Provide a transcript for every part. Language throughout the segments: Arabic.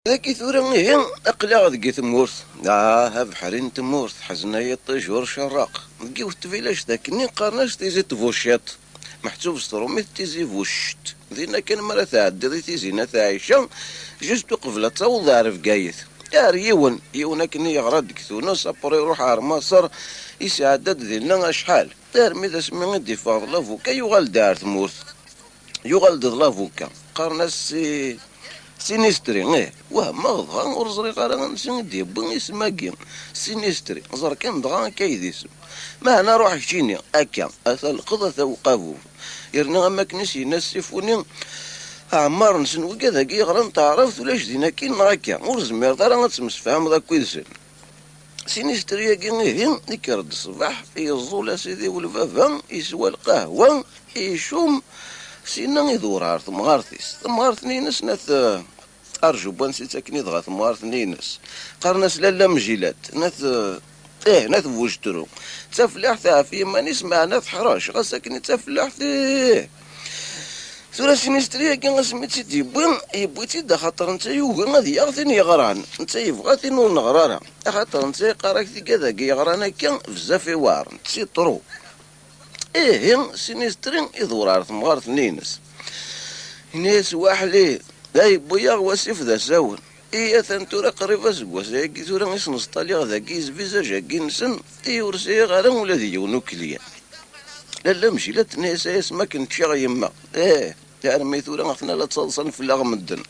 ذاكي ثورة هي أقلع ذكي ثمورث بحرين تمورث حزناية طيجور شراق ذكي وتفيلاش ذاك قارناش تيزي تفوشات محسوب ستروميت تيزي فوشت ذينا كان مرة تعدي ذي تيزينا تعيشة جوست قبل تصوض عارف قايث يار يون كني يغرد كثونا سابور يروح عار مصر يساعدد ذينا شحال دار ميدا سمي دي فاضل فوكا يغال دار ثمورث يغال دضلافوكا قارناس سينيستري وهم غضغا ورزري غالا نسندي بغي سماكي سينيستري زر كان دغا كايديس ما انا روح كشيني اكا اثل قضا ثوقافو يرنا ما كنسي نسفوني عمار نسن وكذا كي غران تعرفت ولاش دينا كين هكا ورزمير ترى تسمس فهم ذاك كويسن سينيستريا كي ديك رد الصباح يزول سيدي والفافا يسوى القهوه يشوم سينا يدور عار ثمغارث نينس ناث ارجو بانسي تاكني ضغا ثمغارث نينس قرناس لالا مجيلات ناث وجترو تفلاح في ما نسمع ناث حراش غاساكني تفلاح ثورة سينيستريا كي غاسميت سيدي يبويتي دا خاطر نتا يوغي غادي ياخذني يغران نتا يبغاتي نور نغرارها خاطر نتا قراك كذا كي يغران هكا بزاف يوار نتسي طرو سينيسترين يدور على ثمغارث نينس ناس واحلي داي بويا واسف ذا ساون ثنتورا قريبا سكواس هاكي تورا يسنس طالي ذاكي زفيزاج هاكي نسن ورسي غالا ولا ذي يونو كليا لا مشي لا تناس اسما كنت شا يما تعرمي ثورا غاثنا لا تصلصن في لاغ مدن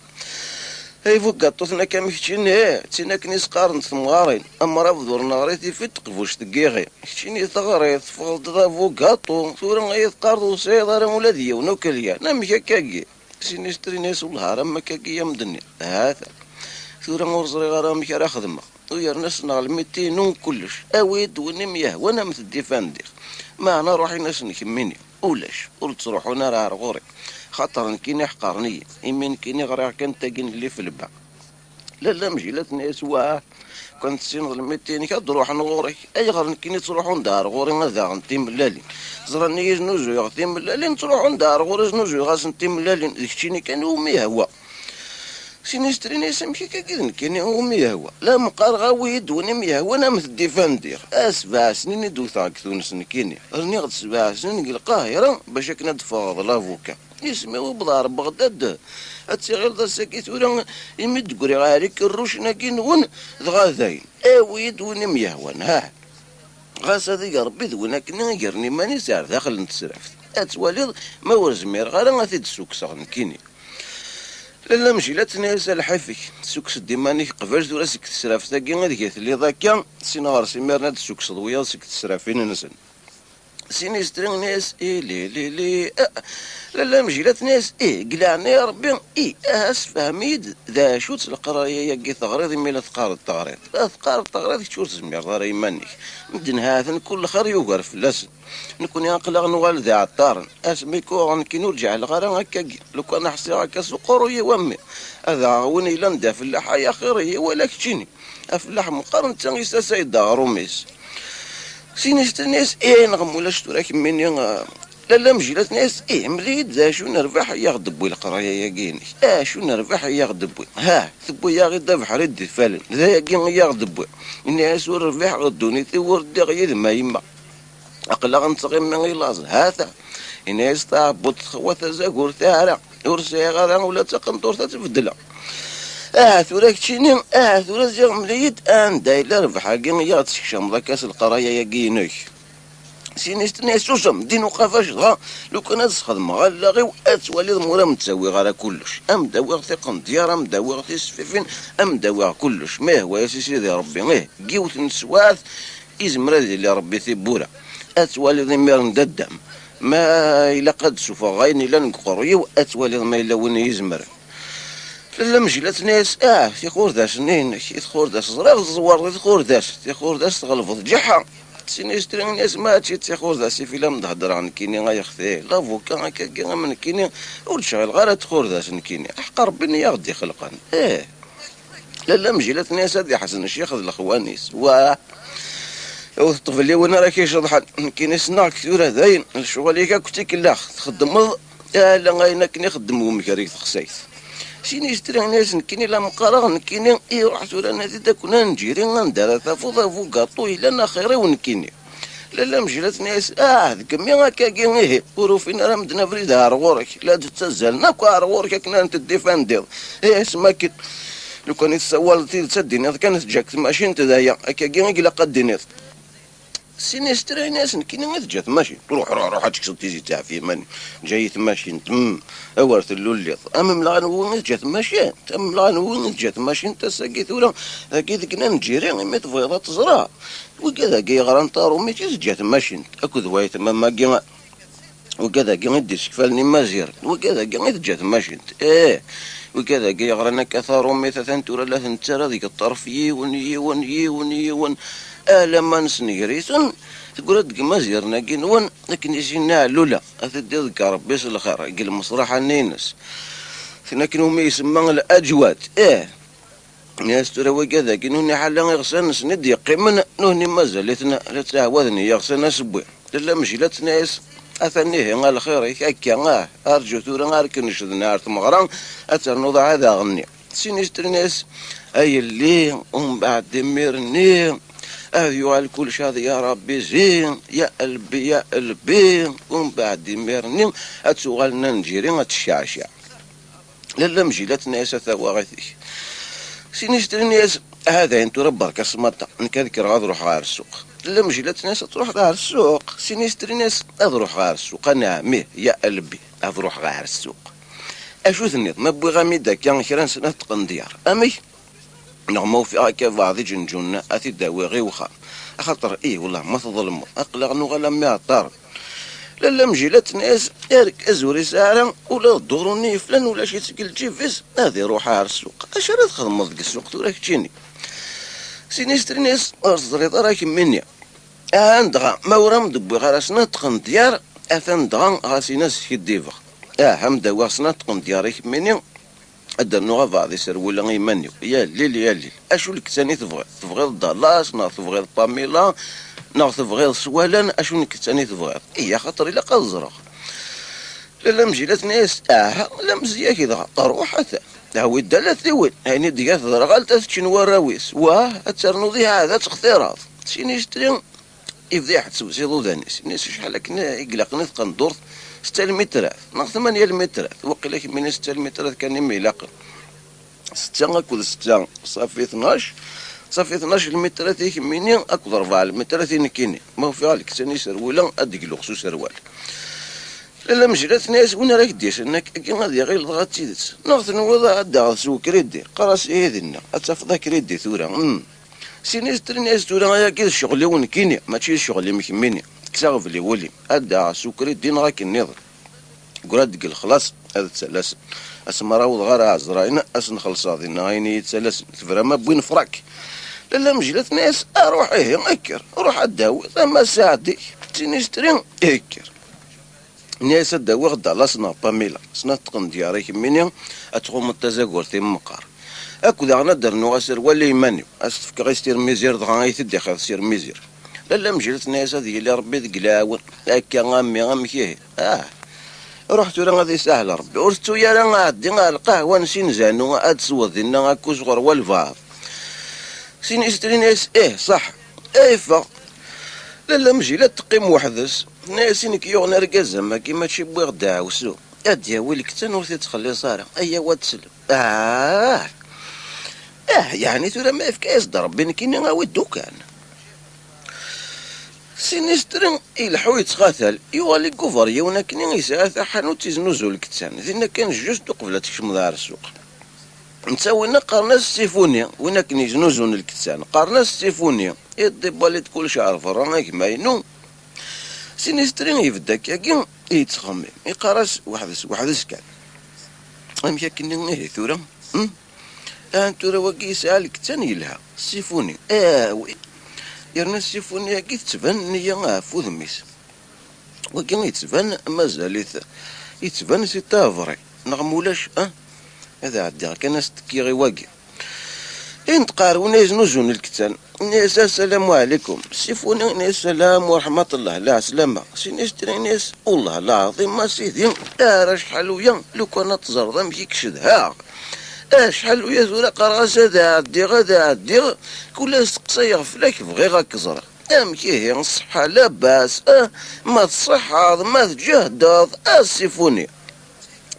فوق قطوثنا كامشتين تينا كنيس قارن ثمغارين اما راه فدور نغريتي في تقفوش تقيغي كشتيني ثغريت فغلط ذا فوق قطو ثورا غايث قارضو سيضا راه ولاديا ونوكليا نام كاكاكي سينيستري ناس والهرم كاكي يا مدني هذا ثورا ورزري غرا مكا خدمة ويا ناس نغلميتي نون كلش اويد ونميه وانا مثدي فاندير ما انا روحي ناس نكميني ولاش قلت تروحونا راه غوري خاطر نكيني حقرني يمين كيني غرا كان تاقين اللي في الباع لا مجيلات ناس كنت سين غلميتيني كتروح نغوري اي غير نكيني تروحو ندار غوري غادا غنتي ملالين زراني يجنوزو يغتي ملالين تروحو ندار غوري جنوزو غاس نتي ملالين داكشي كان ومي هو سينيستري ناس مشي كاكيد كاين ومي هو لا مقار غاويد ونمي هو انا مثدي فاندير 7 سنين دوثا كثونس نكيني راني غد 7 سنين القاهره باش كنا تفاضل لافوكا يسميو بضار بغداد هاتسي غير ذا ساكيت ولا يمد قري عليك الروشنا كينون ذغاذاين اويد ونم يهون غاس هذيك ربي ذونا كنا يرني ماني ساعر داخل نتسرف اتواليض ما ورزمير غير غاثي تسوكس نكيني لا مشي لا تناس الحفي تسوكس ديماني قبل ولا سكت تسرف تاكي غادي اللي ذاك سينار سيميرنا تسوكس ضويا سكت تسرفين نسن سينيسترين ناس لي لا مجيلات ناس قلعنا يا ربي فهميد ذا شو القرايه يا ثغريض ميلا ثقار التغريض ثقار التغريض شو تسمي غير يمانيك مدن هذا كل خير يوقر في اللسن نكون ينقلق نوال ذا عطارن اسميكو غنكي نرجع لغير هكا لو كان حسي هكا سقر يا وامي هذا وين يلندا في اللحى يا خير ولا كتشيني افلاح مقارنه تنسى سيد روميس سينيستر ناس نغم ولا شتو راك مني لا مجيلات ناس مليت ذا شو نربح يغضبوا القرايه يا كيني شو نربح يغضبوا ثبوا يا غي ذبح رد فالن ذا يا كين يغضبوا الناس وربح ردوني ثور دغيا ما يما اقلا غنصغي من غير لازم هذا الناس تاع بوت خوات زاكور تاع ورسي غدا ولا تقنطور تتبدل ثوراك تشيني ثورا زيغ مليت دايلا ربح كين يا تشكشم ذا كاس القرايه يا كيني سينيستني سوسم دينو قفاش غا لو كان تخدم غالا غير اتوالي مورا متساوي غالا كلش داوغ ثقن ديار داوغ سفيفين داوغ كلش ما هو يا سيدي ربي قيوت نسواث يزمر اللي ربي ثبورا اتوالي ضمير نددم ما الا قد سوف غايني لا نقريو اتوالي ما الا وين يزمر لا مجلات ناس تيخور داش نين تيخور داش زراغ زوار تيخور داش تغلفض جحا سينيستري ناس ما تشي تيخور ذا سي فيلم نهضر عن كيني غيخثي لافوكا هكا من كيني ولشغل غير تخور ذا نكيني حق ربي يغدي خلقا لا مجيلات ناس هادي حسن الشيخ الاخوانيس الطفل اللي وانا راه كيشطحن كاين صناع كثير هذاين الشغل اللي كنتي كلاخ تخدم لا غاينا كني خدم ومكاريك خسيت سيني اشتري ناس نكيني لا مقارغ نكيني يروح ثورا نادي كنا نجيري غندار ثافوضا فوكاطو إلا أنا خيري ونكيني لا مجلات ناس كمي هكا كي ورو فينا راه مدنا فريد هارغورك لا تتزلنا كو هارغورك كنا نتديفانديض اسمك لو كان يتسوال تديني كانت جاك ماشي تدايا هكا كي لا قديني سيني اشتري ناس كي جات ماشي روح هاتك تيزي تاع في ماني جاي ماشي اورث اللوليط اما ملا وين جات ماشي ملا وين جات ماشي انت ساقيت ولا اكيد كنا نجيري ما تفيض تزرع وكذا كي غران طارو ماشي جات ماشي اكو ذوايت ما كي وكذا كي ندير شكفالني مازير وكذا كي جات ماشي وكذا كي غرانا كثارو ميتا ثنتورا لا ثنترا ذيك الطرف يون لما نسنيريتون تقول لك مازيرنا كينون لكن يجينا لولا اثدي ذكر ربي الخير قال مصراحه النينس فينا كانوا يسمى الاجواد ناس ترى وكذا كانوا حالا يغسل نسند يقيمن نهني مازالتنا لا تعاودني يغسل نسبوي لا مجلات ناس اثنيه على خير هكا ارجو ثورا غاركنش نار مغران اترنوض هذا غني سينيستر ناس اي اللي ومن بعد ميرني أيها كل شهر يا ربي زين يا قلبي ومن بعد ميرني أتوغلنا نجيري أتشعشع لا مجيلات ناس ثواغثي سينشتري ناس هذا انتو ربك اسمطة نكذكر غادروح غار السوق لا مجيلات ناس تروح غار السوق سينشتري ناس أضروح غار السوق أنا ميه يا قلبي أضروح غار السوق أشو ثنيت ما بوي غاميدا كان خيران سنة تقنديار أمي نغمو في هكا بعضي جنجونا أثي داوي غي وخا خاطر والله ما تظلموا أقلق نغلا ما طار لا مجيلات ناس يارك أزوري ساعة ولا دوروني فلان ولا شي تقل جيفيس هذه روحها على السوق اش راه تخدم ذيك السوق توراك تجيني سينيستري ناس الزريطة راك مني عندها ما ورا مدبي غراسنا تقن ديار أثن دغا غاسي ناس كديفا هم دوا سنا تقن ديارك مني أدرنو غافا سرولا غيمانيو يا الليل أشو لك تاني تبغي الدلاس نا تبغي باميلا نا تبغي سوالان أشو لك تاني تبغي خاطر إلا قزرق لا مجيلات ناس لا مزيا كذا روح حتى هاوي دالة ثوين هاني ديا ثرغال تشن وراويس أترنو ذي هذا تختيرات سيني يشتري يفضيح تسوسيضو ذانيس ناس شحال كنا يقلق نثقن دورت 6 مترات نا 8 مترات وقيلا من 6 مترات كان يمي يلاقن 6 أكو 6 صافي 12 صافي 12 مترات يكميني أكو 4 مترات ينكيني ما هو في غالك تاني سرويلا أديك لوكسو سروال لا مجرات ناس وين راك ديش انك كي غادي غير ضغط تيدت ناخذ نوضع عدا سو كريدي قراص هذنا اتفضل كريدي ثورا سينيستر ناس ثورا يا كي الشغل وين كيني ماشي الشغل اللي مكميني كساغف اللي ولي عدا سو كريدي راك النظر قراد قال خلاص هذا تسلس اسمراوض غير عزراينا اسن خلص هذه نايني يتسلس فرما بوين فراك لا مجلات ناس اروح اكر روح اداوي ثم ساعتي سينيستر اكر ناس داوي غدا لاسنا باميلا سنا تقن دياري كمينيا اتقوم التزاقور ثم مقار اكو ذا ندر نو غاسر ولا يمانيو استفك غيستير ميزير دغا يتدي خاص سير ميزير لا مجلت ناس هذه اللي ربي ذقلاون هكا غامي كيه رحت ولا غادي سهل ربي ورثتو يا لا غادي القهوه نسين زانو اد سوض لنا هاكو صغر والفار سين يشتري ناس صح فا لا مجيلات تقيم وحدس ناسين كيوغ نرقز ما كيما تشي بوغ داوسو اديا ويلك تنوثي تخلي صارة واد تسلم يعني ثورا ما فكاس ضرب بين كينا غاوي الدكان سينيسترن يلحو يتقاتل يوالي كوفر يونا كني يساعد حانوت يزنوزو الكتان ذينا كان جوج قبل تكشم دار السوق نساوينا قرناس السيفونيا وين كني يزنوزون الكتان قرناس السيفونيا يدي باليت كل شهر فرانك ما ينو سينيسترين يبدا كاكين يتخمم يقراس وحدس كان امشي كني ثورا انتو راه واقي يسالك تاني لها السيفوني وي يرنا السيفوني كي تبان نيا فوذميس واقي يتبان مازال يتبان سي تافري نغمولاش هذا عدي كان استكي غي واقي نتقارو ناس نزون الكتان ناس السلام عليكم سيفوني ناس السلام ورحمة الله لا سلامة سيناس تري ناس والله العظيم ما سيدي راه شحال ويا لو كان تزرد مشيك شدها شحال ويا زولا قراص هذا عدي غدا عدي كل سقسا يغفلك بغي غاك زرع كي هي الصحة لاباس ما تصحى ما تجهد السيفوني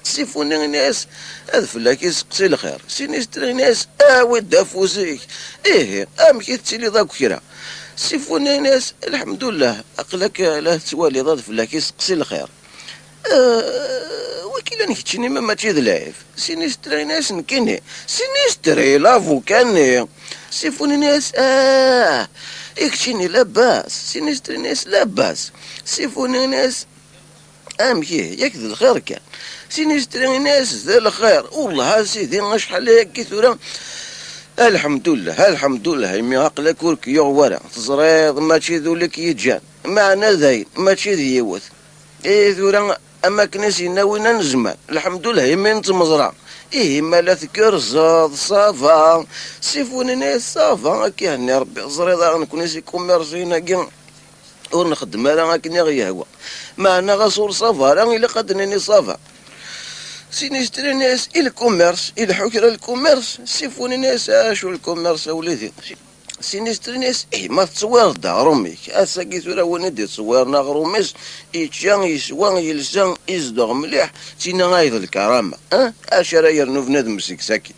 سيفوني ناس هذا فلاك يسقسي الخير سينيس تري ناس ود فوزيك كي تسيلي ذاك كيرا سيفوني ناس الحمد لله اقلك لا توالي ضاد فلاك يسقسي الخير وكيلا نكتشني ما تشيد لايف سينيس تري ناس نكيني سينيس تري لافو كاني سيفوني ناس يكتشيني لاباس سينيس تري ناس لاباس سيفوني ناس كي يكذب الخير كان سينيستري ناس ذا الخير والله سيدي شحال هكي ثورا الحمد لله الحمد لله يمي عقلك ورك يغورا تزريض ماشي ذولك يجان معنا ذاين ماشي ذيوث ثورا اما كناسي ناوينا نزمان الحمد لله يمي نتمزرع ما لا تكر زاد صافا سيفوني ناس صافا كي هني ربي زريض نكون سي كوميرسينا كي ونخدم راه كني غيا هو معنا غصور صافا راه الا قدني صافا سينيستري ناس الكوميرس الحكرة الكوميرس سيفوني ناس شو الكوميرس وليدي سينيستري ناس ما تصوير دار امك اساكي ثورا وندي تصوير نغرومس يتشان يسوان يلسان يزدغ مليح تينا غايض الكرامة اشراير نوفنادم ساكن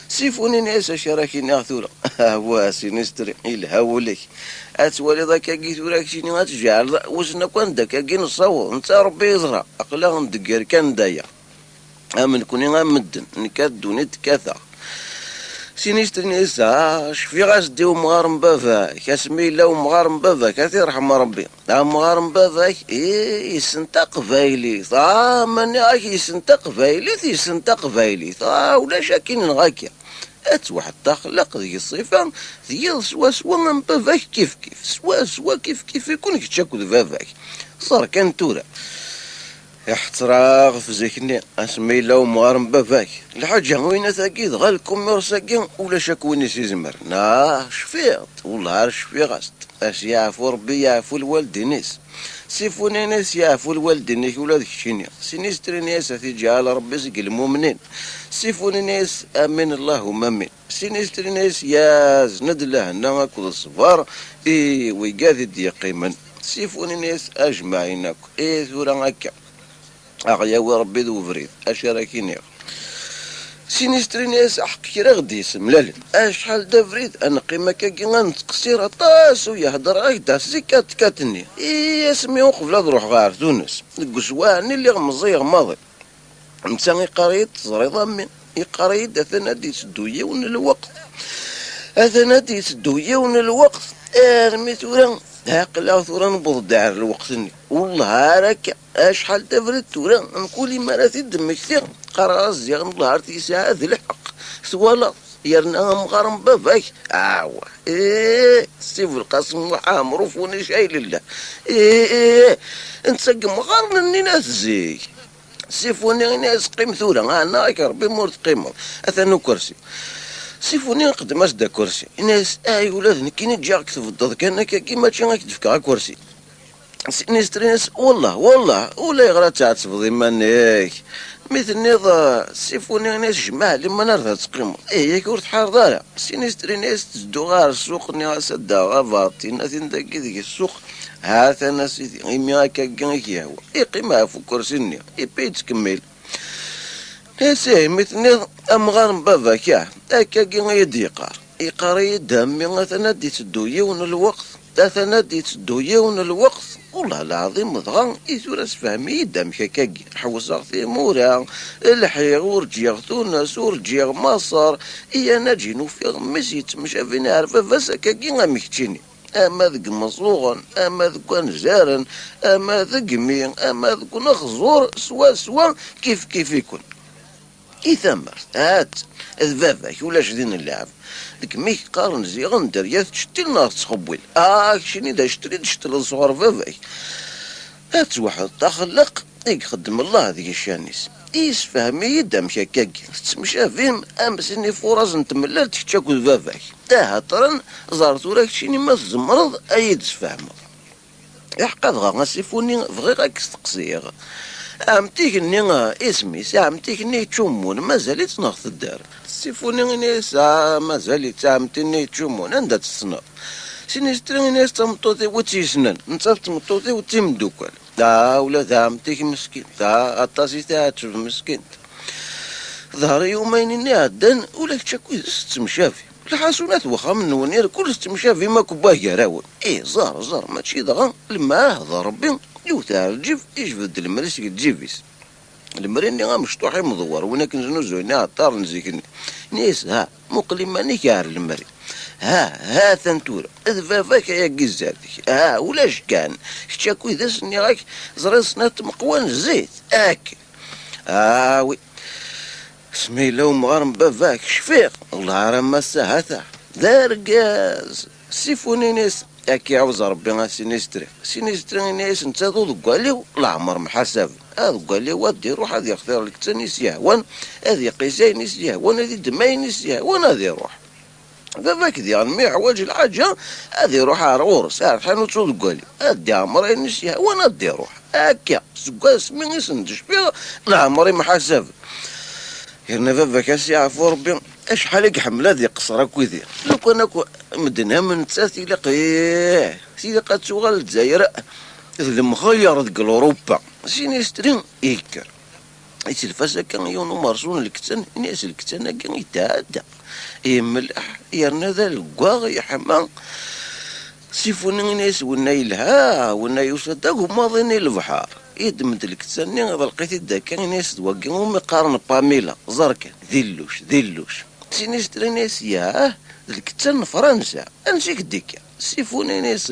سيفوني ناس اشراكي ناثورا هو سينيستري الهاوليك اتوالي ذاك كي ثورا كشيني غاتجعل وزنا كون داك كي نصور انت ربي يزرع اقلا ندقر كان دايا امن كوني غامدن نكادو نتكاثا سينيستري نيسا شفي غاسديو مغارم بافاك اسمي الله ومغارم بافاك كثير رحم ربي مغارم بافاك يسنتق فايلي ماني غاك يسنتق فايلي يسنتق فايلي ولا شاكين غاكيا واحد تخلق ذي الصفة ذي سوا سوا من بافاك كيف سوا سوا كيف يكون كتشاكو بافاك صار كان تورا احتراغ في ذكني اسمي الله ومغارم بافاك الحاجة وين ثاكيد غالكم مرساكين ولا شاكويني سيزمر شفيت والله شفي غاست اش يعفو ربي يعفو الوالدينيس سيفوني ناس يعفو الوالدينيس ولا ذيك الشينيا سينيستري ناس جعل ربي زق المؤمنين سيفوني ناس امين اللهم امين سينيستري ناس يا زند الله ناكل الصفار ويقاذد يقيما سيفوني ناس اجمعينكم ثورا هكا أغيا وربي ذو فريد أشاركيني سينيستري ناس أحكي رغدي اسم لالن أشحال دا فريد أنا قيمة كاكي غنتقصير طاس ويهدر غايدا سيكات كاتني اسمي وقف لا تروح غار تونس القسواني اللي غمزي غماضي نتا يقريد زريض أمين يقريد أثنا دي تدوية ون الوقت أثنا دي تدوية ون الوقت ارمي ثورا هاقلا ثورا نبض دار الوقتني والله راك اشحال تفرد ثورا نقولي مراتي دم كثير قراص زيغ نظهر تيساعة ذي الحق ثوالا يرنا مغارم بافاك سيف القاسم وحامر فوني شاي لله انت مغارن اني ناس زي سيفوني ناس قيم ثورا انا راك ربي مورت قيمه اثنو كرسي سيفوني نقدم اسدا كرسي ناس ولادني كي نجاك تفضل كان كيما تشي غاك كرسي سينيستري ناس والله ولا يغرى تعتفضي مانيك مثل نظا سيفوني ناس جماعة لما نرضى تقيمو ياك ورد حار دارا سينيستري ناس تزدو غار السوق نيغا سدا غافاطي ناثين داكي ديك السوق هاثا ناس يمي هاكا كي هو يقيمها فو كرسي يبي تكمل سي مثل امغارم بافاك هكا كي يديقار يقاري دامي مثلا دي تدوية ون الوقت مثلا دي تدوية ون الوقت والله العظيم ضغان يثورس فهمي دام كاكي حوصاغ في مورا الحيغ ورجيغ تونس ورجيغ مصر انا جينو في غمسي تمشى فينا عرفة فاسا كاكي غاميكتيني اما ذك مصروغن اما ذك نزارن اما ذك مين اما ذك نخزور سوا كيف يكون ثمر هات ذبابك ولا شدين اللعب ديك ميك قارن زيغن دريات تشتي النار تخبويل شني دا شتري الصغار باباك هات واحد تخلق يخدم الله هذيك الشانيس يسفهمي دمك هكاكي تمشافين امسني فرص نتملل تكتشاكو باباك هطرا زارتو راك شيني ما تزمرض اي تسفهمو يحقا دغا غاسيفوني بغي غاك تقصيغ عمتيكني اسمي عمتيكني تشومون مازال يتنغ الدار سيفوني نيس مازال عمتيني تشومون عندها تصنع سينيستري ناس تمطوطي وتيسنن نصاف تمطوطي وتيمدوكال ولاد عمتيك مسكين اطاسي تاع تشوف مسكين ظهر يومين عدن ولا تشاكوي تمشافي الحاسونات واخا من ونير كل تمشافي ما كباه راون زار ماشي دغا لما هضر ربي يوتاع الجيف يجبد المريس الجيفيس المريني مشطوحي مدور وانا كنزنو زويني عطار نزيكني نيس مقلماني كار المري ها ثنتورا ذفافاك يا قزاتك ولاش كان شتاكوي ذاسني غاك زري صنات مقوان الزيت وي سمي لو مغارم بافاك شفيق الله راه ما ساهتا دارقاز سيفوني ناس اكي عاوز ربي سينيستري ناس انت ذو العمر محاسب هذا قال لي ودي روح هذا يختار لك تانيس يهون هذا قيسينيس يهون هذا دماينيس يهون هذا يروح ذاك ذي غنمي حوايج الحاجه هذا يروح عرور ساعه حانو تشوف قال لي هادي عمرينيس يهون هذا يروح هكا سكا سمي سندش فيها العمري محاسب يرنا فافاك يعرفو ربي شحال يحمل هذه قصرك وذي لو كان اكو مدنها من تساتي لقيه سيدي قد تشغل الجزائر المخير ديال اوروبا سينيسترين يكر يتلفاس كان يونو مرسون الكتان ناس الكتان كان يتعدى يملح يرنا ذا الكواغ يحمى سيفوني ناس ونا يلها ونا يوصل هما ظني البحر يدمد الكتان هذا لقيت دا كان ناس توقعهم يقارن باميلا زركا ذلوش سينيستري ناس الكتان فرنسا انسيك ديكا سيفوني ناس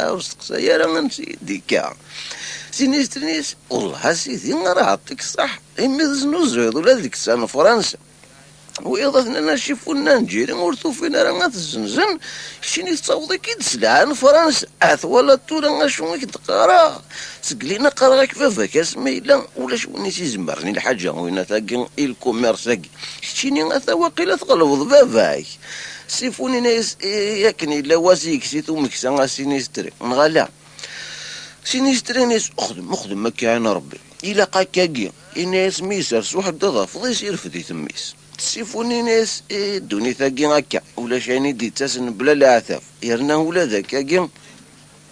وسط يا نسي ديكا سينيستري ناس والله سيدي راه عطيك صح يمزنو زويد ولا ديك السنه فرنسا وإضافنا أنا شيفونا نجيري ورثو فينا راه غاتزنزن شيني تصاوضي كي تسلعان فرنسا ولا طولا شنو كتقرا سقلينا قرا كفافا كاسميلا ولا شوني تيزمرني الحاجه وين تاكي الكوميرس تاكي شتيني غاتا واقيلا تقلب بافاك سيفوني ناس ياكني لا واسيك سيتو مكسا سينيستري نغالا سينيستري ناس اخدم ما كاين ربي إلا قاكاكي الناس ميسر واحد ضافض يصير فدي تميس سيفوني ناس دوني ثاقي هكا ولا شاني دي تاسن بلا العثاف يرنا ولا ذاك هكا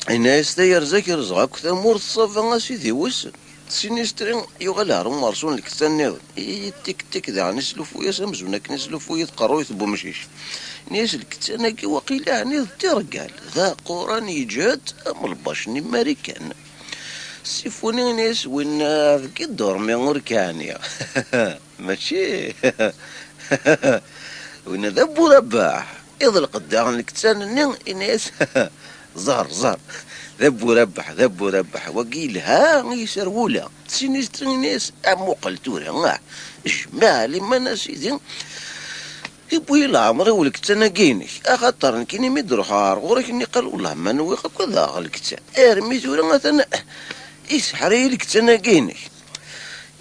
الناس تاير زاكر زغاك ثمور الصافا سيدي وسن سينيسترين يغلى هرم مرسون لك تسناو تيك تيك ذا نسلو يا سمزونك نسلو يتقرو يثبو مشيش ناس الكتاناكي وقيلا عني ترقال ذا قران يجاد ام الباشني ماريكان سيفوني ناس وين كي دورمي غوركانيا ماشي وين ذا بورباح إذا القدام الكتان ناس زار ذا بورباح وقيلها يسرولا سينيستري ناس امو قلتورا جماعة لما ناس يدين يبوي العمر والكتان كيني اخاطر كيني مدروح غورك اني قال والله ما نوي كذا الكتان ارميتو مثلا يسحري الكتان كيني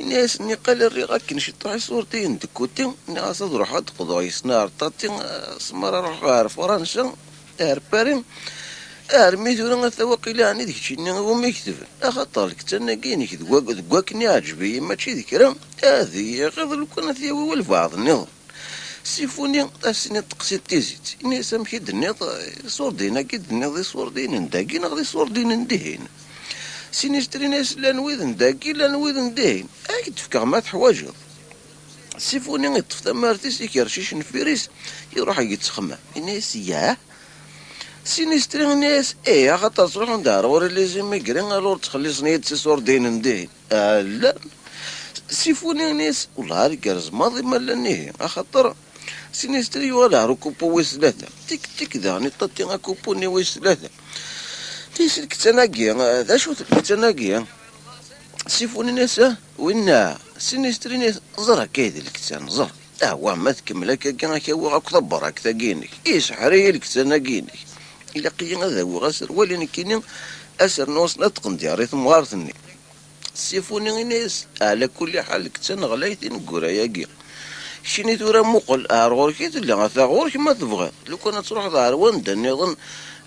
الناس اني قال الريغا كنشي طرح صورتين دكوتين ناس تروح تقضوا يسنار طاتين سمر روح فرنسا بارين ارميتو لنا ثواقيلا اني ديك شي هما يكتب اخاطر الكتان كيني دكواكني عجبي ماشي ذكرى هذه غير لو كانت هو البعض النظام سيفوني اسني تقسيت تيزيت اني سامحي دنيا صور دينا كي دنيا صور دين نداكي نغدي صور دين ندهين سينيستري ناس لا نويذ نداكي لا نويذ ندهين اكيد تفكر ما تحواجه سيفوني يطفى مارتيس يكرشيش نفيريس يروح يتخمم الناس سينيستري ناس خاطر تروح ندار ورا لي زيميغرين الور تخلي صنيت صور دين ندهين لا سيفوني ناس والله الكرز ماضي مالا نيه خاطر سينيستري ولا ركوبو ويس ثلاثة تيك تيك ذا نططي كوبوني ويس ثلاثة تيس الكتناكي ذا شو الكتناكي سيفوني ناس وين سينيستري ناس زرا كيد الكتان زر ما تكمل هكا هو راك ضبر هكا كينك حري الكتناكينك إلا قيا هذا هو غاسر ولين كينين أسر نوص نتقن دياري ثم غارثني سيفوني ناس على كل حال كتن غلايتي نقول ياكي شيني ثورة مقل غورك اللي غورك ما تبغى لو كان تروح ظهر وندا نظن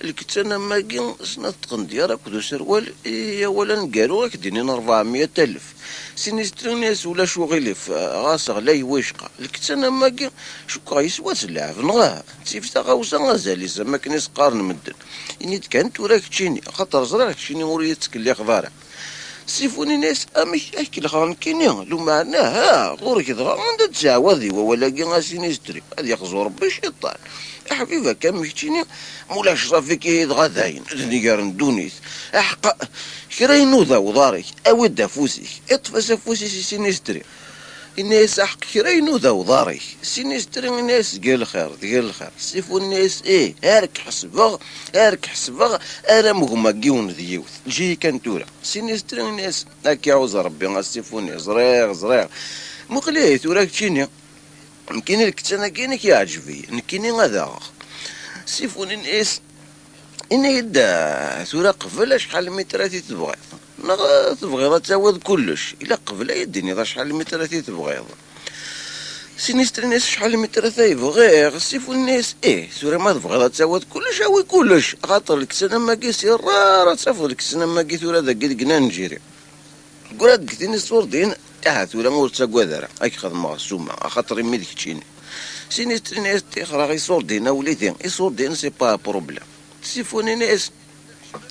الكتانة ماكي سنة قنديرة كدو سروال إيه ولا نقالو كدينين 400,000 سينيستري ناس ولا شغيلي في غاس غلاي ويشقى الكتانة ماكي شو كايسوا سلعف نغاه تيفتا غاوسا غازالي زعما كناس قارن مدن إني كانت وراك تشيني خاطر زراك تشيني وريتك اللي خضارة سيفوني ناس امش احكي لخان كينيا لو معناها غورك ضغا عند تساوذي ولا كي سينيستري هذا يخزو ربي الشيطان يا حبيبه كان مشتيني مولا شرفك يضغى ذاين ديار دونيس احق كراين نوضا وضارك اود فوسيك اطفس فوسي سينيستري الناس حق كراين ذا وضاري سينيستري الناس قال الخير قال الخير سيفو الناس ايه هارك حسبغ انا مغمقيون ذيوث جي كانتورا سينيستري الناس هاك يعوز ربي غاسيفوني زريغ مقليه توراك تشيني يمكن لك انا كاينك يعجبي نكيني غدا سيفوني الناس إني يدا ثورة قفل شحال متراتي تبغي تبغي تعوض كلش إلا قفل يديني ذا شحال متراتي تبغي سينيستري ناس شحال متراتي يبغي سيفو الناس إيه ثورة ما تبغي تعوض كلش أوي كلش خاطر الكسنة ما كيسي راه تفضل الكسنة ما كي ثورة ذا قنا نجيري قول هاد كتيني الصور دين ثورة مور تساقوا ذرا هاك خدمة غسومة خاطر يميلك تشيني سينيستري ناس تيخرا غي صور دينا وليدين يصور دين سي با بروبليم سيفوني ناس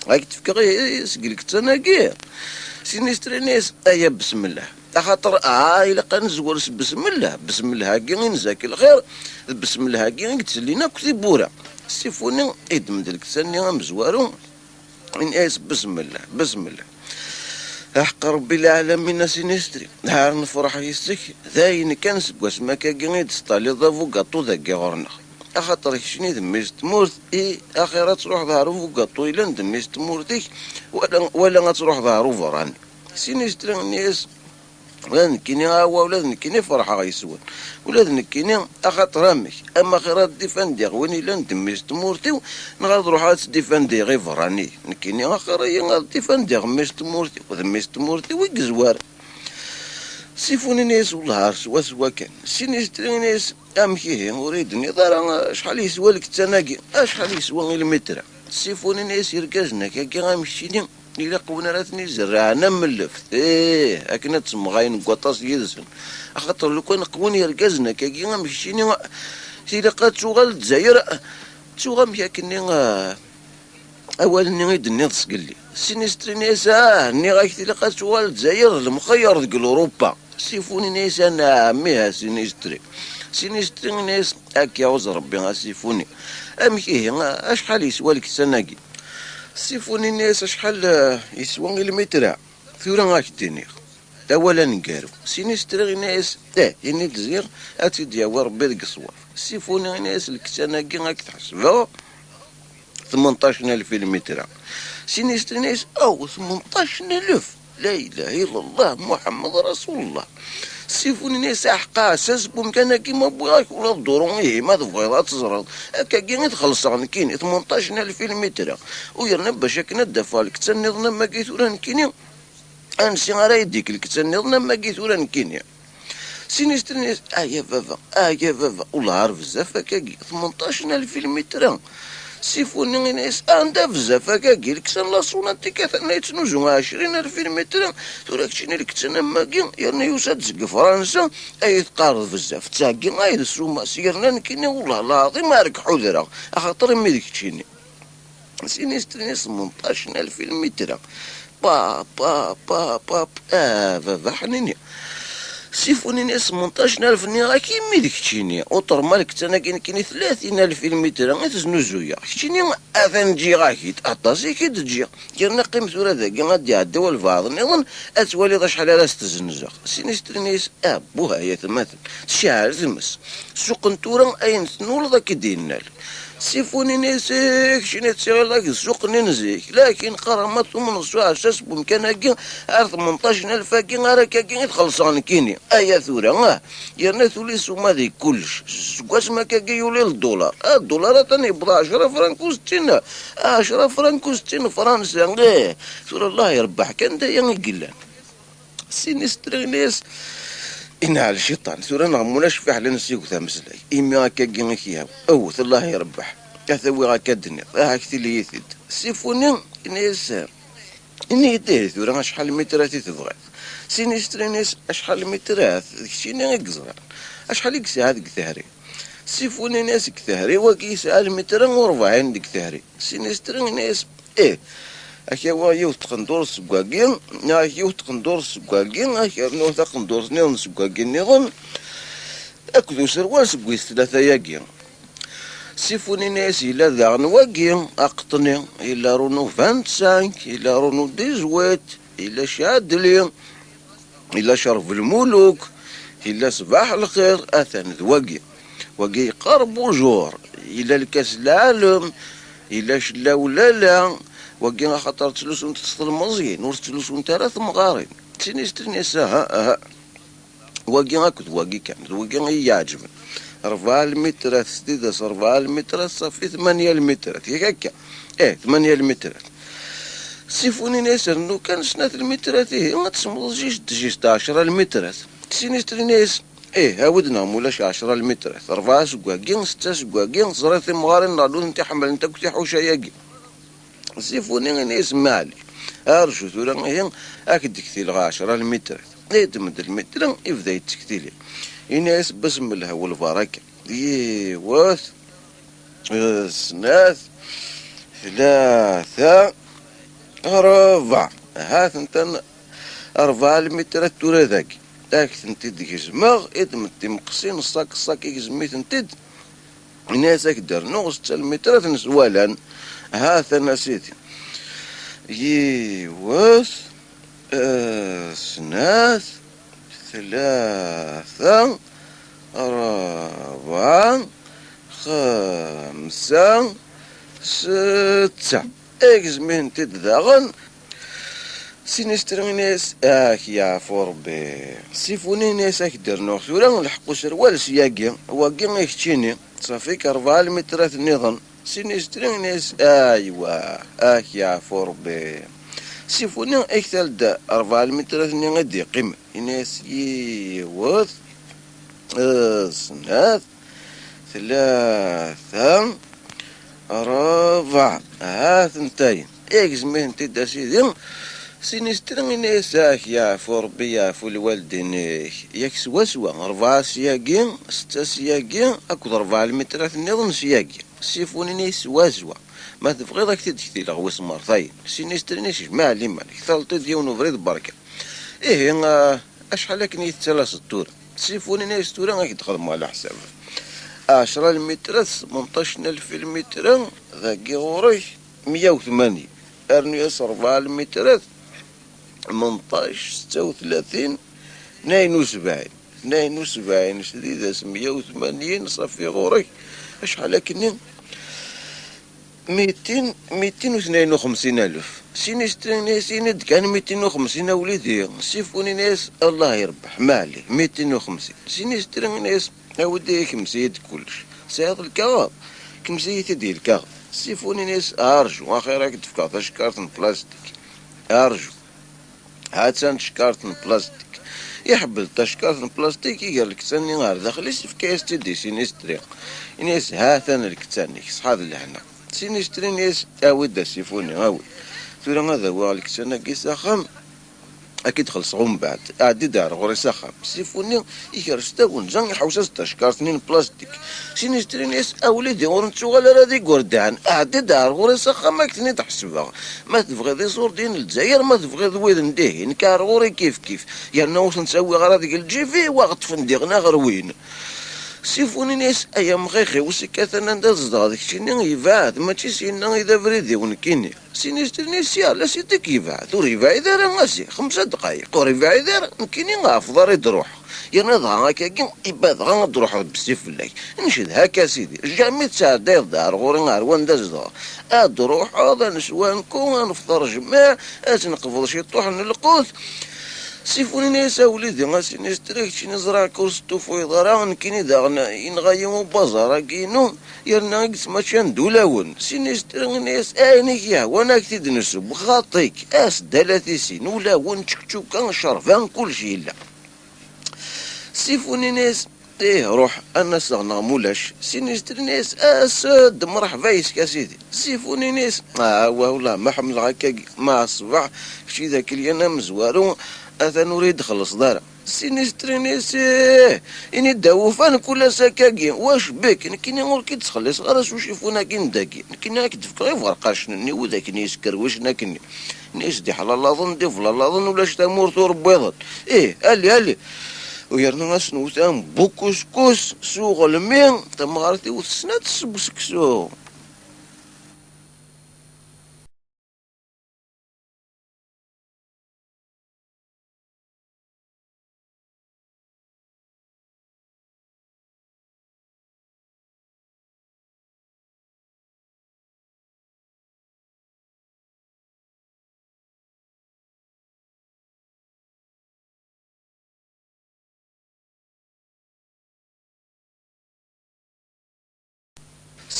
هاك تفكري سقلك تناقي سينيستري ناس ايا بسم الله خاطر الا قنزور بسم الله هاكي نزاك الخير بسم الله هاكي قتلينا كتبورا سيفوني ادمد لك ثاني مزوارو ناس بسم الله حق ربي العالمين سينيستري نهار نفرح يسك ذاين كان سكواس ما كاكي تستالي ضافو قاطو ذاكي غورنا خاطر شني دميز تمورت اي اخيرا تروح ظهرو فوق طويلا دميز تمورتك ولا غتروح ظهرو فراني سينيستري الناس ولا نكيني ولا نكيني فرحه غيسون ولا نكيني اخاطر امك اما خيرات ديفاندي وين الا ندميز تمورتي نغاد نروح ديفاندي غير فراني نكيني اخر هي ديفاندي غميز تمورتي ودميز تمورتي ويكزوار سيفوني ناس والله سوا كان سينيستري ناس امشي اريد نظر شحال يسوى لك التناقي شحال يسوى المتر سيفوني ناس يركزنا كي غنمشيني الا قونا راتني زرعنا ملفت ايه هكنا تسمى غاين قطاس يدسن خاطر لو كان قوني يركزنا كي غنمشيني الا قات شغل الجزائر شغل مشاكلني اولا ني دني تسقلي سينيستري ناس ني غايتي لقات شغل الجزائر المخير ديال اوروبا سيفوني ناس انا عميها سينيستري ناس هاك يعوز ربي غاسيفوني امشي شحال يسوى لك السناقي سيفوني ناس شحال يسوى المتر ثورة غاكديني اولا نقارو سينيستري ناس يعني الجزائر اتي ديال ربي ذيك الصوار سيفوني ناس الكتناقي غاك تحسبها 18,000 متر سينيستري ناس 18,000 لا اله الا الله محمد رسول الله سيفوني ناس حقا اساس بمكانها كيما بغاك ولا الدورون ايه ما تبغي تزرد هكا كي تخلص كاين 18,000 متر ويرنا باش كنا دافالك تنظنا ما كيثورا نكيني انسي راه يديك لك تنظنا ما كيثورا نكيني سينيستري ناس يا فافا والله عارف بزاف هكاكي 18,000 متر سيفوني ناس عندها بزاف هكاكي لكسان لاصوناتي كثرنا يتنوزو 20,000 متر توراك تشيني لك تنماكي يرنا يوساد زق فرنسا يتقارض بزاف تاكي غايد السوما سيرنا نكيني والله العظيم مارك حذرة خاطر مي ديك تشيني سينيستري ناس 18,000 متر با فافا حنيني سيفوني ناس 18,000 نيغا كيمي ديك تشيني اوتر مالك انا كاين 30,000 متر غير تزنوزويا تشيني اذن تجي غاكي تاطاسي كي تجي كيرنا قيمة ورا ذاك غادي يعداو البعض نظن اتوالي ذا شحال راس تزنزق سينيستري ناس بوها هي تماثل شعر تمس سوق نتورا اين تنول ذاك دينال سيفوني ناسك شنو تسير لك السوق ننزيك لكن قرامات من السوق اساس بامكانها كي 18,000 كي راه كي تخلصان كيني ايا ثوره يرنا ثولي سوما ذيك كلش واش ما كي يولي الدولار الدولار ثاني ب 10 فرنك و60 10 فرنك و60 فرنسا ثور الله يربح كان دا يقلان سينستر ناس إنها الشيطان ثورا نغموناش في حال نسيو ثامسلاي إمي هكا كينك ياو أوث الله يربح أثوي هكا الدنيا هاكتي اللي يثيد سيفوني ناس إني يديه ثورا شحال مترات تبغى سينستر ناس شحال مترات شيني غيكزغر شحال يكسي هذيك ثهري سيفوني ناس كثهري وكيس المتر وربعين ديك ثهري سينستر ناس أكيا يوت قندور سقاقين يوت قندور سقاقين أكيا نوث قندور نيون سقاقين نيون أكدو سروال سقويس ثلاثة ياقين سيفوني ناس إلا ذاغن واقين أقطني إلا رونو 25 إلا رونو 18 إلا شادلين إلا شرف الملوك إلا صباح الخير أثن ذواقين وقي قربو جور إلا الكاس العالم إلا شلا ولا لا وقي خاطر تلوسون تصل مزيان ورتلوسون ثلاث مغارين سينسترني ساها وقي هاكد وقي كامل وقي يعجبن 4 المترات سديدة 4 المترات صافي 8 المترات هكا 8 المترات سيفوني ناسر نو كان سنة المترات ما تسمو جيش 10 المترات سينستري ناس هاودنا مولاش 10 المترات 4 سكواكين 6 سكواكين صراتي مغارين نعدو انت حمل انت كنتي حوشا ياكي سيفوني ناس مالي ارجو ثورا هي اكد كثير 10 المترات تمد المتر يبدا يتكتيلي الناس بسم الله والبركه واث سناث 3 4 هات انت 4 المترات تورا ذاك تنتد كيزماغ ادمتي مقصين الصاك يزميت نتد الناس اكدر نغز 6 المترات نسوالا هاث انا سيدي واث سناث 3 4 5 6 اكزمين تدغن سينستر ناس يا فوربي سيفوني ناس اكدر نوخ ولا نلحقو سروال سياقي واقي يكتشيني صافيك 4 المترات النظام سينستر ناس ايوا يا فوربي سيفوني اكثر دا 4 المترات اللي غادي يقيم ناس يوث سنات 3 4 ثنتين اكزمين تدا سيدي سينسترن ناس يا فوربي يا فول والدين ياك سوا 4 سياقين 6 سياقين اكو 4 المترات النظام سياقي سيفوني ناس سوا ما تبغي راك تدكتي لغوس مرتين سينسترنيش ما علي مالك ثالث ديون فريد بركه اشحال كني 3 طور سيفوني ناس تورا راك تخدم على حساب 10 المترات 18000 المتر ذاكي غوري 180 ارنياس 4 المترات 18 36 72 شديدة 180 صافي غوري اشحال كني 252 ألف سينستري ناس يند كان 250 وليدي سيفوني ناس الله يربح مالي 250 سينستري ناس اودي كمسيد كلش سياط الكغاب كمسيد ديال الكغاب سيفوني ناس ارجو اخي راك تفكر تشكارتن بلاستيك ارجو هات شكارتن بلاستيك يحبل تشكارتن بلاستيك يقال لك تاني نهار داخل في كاس تدي سينستري ناس هاتن الكتاني صحاب اللي هنا سينستري ناس اود سيفوني هاوي ثورا هذا هو لك سنة كيس اخام اكيد خلصهم بعد عادي دار غوري ساخام سيفوني يكرستاون جان حوساس تشكارتنين بلاستيك سينستري ناس اوليدي ورنتو غالا رادي قردان عادي دار غوري ساخام ما كتني تحسبها ما تبغي ذي صور دين الجزائر ما تبغي ذويد نديه نكار غوري كيف يعني واش نسوي غراديك الجيفي وقت فندقنا غروين سيفوني ناس ايام غيخي وسكاتنا نداز هذاك الشيء يبعد ماشي سينا اذا بريدي ونكيني سينستري ناس لا سيدك يبعد وريفا اذا راسي 5 دقائق وريفا اذا نكيني غافضر يدروح ينض هكا يباد غندروح بالسيف الله نشد هكا سيدي جامي تساعد دار غوري نهار ونداز ادروح هذا نسوانكو نفطر جماع نقفض شي طوح نلقوت سيفوني ناس وليدي غاسي نشتريك شي نزرع كورستو فويضرا نكيني داغنا ينغايمو بازارا كينو يرنا قسما شان دولاون سي نشتري ناس انيك يا وانا كتيد نسب خاطيك اس دالاتي سين ولا ون تشكتشوكا شرفان كلشي لا سيفوني ناس روح انا صغنا مولاش سي نشتري ناس اسد مرحبا يا سيدي سيفوني ناس والله ما حمل هكا مع الصباح شي ذاك اللي انا مزوارو اذا نريد خلص دارا سي نشتري ناس اني داوفان كل سكاكي واش بك نكيني نقول كي تخلص غير واش يفونا كي نداكي نكيني راك تفكر غير فرقاش نني وذاك نيسكر واش ناكني نيس دي حلال لا ظن دي فلا لا ظن ولا شتا مورتو ربيضات الي ويرنا ناس نوتام بوكوسكوس سوغ المين تمغارتي وتسنات سبسكسو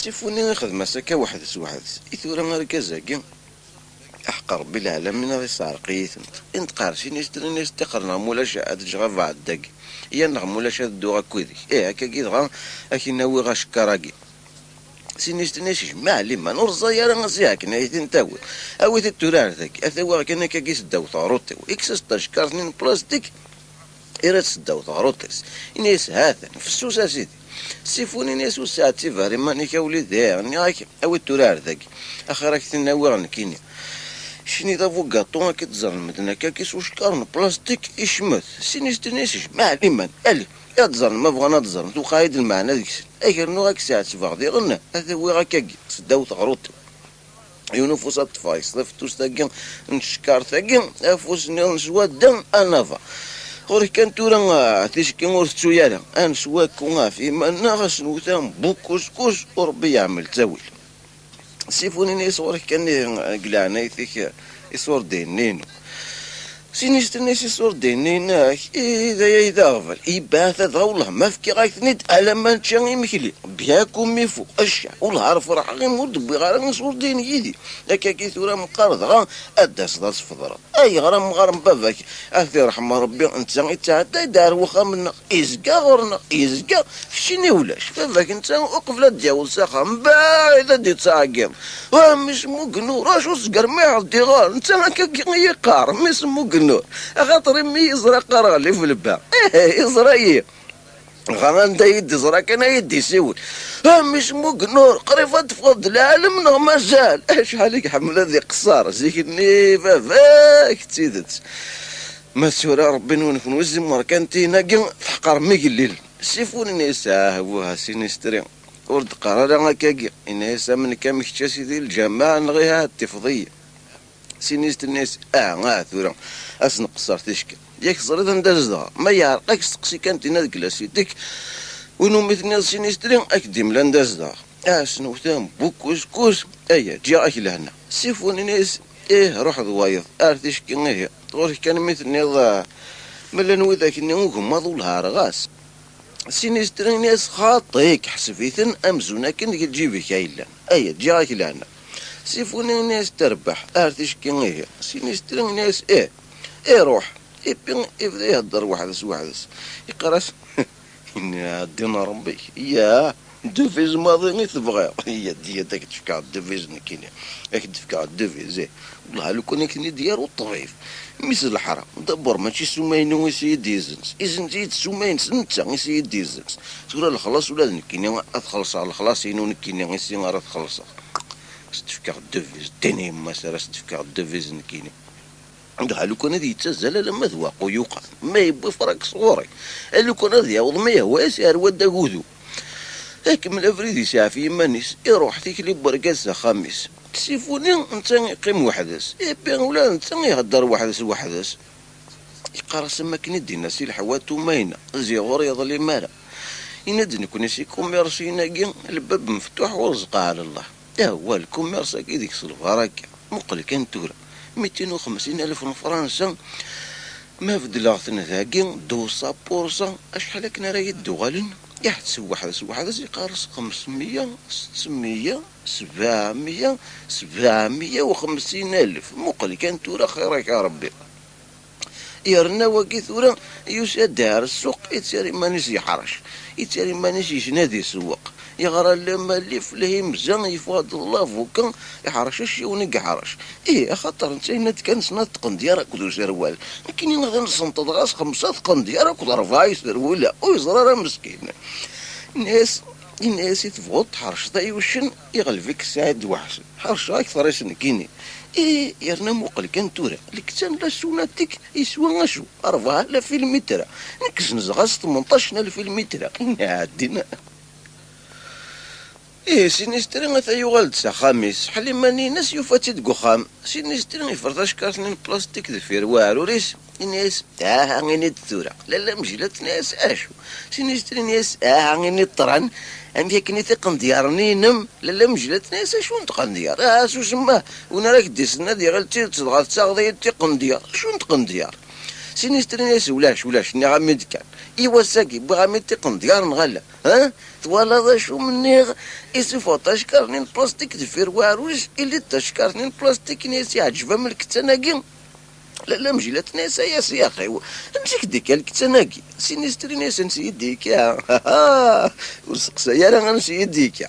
سيفوني نخدم سكا وحدس إثورا مركزاكي أحقر بالعالمين غير سارقيت انت قارشي نشتري نستقرنا مولاش عاد جغا بعد داكي يا مولاش هاد الدوغا كويدي هكا كي دغا اكي ناوي غا شكراكي سي نشتري ما علي ما نرزا يا راه نسياك نايت نتاوي اويت التورار ذاك اثوا كان كي سداو طاروتي اكسس تشكارني بلاستيك إيرات سداو طاروتيس إنيس هذا فسوس سيدي سيفوني ناس وساعتي فاري ماني كوليدي يعني هاك او التورار ذاك اخرك تناوي نكيني شني دافو كاطون كي تزر المدنه كيس وشكارن بلاستيك يشمت سينيستنيش ما علي من الي يا تزر ما بغانا تزر تو قايد المعنى ديك اجر نو غاك ساعات فاغدي غنا هذا هو غاكا سداو تغروط يونفوس الطفايس ضفتوس تاكين نشكار تاكين افوس نسوا دم انافا غوري كان تورا تيشكي غور تسويالا انسوا كونغا في منا غسنو تام بوكوسكوس وربي يعمل تاويل سيفوني نيصور كان قلعنا يثيك يصور دينينو سينيستني يصور دينيناك إذا غفل إباث والله ما فكي غاك ثنيد على ما نتشان مكلي بياكم ميفو أشع والله فرح غير مود بغير نصور دين يدي هكا كي ثورا مقارض غا أدا صداس فضرة أي غرام باباك أثي رحمة ربي أنت تعدى دار وخا منا إزكا غورنا إزكا فشيني ولاش باباك أنت أقفل دياول ساقا مباعدة دي تعاقم مش مقنو راشو سقر ما يعدي غار أنت هكا يقار مش مقنو خاطر مي يزرع قرالي في الباع يزرع غانا يدي زرا كان يدي سيول مش مقنور قريفة تفضل العالم مازال شحال حمل هذي قصار زيكني فافاك تسيدت ما سورا ربي نكون وزم مركنتي ناقي تحقر ميقليل سيفوني نيسا هوها سينستري ورد قرار هكاكي إنيسا من كام كتشاسي ديال الجماعة نغيها التفضية سينيست الناس ثورا اسن قصر تشكل ياك صريت ندازها ما يعرقك تقسي كانت نادك لاسيتك ونو مثل سينيسترين اكدم لندازها شنو ثام بوكوسكوس جاك لهنا سيفوني ناس روح ضوايض تشكي غير غير كان مثل نضا ملا نوي ذاك النوم ما ظلها رغاس سينيسترين ناس خاطيك حسفيثن امزونا كن تجيبي كايلا جاك لهنا سيفوني ناس تربح تشكي غير سينيسترين ناس روح بين يبدا يهدر وحدس يقراش إن دينا ربي يا دوفيز ماضي تبغى هي ديالك تفكر دوفيز نكيني ياك تفكر دوفيز والله لو كان كني ديال والطريف مثل الحرام دبر ماشي سومين ويسيد يزنس إذن زيد سومين سنتا يسيد يزنس تقول الخلاص ولا نكيني أتخلص على الخلاص ينو نكيني يسي غير تخلص تفكر دوفيز تاني مثلا تفكر دوفيز نكيني عندها لو كان هذه يتسزل لما ذواق ويوقع ما يبغي فرق صغوري لو كان هذه يعوض ما يهوى سير ودا غوذو هاك من الافريدي ساعه في مانيس يروح فيك لي برقاس خامس تسيفوني انت يقيم وحدس بين ولا انت يهدر وحدس يقرا سما كندي الناس الحوات وماينه زيغور يظل مالا يندن كون شي كوميرسي ناقي الباب مفتوح ورزقه على الله هو الكوميرس كي ديك الصلفه راك مقل كان تورا 250,000 من فرنسا ما بدلاغتنا ذاكي دوصا بورصا اشحال كنا راه يدو غالن يحتسب واحد يقارص 500 600 700 750 ألف مقل كان تورا خيرك يا ربي يرنا وكي ثورا يسدار السوق يتساري مانيش يحرش يتساري مانيش يشنادي السوق يغرى لما اللي فيه مزان يفوض الله فوكا يحرش الشي ونق حرش خاطر نتاينا تكنس نتقن ديالك كدو سروال لكن ينغدا نصنط غاس 5 تقن ديالك كدو 4 سروال ويزرى مسكين الناس يتفوض حرش ذا يوشن يغلفك سعد وحش حرش اكثر يسنكيني يرنا موقل كان تورا الكتان لا سوناتيك يسوى غاشو 4000 المتر نكز نزغاس 18000 المتر عدينا سينيستري غاتا يغالد سا خامس حلي ماني ناس يفاتي دقوخام سينيستري يفرطاش كارتن بلاستيك دفير واعرو ريس الناس غيني الثورة لا مجلات ناس اشو سينيستري ناس غيني الطران ام ياكني تقن ديارني نم لا مجلات ناس اشو نتقن ديار شو سماه وانا راك ديسنا ديال تغال تاغدي تقن ديار شو نتقن ديار سينيستري ناس ولاش ني غامد كان ايوا ساكي بغامي تقن ديار نغلا توالا ذا شو مني يسفو تشكرني بلاستيك دفير واروج اللي تشكرني بلاستيك ناس يعجبها من الكتناكي لا مجلات ناس يا سياخي نمسك ديك الكتناكي سينيستري ناس نسي يديك يا وسقسا يا راه غنسي يديك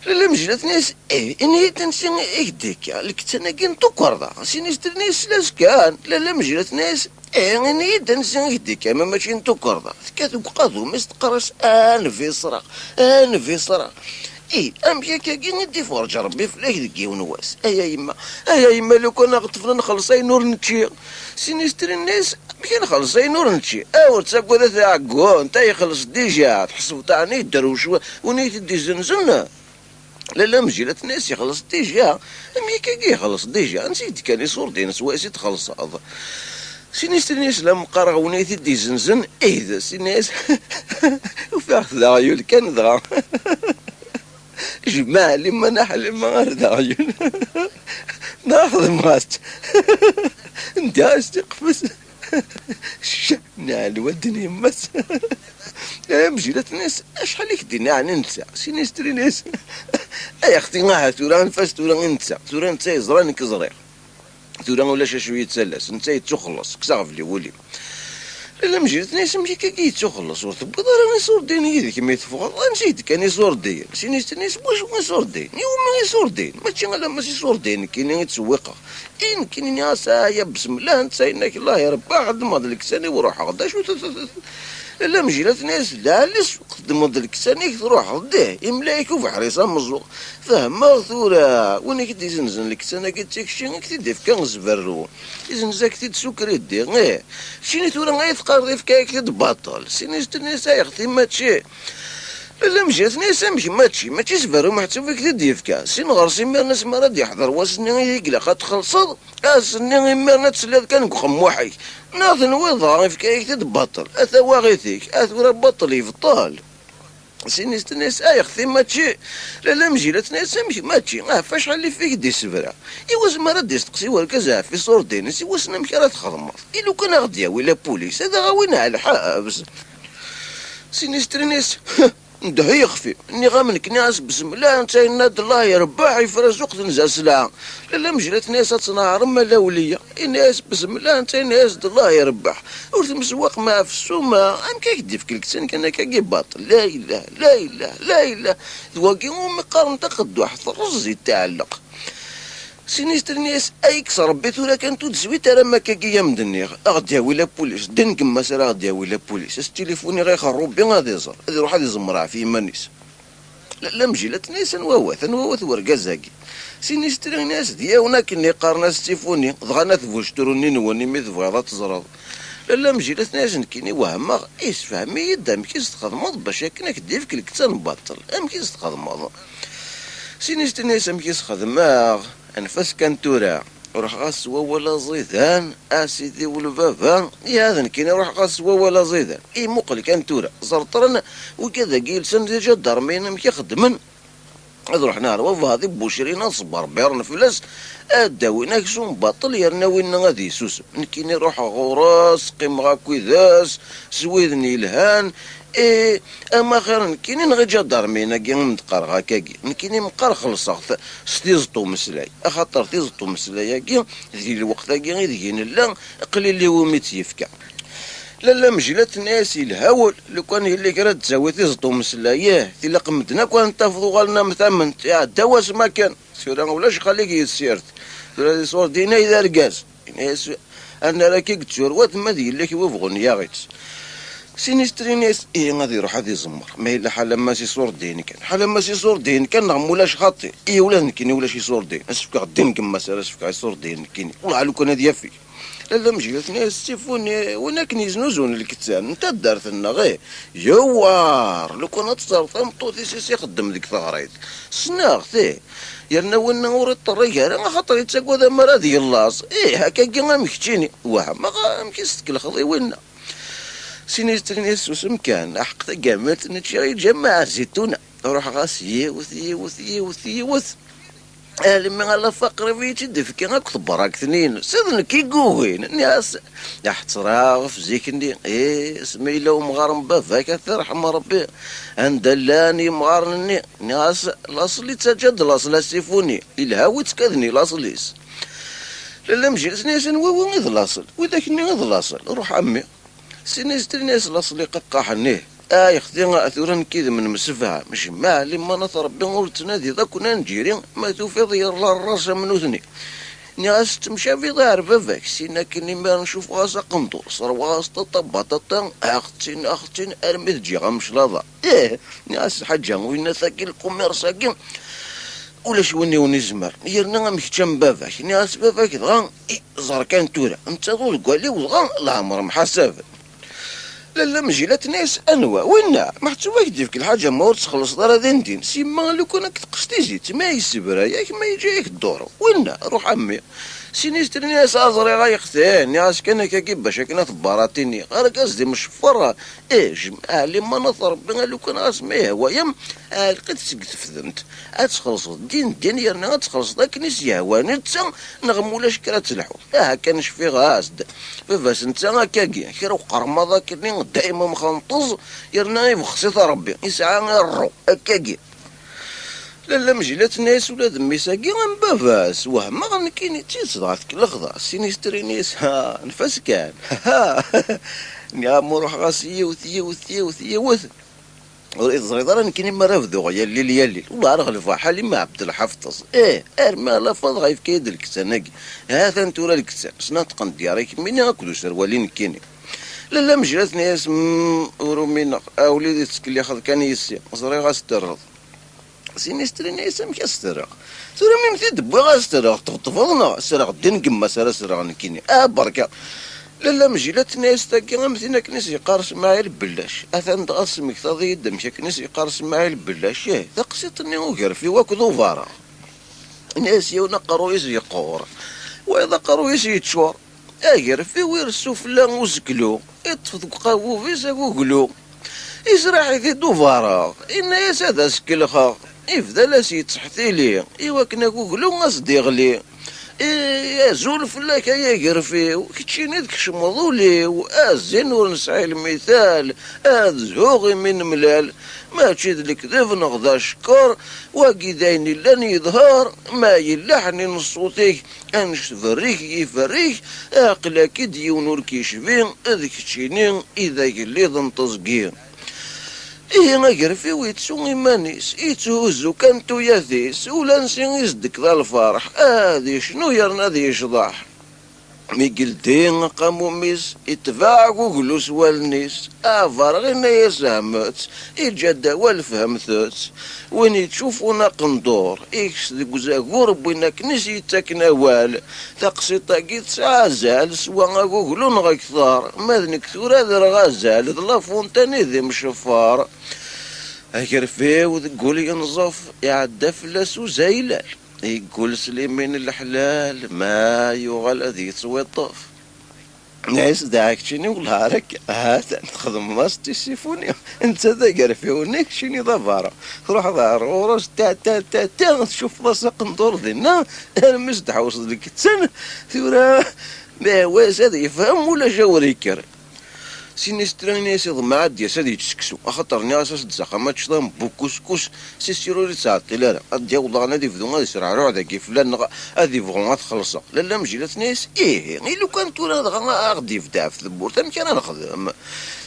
لا مجلات ناس اني تنسي يديك الكتناكي نتوكردا سينيستري ناس لاسكان لا مجلات ناس اني تنسي يديك ما ماشي نتوكردا كاتب قادو ما استقرش في صرا امشي كاكي ندي فرج ربي فلاك دكي ونواس يا يما لو كنا طفل نخلصي نور نتشي سينيستري الناس كي نخلصي نور نتشي تساكو ذا تعقو انت يخلص ديجا تحسب تاعني دروش ونيت دي زنزن لا مجيلات الناس يخلص ديجا امي كاكي يخلص ديجا نسيت كان يصور دين سواسي تخلص هذا سينيستري الناس لا مقارغ ونيت دي زنزن ذا سينيس وفي ذا عيول كان ذا جماعة لما نحل ما غير عيون ناخذ مات انت استقفز نال ودني مس مجيلات الناس اشحال يكدينا عن ننسى سينيستري ناس يا اختي ما ثورا نفاس ثورا ننسى ثورا انت يزرانك زريق ثورا ولا شويه تسلس انت تخلص كساغ في ولي لا مجيت ناس مشي كي تخلص وتبقى راني صور دين يدك كيما يتفوق نسيت كان يصور دين سينيست ناس واش يصور دين يوم يصور دين ماشي لا ماشي صور دين كاين يتسوقها كاين ناس يا بسم الله انت ساينك الله يا رب خدم لك سنه وروح غدا شو لا مجيلات ناس لا لس خدم لك سنه تروح غدا يملاك وفي حريصه مزوق فهم ثورة وانا كنت يزنزن لك سنه قلت لك شي كنت كان زبرو يزنزك كنت سكري دي شيني ثورة غير تقرضي في كايك تبطل سينيست الناس يا اختي ماتشي لا مجات ناس ماشي زبرو محتوى فيك تدي فكا سين غرسي مير ناس ما راد يحضر واسني يقلا تخلصد اسني مير تسلاد كان خم وحي ناظن وضع في كايك تبطل اثوا غيثيك اثوا بطل يفطال سينيست الناس يا اختي ماتشي لا مجيلات ناس ماتشي فاش اللي فيك دي سفرا ايوا زعما راه يستقسي والكازا في صور دينس ايوا سنا مشي راه تخدم الا كان غديا ولا بوليس هذا غاوينا على الحبس سينيستري ناس ندهي يخفي اني غامنك ناس بسم الله انت ناد الله يربح يفرزق تنزل سلعه لا مجلات ناس تصنع ملا وليا الناس بسم الله انت ناس الله يربح ورث ما في السومه ام كيدي في كلكسن كان كاكي باطل لا اله تواقي مقارن تقد واحد الرز يتعلق سينيستر ناس ايكسر ربيت ولا كانت تزوي ترى ما كاكيا مدني غادي ولا بوليس دنك ما سرا غادي ولا بوليس التليفون غير خروب بين غادي يزر غادي يروح غادي يزمرها في مانيس لا مجيلات ناس نواوث ورقازاكي سينيستر ناس دياونا كني قارنا ستيفوني ضغنا تفوشتروني نوني مي تبغى تزرد لا مجيلات ناس كيني وهما يسفهمي يدا مكيس تخدمض باش كناك دير في الكتان باطل مكيس تخدمض سينيستر ناس مكيس خدماغ انفاس كان تورا روح غاسوا ولا زيدان اسيدي والبابا يا هذا كاين روح غاسوا ولا زيدان مقل كان تورا زرطرنا وكذا قيل سن ديجا دارمين كيخدمن هذا رحنا روض هذه بوشرينا صبر بيرنا فلاس اداوينا كسون باطل يرنا وين غادي يسوس نكيني روح غوراس قيم غاكوي ذاس سويدني الهان اما خير كاينين غير جدار مينا كي نتقر هكاكي كاينين مقر خلصا ستيزطو مسلاي خاطر تيزطو مسلاي كي ذي الوقت كي غير دينا لا قليل لي وميت يفكا لا مجلات الناس الهول لو كان اللي كرا تساوي تيزطو مسلاياه تلا قمتنا كون تفضوا غالنا مثمن يا دواس ما كان سيرا ولاش خليك يسيرت هذه صور دينا اذا رقاز انا راكي تشروات ما دير لك وفغن يا غيت سينيستري ناس غادي يروح غادي يزمر ما الا حالا ما سي صور دين كان حالا ما سي صور دين كان نعم ولاش خاطي ولا نكيني ولا شي صور دين اسفك غدين كما سير اسفك صور دين كيني والله لو كان هادي يفي لا مجيت ناس سيفوني وانا كنيز نزون الكتان انت دارت لنا غير يوار لو كان تصرف مطوطي سي خدم ديك ثغريت سناغتي يرنا ونا ورد الطريق انا خاطر يتساقوا ذا مراد يلاص هكا كي غامكتيني واه ما غامكيستك الخضي ونا سينيستري ناس وسمكان حق قامت نتشري جماعة زيتونة روح غاسية وثي لما على فقر في تدفك كي براك ثنين سيدنا كي قوين ناس يحترا في زيكني سميلا ومغارم بافاك ترحم ربي اندلاني مغارني ناس لاصلي تجد لاصل سيفوني الهاوي تكذني لاصليس لا مجلس ناس نوي غير لاصل وذاك ني غير لاصل روح عمي سينيستري ناس لاصلي قاحنيه يخدي اثورا كذا من مسفها مش ما لما نثر ربي ورتنادي ذا كنا نجيري ما توفي يرلا الراس من وثني ناس تمشى في ظهر بافاك سينا كني ما نشوف غاس قنطو صار غاس طبطا اختين ارمي تجي غمش لاضا ناس حاجه وين ثاكي القمير ساكن ولا شوني ونزمر يرنا مكتشم بافاك ناس بافاك دغا زار كان تورا انت طول قال لي ودغا العمر محسب لا مجيلات ناس انواع وين ما حتسواك ديك الحاجه ما تخلص دار دين سيما لو كنت تقشتي زيت ما يسبر ياك ما يجيك الدور وين روح عمي سينيستر ناس ازري غايختين ناس كان كي باش كنا تباراتيني غير قصدي مش فرا جماعه لما نظر بنا لو كان اسميه هو يم لقيت سقت ذنت تخلص دين يرنا تخلص ذاك نيس يهواني تسا نغمولاش كرا تلحو كان شفي غاسد فاس انت هكاكي كي رو قرمضه كني دائما مخنطز يرنا يفخصي ربي يسعى الرو هكاكي لا مجلات ناس ولا دمي ساقي بافاس وهم غنكيني تيصدعتك الخضع سينيستري ناس نفاس كان يا موروح غاسية وثي الزريضة راني كيني ما رافدو يا الليل والله راه حالي ما عبد الحفظ ارما لا فاض غايف كيد الكتاناكي هذا انتو راه الكتان سنطقن دياريك مني غاكلو سروالين كيني لا مجلات ناس ورومينا وليدي تسكلي خذ كان يسي زري غاسترض سينيستري ناس مكسترق سوري ميم تدبوا غاسترق تفضلنا سرق الدين كما سرق نكيني بركه لا مجيلات ناس تاكي غمثينا كنيس يقارس معايا البلاش اثن تغص مكتاضي يدم كنيس يقارس معايا البلاش تقسيطني وقرفي واكدو فارا ناس يونقرو يقور واذا قرو يتشور اقرفي ويرسو فلان وزكلو يطفق قاوو في ساقو يسرح يدو فارا إن يساد سكلخا يفضل سيتحثي لي كنا كوكلو غاصدي غلي زول فلاك يا قرفي وكتشيني ديك شمضولي وازين ونسعي المثال زهوغي من ملال ما تشيد لك ذف نغضا شكر واقي دايني لن يظهر ما يلحني نصوتيك انش فريك يفريك اقلاك ديونور كيشبين اذ كتشيني اذا يلي ضنطزقين غيرفي ويتسو إيمانيس يتهزو كانتو ياثيس ولا نسي يصدك ذا الفرح هذي شنو يرنا ذي يشضح مي قلتين قامو ميس يتباع وقلو سوالنيس فرغينا يسامت يجدا والفهمثت وين يتشوفونا قندور إكس ذي زاقور بوينا كنيس يتاكنا وال تقسيطا قيت سعازال سوا قلو نغاكثار ماذن كثور هذا غازال ذلا فونتاني ذي مشفار أكرفي وذقولي ينظف يعدى فلاس وزايلال يقول سليمين الحلال ما يغال ذي تسوي الطف ناس داك شني والله راك تخدم ماستي السيفوني انت ذاكر في ونيك شني ضفاره تروح ظهر وراس تا تشوف راسك ندور ذينا انا مزدح وصل لك تسنى ثورة ما واس هذا يفهم ولا جا يكر سينيستراني ناس يضمع ديا سادي تسكسو اخطر ناس تزاق ما تشضم بوكوسكوس سيروري تعطي لا اديا والله انا دي فدو غادي يسرع روح داك فلان هادي فغون تخلصها لا مجيلات ناس غير لو كان تورا غادي يفدع في الثبور تم كان نخدم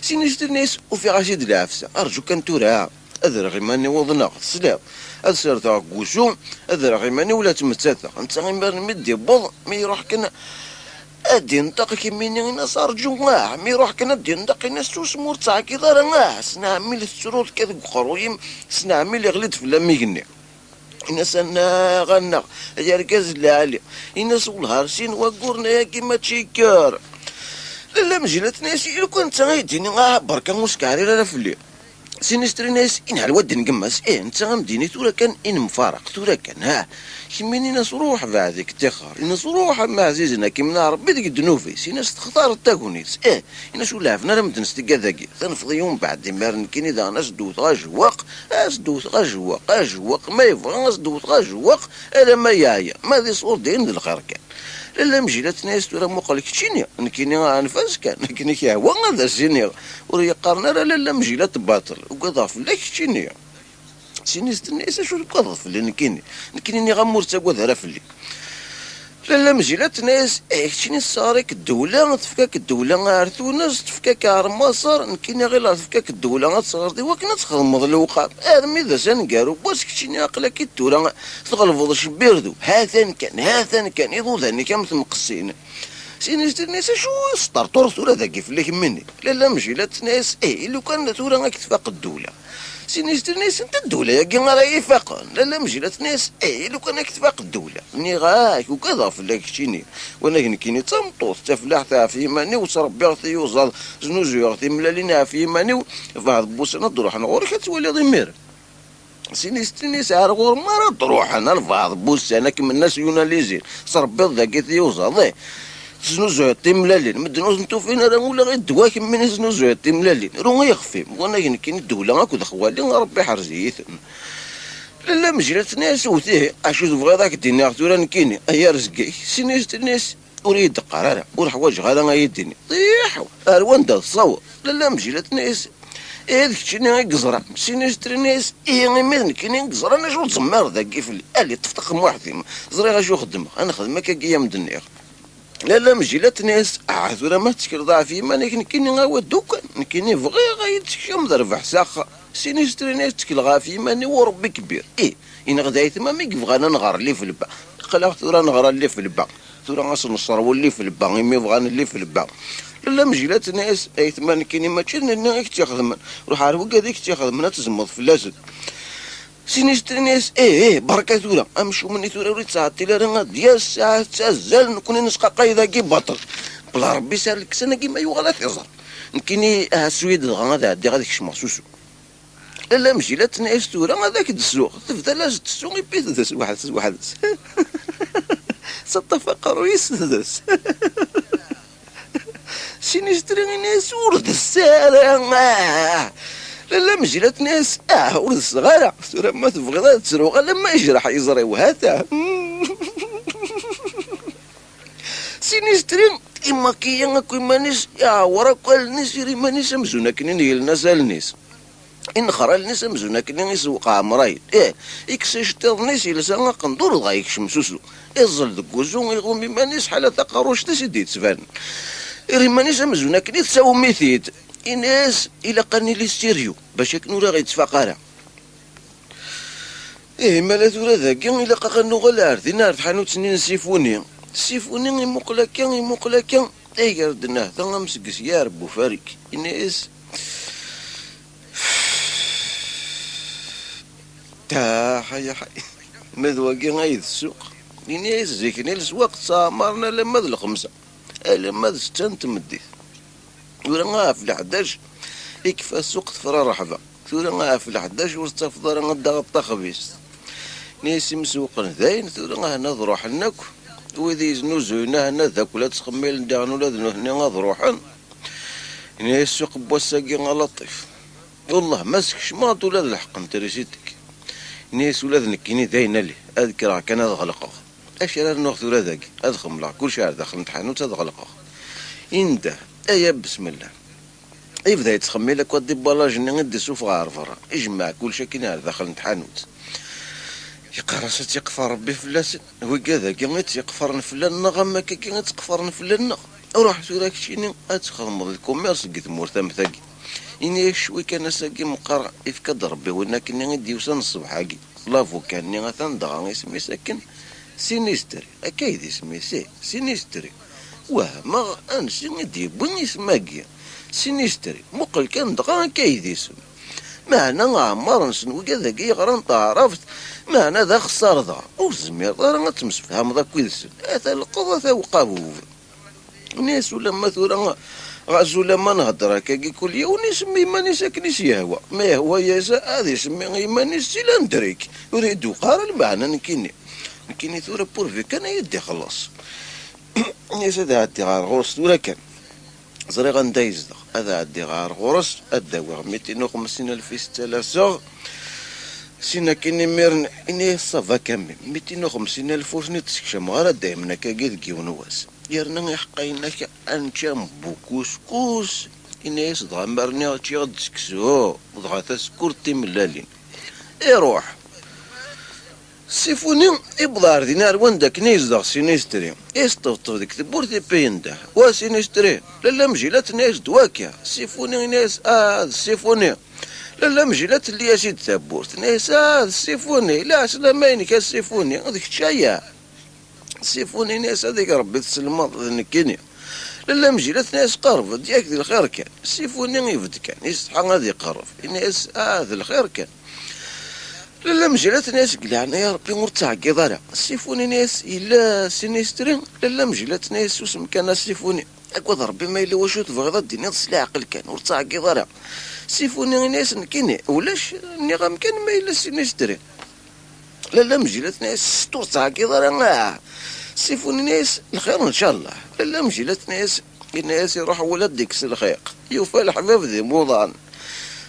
سينيستر ناس وفي غاشي العفسه ارجو كان تورا اذر غير ماني وضنا سلام اذر تاع كوشو اذر غير ماني ولا تمتاثا انت غير مدي بوض مي يروح كنا ادي نطق كيميني ناس ارجو مي يروح كنا ادي نطق ناس توسمور تاع كي دار سنعمل السرور كذا خرويم سنعمل غلط في لميغني الناس انا غنى يا ركاز العالي الناس والهارسين وقورنا يا كيما تشيكار لا مجلات ناس لو كنت غايديني بركا مسكاري لا في الليل سينستري ناس إن على الود نقمص انت غمديني تورا كان ان مفارق تورا كان كيميني ناس روح بعدك تخر ناس روح مع عزيزنا كيما ربي ديك الدنوفي سيناس تختار التاكونيس ناس ولا عرفنا راه متنستقا ذاكي تنفضي يوم بعد مارن كيني ذا ناس دوت غاجواق اجواق ما يبغى ناس دوت غاجواق الا ما يايا ما ذي صور دين الخير كان لا مجيلات ناس تورا موقلك تشيني نكيني انفاس كان نكيني كي هو هذا سيني وري قارنا لا مجيلات باطل وقضاف لك تشيني سينيست الناس شو قضاف اللي نكيني غمور تاكو ذرا فلي لا مجيلات ناس تشيني صارك الدولة تفكاك الدولة عرثوناس تفكاك عرماصر نكيني غير تفكاك الدولة تصغر دي وكنا تخدم الوقاب ارمي ذا سنقارو بس كتشيني عقلك الدولة تغلفض شبيردو هاثان كان يضو ذاني كام مقصين سينيست الناس شو سطرطور ثورة ذاكي فليك مني لا مجيلات ناس لو كان ثورة غاك تفاق الدولة سينيست الناس انت الدولة يا كي راه يفاقن لا مجيلات ناس لو كان تفاق الدولة ني غاك وكذا فلاك شيني وانا كيني تمطوط تفلاح تاع في ماني وتربي غتي يوصل زنوجو غتي ملالينا في ماني فهاد بوسنا تروح انا غورك تولي ضمير سينيست الناس غور مرة تروح انا لفهاد بوس انا كيما الناس يوناليزين صربي ذاك يوصل زنوزو تملالين مدنوز نتو فين راه ولا غير دواك من زنوزو تملالين راه يخفي وانا كاين الدوله هاكو خوالي ربي حرزيت لا مجرات ناس وثيه اشو تبغي ذاك دينار تورا نكيني هي رزقي سينيست الناس اريد قراره والحوايج غادا غايديني طيح اروان دا الصور لا مجرات ناس هذيك شنو قزره سينيست الناس ماذن كاين قزره انا شو تزمر ذاك كيف اللي تفتق واحد زري غاشو خدم انا خدمك كيا مدنير لا مجيلات ناس ثورا ما تشكر ضعف فيما نكيني غاوا دوكا نكيني بغي غايتشم ذربح ساخا سينيستري ناس تشكل غا فيما وربي كبير إن غدا ثما ما يبغانا نغار لي في البا خلا ثورا نغرا لي في البا ثورا غاص نصرو لي في البا مي بغانا لي في البا لا مجيلات ناس ثما نكيني ما تشن تاخذ روح عارف هذيك تاخذ منها تزمض في اللازم سينيستر ناس بركة ثورة امشو مني ثورة وريت ساعتي لا ديال الساعة تزال نكون نسقى قايدة كي بطل بلا ربي سالك سنة كيما يوغلا تيزر نكيني السويد غادا عدي غاديك شمخصوصو لا مجيلات ناس ثورة هذاك السوق تبدا لاز السوق يبيت داس واحد صطفق رويس داس سينيستر ناس ورد السارة لا مجيلات ناس ولد الصغيرة ثورة ما تبغي تسروق لما يجرح يزريو هاتا سينيسترين إما كيانا كوي مانيش ورا كل نسيري مانيش مزونا كنين هي الناس الناس إن خرا الناس مزونا كنين يسوق عمرايد إكساش تظنيس يلسان قندور غايك شمسوسو الظل دكوزو يغوم بمانيش حالة تقاروش تسدي تسفان إري مانيش مزونا كنين تساو ميثيد الناس الى قرني لي ستيريو باش يكونوا راه غيتفاقرا مالا ثورا ذاكي الى قاقنو غلا عرفتي نعرف حانوت سنين السيفوني يموقلاكا قردناه تا مسكس يا ربو فارك الناس تا حي مذواكي غايد السوق الناس زيكني السواق صامرنا لما ذا الخمسة لما ذا ستة تمديت ورا في 11 يكفى السوق فرا رحبة ثورا في 11 واستفضل غدا غطا خبيس ناس مسوق ذاين ثورا هنا ضروح لناك وذي زنوزونا هنا ذاك ولا تخميل داغن ولا هنا غاد روحن إني السوق بوساقي لطيف والله ماسكش ماط ولا الحق نتريسيتك ناس ولا نكيني داينا لي اذكر كان هذا غلقه اش راه ناخذ ولا ذاك ادخل لا كل شهر داخل الحانوت هذا غلقه انت ايا بسم الله يبدا يتخمي لك ودي بالاج ندي سوف غارفر اجمع كل شيء كاين داخل الحانوت يقرص يقفر ربي فلاس هو كذا كي تيقفر نفلان نغم كي تقفر نفلان روح سوراك شيني اتخمض الكوميرس قيت مرتم ثقي إني شوي كان ساقي مقرع إفكاد ربي وانا كني غدي وصل الصبح هاكي لافو كاني غتندغ اسمي ساكن سينيستري أكايد اسمي سينيستري واه ما أنسي غدي بني سماكي سينيستري مقل كان دغا أكايد اسم معنا عمار نسنو كذا كي غران تعرفت معنا ذا خسار ذا وزمير راه غتمسفهم ذا كويلسن هذا القضاء ذا وقابوف الناس ولا مثلا غازو لما نهضر هكاكي كل يوم نسمي ماني ساكنيش يهوى ما هو ياسا هذا يسمي ماني سيلاندريك يريد قارا المعنى نكيني ثورة بورفي كان يدي خلاص ياسا هذا عدي غار غرس ثورة كان زري غندايز هذا عدي غار غرس الدواء 250,000 ستالاسوغ سينا كيني ميرن إني صافا كامل 250,000 وشني تسكشم غارا دايما كاكي ذكي ونواس يرنا يحقينك أنشام بوكوسكوس إنيس دغا مرني تيغد سكسو دغا تسكورتي ملالين روح سيفوني إبضار دينار وندك نيز دغ سينيستري إستوطف ديك تبورتي بينده وسينيستري لالا مجيلات نيز دواكيا سيفوني نيس سيفوني لالا مجيلات اللي يزيد تابورت نيس سيفوني لا سلامينك السيفوني هذيك تشايا سيفوني ناس هذيك ربي تسلم نكيني لالا مجيلات ناس قرب دياك ذي الخير كان سيفوني يفد كان يصحى غادي يقرب الناس ذي الخير كان لالا مجيلات ناس قلعنا يا ربي مرتعقي ضرع سيفوني ناس إلا سينيسترين لالا مجيلات ناس وسم كان سيفوني أكواد ربي ما إلا واش تبغي الدنيا تصلي عقل كان مرتعقي ضرع سيفوني ناس نكيني ولاش النغم كان ما إلا سينيسترين لالا مجيلات ناس ترتعقي ضرع سيفوني ناس الخير ان شاء الله لا مجيلات ناس يروح ولد ديكس الخيق يوفى الحباب ذي موضان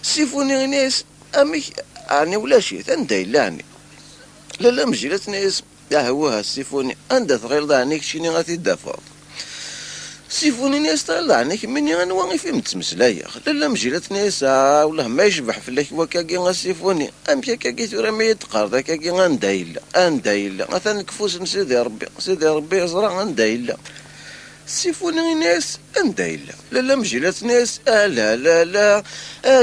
سيفوني ناس امي اني ولا شي تندايلاني لا مجيلات ناس يا هوها السيفوني عندها غير ضانيك شيني غادي دافض سيفوني ناس طلعنيك مني غنواغي في متمسلايا لا مجيلات ناس والله ما يشبح في اللك وكاكي غاسيفوني امشي كاكي ثورا ما يتقارض كاكي غندايلا مثلا كفوس سيدي ربي يزرع غندايلا سيفوني ناس اندايلا لا مجيلات ناس لا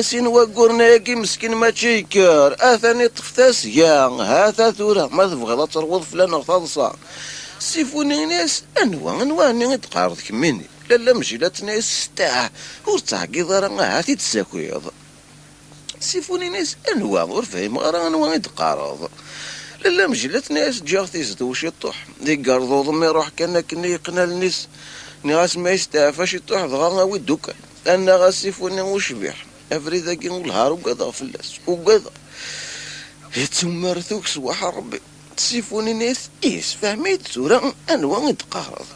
سين وقرنا ياكي مسكين ما تشيكر ثاني طفتاس يا هذا ثورا ما تبغي تروض فلان غطاصا سيفوني ناس انواع ني تقارض كميني لا مجيلات ناس تاع ورتعقي ضرا هاتي تساكويض سيفوني ناس انواع ورفاهم غير انواع يتقارض لا مجيلات ناس جاغتي زدوش يطوح دي قرضوض ما يروح كان كني يقنا الناس ناس ما يستعفاش يطوح ضغا ويدوكا انا غاسيفوني وشبيح افريدا كي نهار وكذا فلاس وكذا يتمرثوك سواح ربي سيفوني ناس فهميت سورة انواع يتقارض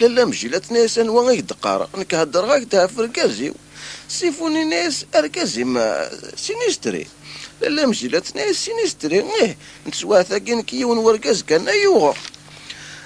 لا مجيلات ناس انواع يتقارض نكهدر غاك تاع ركازيو سيفوني ناس اركازي ما سينيستري لا مجيلات ناس سينيستري نتسوا ثاقين كيون وركاز كان ايوغا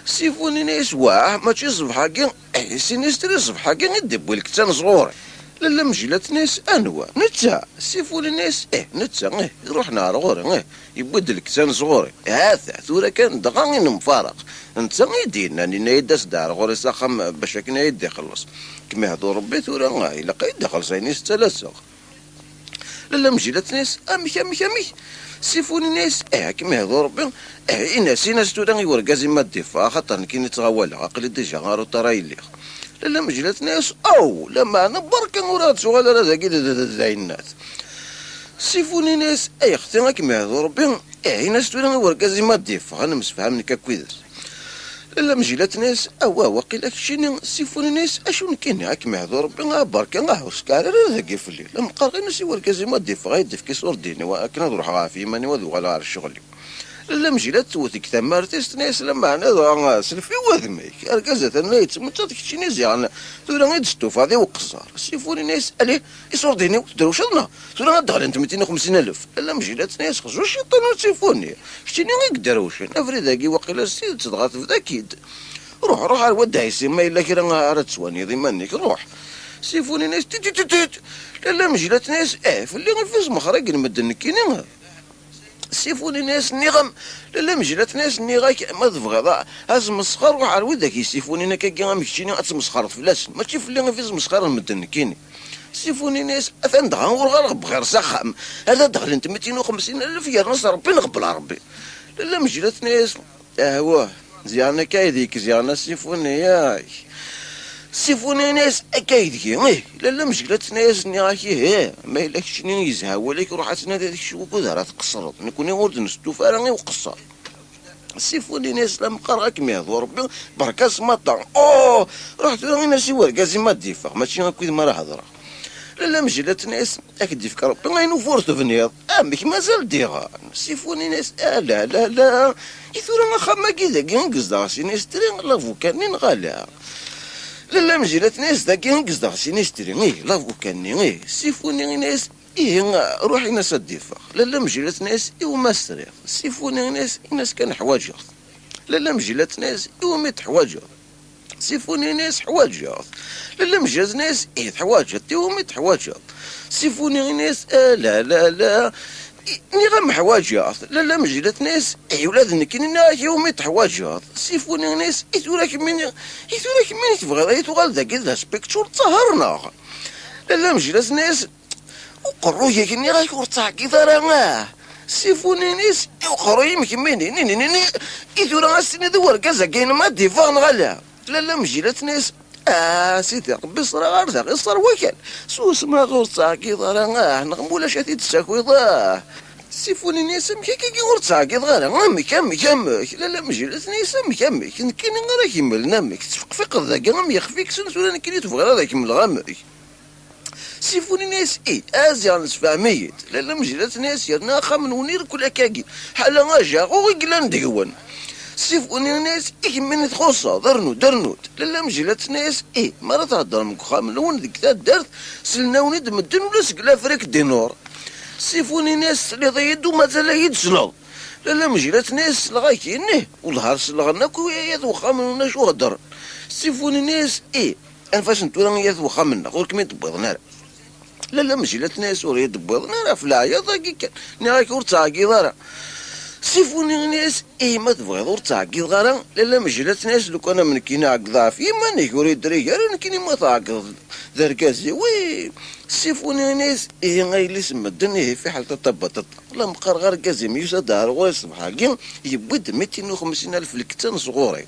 سيفوني ناس واه ماشي صبحا كي سينيستري صبحا كي يدبوا لك تان صغوري لا مجيلات ناس انواع نتا سيفوني ناس نتا يروح نهار غوري يبدل لك تان صغوري هذا ثورا كان دغا مفارق انت يدينا لنا يداس دار غوري ساخم باش كنا يدي خلص كما هذو ربي ثورا الا قيد خلصينيس ثلاثه لا مجيلات ناس امي سيفوني ناس كما هذو ربي ناس تورا يوركازي ما ديفا خاطر كي نتغاولا عقلي ديجا غارو ترايلي لا مجيلات ناس لما انا بركا مراد سؤال هذا كي زاينات سيفوني ناس اختي كما هذو ربي ناس تورا يوركازي ما ديفا انا مسفهمني كويس لا مجيلات ناس وقيل شيني سيفوني ناس اشون كاين كيما هذو ربي بركا غاوس كارير ذاكي في الليل مقار غير نسي وركازي ما ديف غايدف كي صور ديني واكن نروح غافي ماني وذو على الشغل لا مجيلات توثك تمارتيس ناس لما انا سلفي وذميك اركزة لا يتمتع تكتشيني زيان ثورا غير تستوفى هذه وقصار سيفوني ناس عليه يصور ديني وتدروش لنا ثورا غدخل انت 250,000 لا مجيلات ناس خرجوا الشيطان وتسيفوني كتشيني غير قدروش افري ذاكي وقيلا السيد تضغط في ذاكيد روح على الود عيسي ما الا كي راه تسواني ضمانك روح سيفوني ناس تيت لا مجيلات ناس في اللي غير في مخرج المدن كينين سيفوني ناس نيغم لا مجلات ناس نيغاك ما تبغى هاز مسخر وعلى ودك يسيفوني انا كي غامشتيني اتمسخر فلاس ماشي في اللي في مسخر المدن كيني سيفوني ناس اثن دغور غرب بغير سخام هذا دخل انت 250,000 يا ناس ربي نقبل ربي لا مجلات ناس هو زيانا كايديك زيانا سيفوني ياي سيفوني ناس اكايدكي لا مشكلات ناس نياكي ما الا شنو يزها ولكن روح تنادي هذيك الشيء كذا راه تقصر نكون ورد نستوفى راه وقصر سيفوني ناس لم قراك ميهض ربي بركاس مطع رحت راه ناسي وركازي ما ديفا ماشي هكا ما راه هضره لا مجلات ناس اكدي فيك ربي غينو فورت فنيض امك مازال ديغا سيفوني ناس لا يثورا خما كذا كنقص داسي ناس تري لافوكانين غالا لا مجيلات ناس ذاكي نقصد سي نشتري لافو كاني سيفوني ناس روحي ناس الدفاع لا مجيلات ناس ما استريح سيفوني ناس كان حواجه لا مجيلات ناس ميت حواجه سيفوني ناس حواجه لا مجاز ناس حواجه ميت حواجه سيفوني ناس لا ني غام حواجات لا مجلات ناس ولاد نكينا يوميت حواجات سيفوني ناس يثورك من تبغى يتوغال ذاك ذا سبيكتور تسهرنا لا مجلات ناس وقرويا كني غايك ورتاع كذا راه سيفوني ناس وقرويا مكميني ني يثورا غاسيني دور كازا كاين ما ديفان غالا لا مجلات ناس سيدي ربي صرا غير ذاك صار وكل سوس ما غور تعقيض راه نغمولا شاتي تساكويض سيفوني ناس كي غور تعقيض غير امك لا مجلس ناس امك كاين غير كيمل نامك تفقفق ذاك غام يخفيك سنس ولا كي تبغى هذاك من الغامك سيفوني ناس ازيان فهميت لا مجلس ناس يرنا خمن ونير كل كاكي حالا غاجا وغيلا ندقون سيفوني ناس من تخصها درنود لا مجلات ناس مرة تهضر من كخام لون ديك دارت سلنا ند مدن ولا سقلا فريك دينور سيفوني ناس اللي ضيد ومازال يتسلط لا مجلات ناس لغاكينه والهار سلغناك ويا وخام ولا شو هضر سيفوني ناس انا فاش نتورا يا وخام غير كمين تبيضنا لا مجلات ناس ورا يدبيضنا راه في العياط كي نراك ورتاكي ضرا سيفوني ناس ما تبغي دور تعقيد غير لا مجلات ناس لو كان من كينا عقضا في ما نيكوري دري انا كيني ما تعقد ذركازي سيفوني ناس غير اسم الدنيا في حالة طبطت لا مقر غير كازي ميوسا دار غير صباح كي يبد 250,000 الكتان صغوري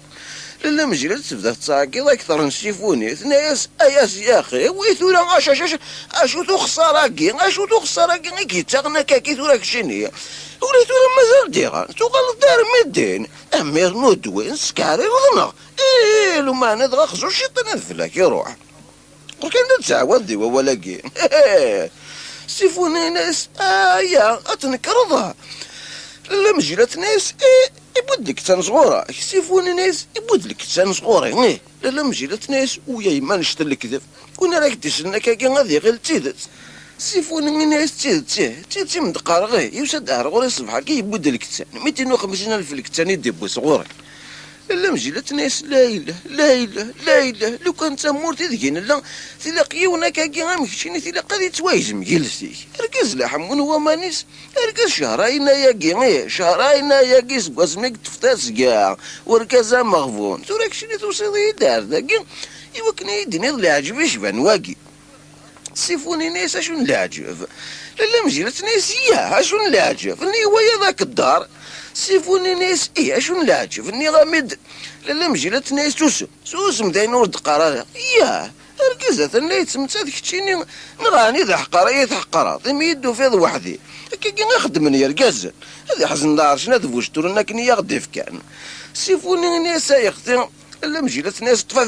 لا مجلات تبدا تعقيد اكثر من سيفوني ناس اياس يا اخي ويثورا اشو تو خساره كي كيتاغنا كي ثورا كشيني وليت مازال ديغا تغلط دار مدين امير نودوين سكاري وضنا لو ما ندغا خزو الشيطان الفلاك يروح وكان نتعاود ديوا ولا كي سيفوني ناس يا اتنكرضها لا مجلات ناس يبدلك تان صغورة سيفوني ناس يبدلك تان صغورة لا مجلات ناس ويا ما نشتر الكذب كنا راك تسلنا كاكي غادي غير تيدت سيفوني ناس تيدت من دقار غير يوسد غوري الصبح كي يبود الكتان 250,000 الكتان يدبو صغوري لا مجلات ناس لا اله لو كان تمور تذكين لا تلاقيونا كاكي غامكشيني تلاقى غادي توايزم جلسي ركز لحمون هو مانيس ركز شهرين يا كي سباسميك تفتاس كاع وركزا مغفون توراكشيني توصيدي دار ذاكي يوكني يدني العجب يشبان واكي سيفوني ناس اشون العجب لا مجلات ناس اشون العجب اني ويا ذاك الدار سيفوني ناس اشون العجب اني غامد لا مجلات ناس سوسم داين ورد قرار ركزت انا يتسمت كتشيني نغاني ذا حقرايه حقرا ضمي يدو فيض وحدي كي نخدم ركاز هذا حزن دار شنا ذوجتو لنا كني يغدي كان سيفوني ناس يختي لا مجلات ناس طفا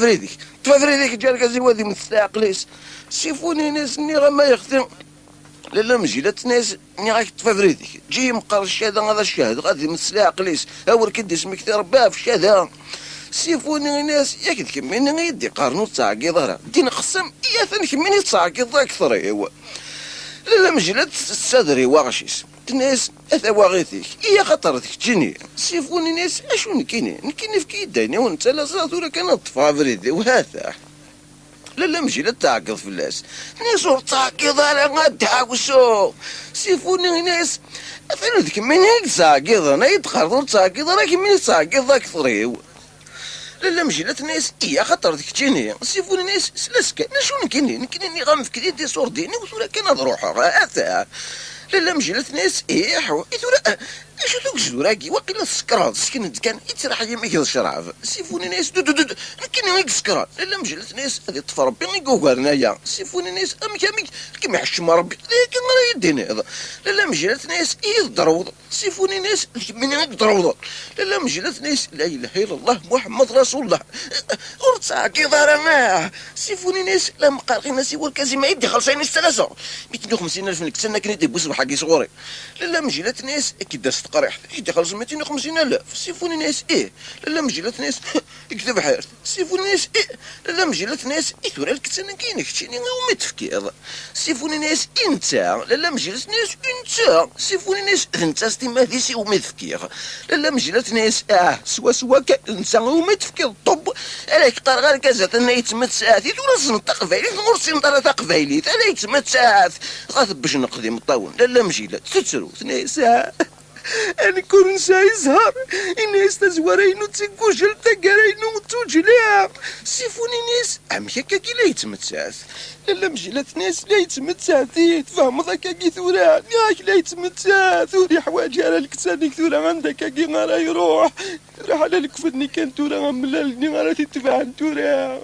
فريديك جا ركازي وادي مستعقليس سيفوني ناس اني غما يختي لا مجيلات ناس ني غاك تفافريتك جي مقر الشهاده هذا الشهاده غادي يمثل عقليس هاور كدي اسمك ترباه في الشهاده سيفوني ناس ياك كمين يدي قارنو تعقيض راه دين قسم يا ثاني كمين تعقيض اكثر ايوا لا مجلت الصدري واغشيس الناس اثا واغيثيك يا خطرتك تجيني سيفوني ناس اشو نكيني في كيداني وانت لا زاتورا كان تفافريتي وهذا لا مجلت تعقيض في الناس ناس تعقيض على غادي سيفوني ناس اثا ذيك من هيك تعقيض انا يتخرطوا تعقيض راه كمين تعقيض اكثر ايوا لا مجيلات ناس يا خاطر ديك تجيني سيفوني ناس سلاسكا شو نكيني غنفكري دي صور ديني وثورا كان نروحها هذا لا مجيلات ناس حوا ثورا اشو ذوك الزوراكي واقيلا السكرات سكنت كان يتراح يما كذا الشراب سيفوني ناس كاين غير السكرات لا مجيلات ناس هذه طف ربي يقوغر هنايا سيفوني ناس امك كيما يحشم ربي لكن راه يديني هذا لا مجيلات ناس يضربوا سيفوني ناس من يضربوا لا مجيلات ناس لا اله الا الله محمد رسول الله ورتسع كي ضرنا سيفوني ناس لا مقارقين ناس والكازي ما يدي خلصين الثلاثه 250,000 نكتسنا كني دي بوس حقي صغوري لا مجيلات ناس كي دازت قريح يدي خلص 250,000 سيفوني ناس لا مجيلات ناس يكذب حيرت سيفوني ناس لا مجيلات ناس ثورا الكتسنا كاينك شتيني وما تفكير سيفوني ناس انت لا مجيلات ناس انت سيفوني ناس انت ستيما ديسي وما تفكير لا مجيلات ناس سوا انت وما تفكير طب عليك طار غير كازا انا يتمت ساعات ثورا زنطه قبايلي نورسين طرا قبايلي انا يتمت ساعات غاثبش نقضي مطاون لا مجيلات تتسرو ثني ساعه أنا كون نساي زهر الناس تزورين تنكوشل تقارين وتوجلها سيفوني ناس عمك كاكي لا يتمتساث لا مجلات ناس لا يتمتساث تفهم ذاك كي ثورا ياك لا يتمتساث ثوري حوايج على الكساني ثورا عندك كي غارا يروح راح على الكفني كان ثورا غملالني غارا تتبع ثورا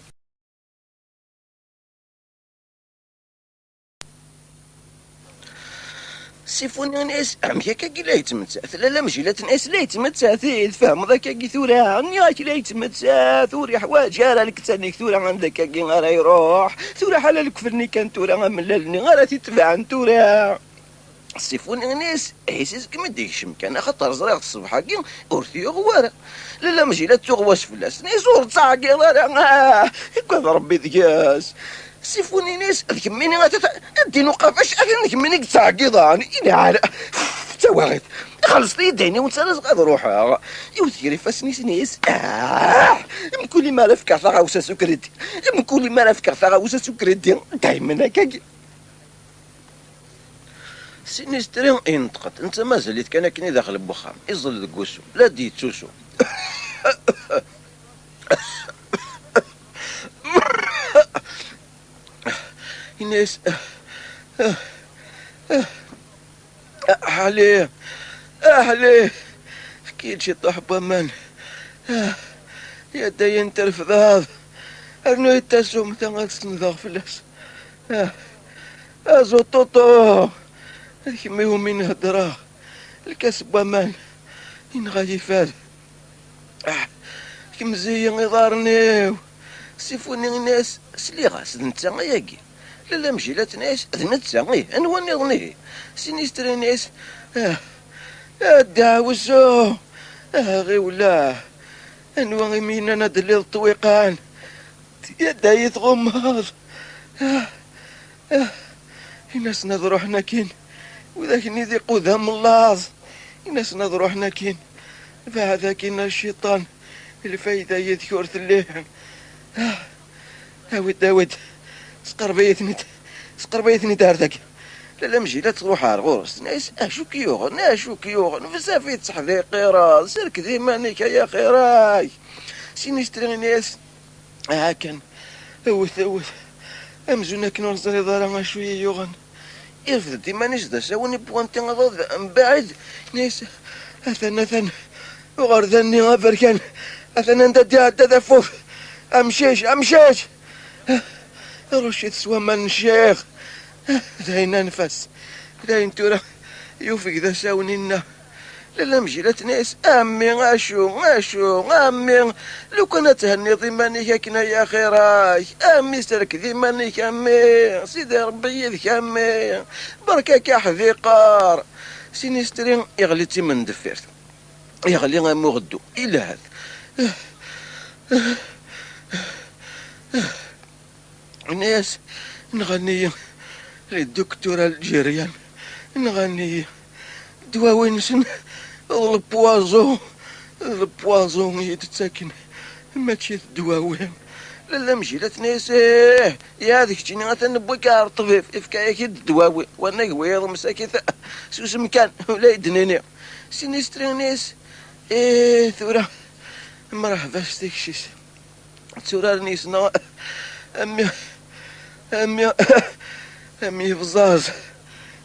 سيفوني ناس عميا كاكي لا يتمتساث لا مجيلات ناس لا يتمتساث فهم ذاك كي ثورا ياك لا يتمتساث ثوري حوايج على الكتاني ثورا عندك كي غارا يروح ثورا حلال الكفرني كان ثورا غملالني غارا تتبع ثورا سيفوني ناس حسيس كما ديكش مكان خاطر زريغ الصبح كي ورثيو غوارا لا مجيلات تغواش فلاس ناس ورثا كي راه كان ربي ذكاس سيفوني ناس كميني غادي نوقفاش انا كميني تعقيضاني الى على تواغد خلص لي ديني وانت غادي نروح يوثيري فاسني سنيس من كل ما رافك عطا غاوسا سكريدي من كل ما رافك عطا غاوسا سكريدي دايما هكاكي سينيستري ينطقت انت مازاليت كان كني داخل بوخام يظل دكوسو لا ديت سوسو الناس عليه كي شي طحبة من يا داين ترفض أنو يتسوم تنغسل ذا فلاس أزو طوطو كيما يوم من هدرا الكسب ومان إن غادي فاد كم زين يضارنيو سيفوني الناس سلي غاسد نتا ياكي لا مجيلات ناس ذنتا انواني ظنيه سينيستري ناس داوزو غي ولا انواني مين انا دليل الطويقان يا دايت غماض الناس نظرو حنا كين وذاك نيدي قدام اللاز الناس نظرو حنا كين فهذا كين الشيطان الفايدة يذكر ثليهم داود سقربيتني دارتك لا مجي لا تروح على الغرس ناس اشو كيوغن بزاف تصحذي قيرا سيرك ديما نيك يا خيراي سينيستري ناس كان ثوث امزونا كنور زري ضرا شويه يوغن يرفد ديما نجد ساوني بوانتي غضض من بعد ناس اثن وغرذني غفر اثن انت تدفوف امشيش رشيد سوا من الشيخ داين نفس داين تورا يوفق ذا ساونينا لا مجيلات ناس امي اشو امي لو كان تهني ضمانك كنا يا خيراي امي سرك ضمانك امي سيدي ربي يذك امي بركاك يا حذيقار سينيسترين يغلي من دفرت يغلي امو غدو الى هذا الناس نغني للدكتورة الجيريان نغني دواوين سن البوازون يتساكن ماشي الدواوين لا مجيلات ناس يا هذيك تجيني غتنبوي كار طبيب افكايك الدواوي وانا قويض مساكي سوس مكان ولا يدنيني سينيستري ناس ثورة مرحبا ستيكشيس ثورة نيسنا امي بزاز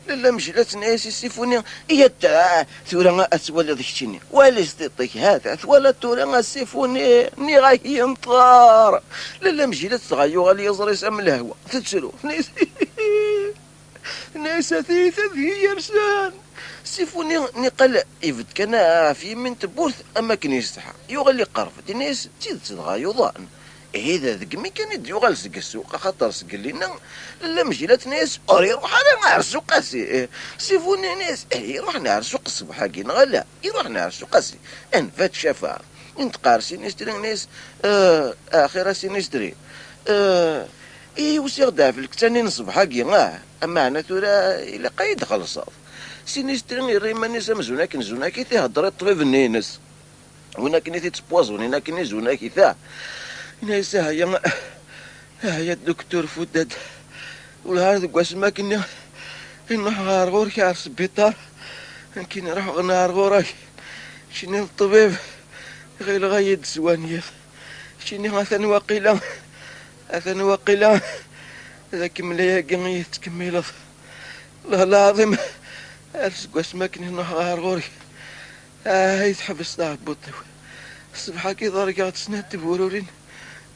لا مجلات ناس يسيفوني هي تا ثورة اسوال ذكتيني ولا استطيك هذا ولا ثورة سيفوني ني غاي نطار لا مجلات صغيو غالي يزري سام الهوا تتسلو ناس ثيث ذي يرسان سيفوني نقل يفد كان في من تبورث اما كان يستحى يغلي قرفت الناس تزيد تغايو ضان هذا ذكمي كان يديو سق السوق خاطر سق لينا لا مجيلات ناس يروح انا نهار سوق قاسي سيفوني ناس يروح نهار سوق الصبح كي غلا يروح نهار سوق قاسي انفات شفا انت قارسي نشتري ناس اخر سي نشتري وسيغ دافلك تاني نصبح كي اما انا ترى الى قيد خلصات سي نشتري الريماني سمزوناك نزوناكي تهضر الطبيب النينس هنا كني تسبوزون هنا كني زوناكي ثا ناس هيا الدكتور فداد والهارد قواس ما كنا نهار غور كي عرس السبيطار كي نروح نهار غوراي شني الطبيب غير غايد سوانية شني مثلا وقيلا ذاك مليا قمي تكمل الله العظيم عرس قواس ما كنا نهار غوري هاي تحبس نهار بوطي الصبح كي ضرقات سنات بورورين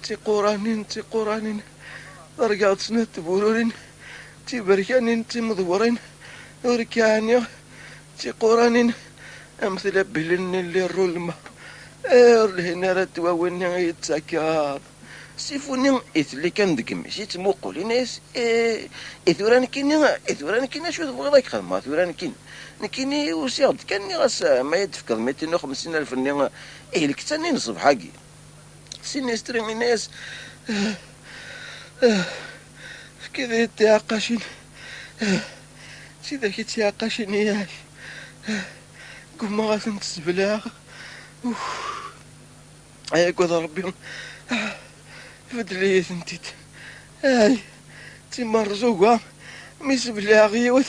تي قرانين رجعت سنة بورورين تي بركانين تي مضورين وركانيا تي قرانين امثل بلن اللي الرلمة هنا رتواوين يتسكر سيفونين اللي كان دقم شي تموقو لناس اثوران كينا شو تبغي ذاك خدمة ثوران كين نكيني وسيغد كاني غاس ما يتفكر 250,000 نيا لك تاني نصب حقي سينيستري من ناس كذا يتعقشين سيدا كي تيعقشين ياي قوم غاثن تسبلاغ هيا قوض ربي فدلي ثنتيت هاي تي مرزوقة ميسبلاغ يوت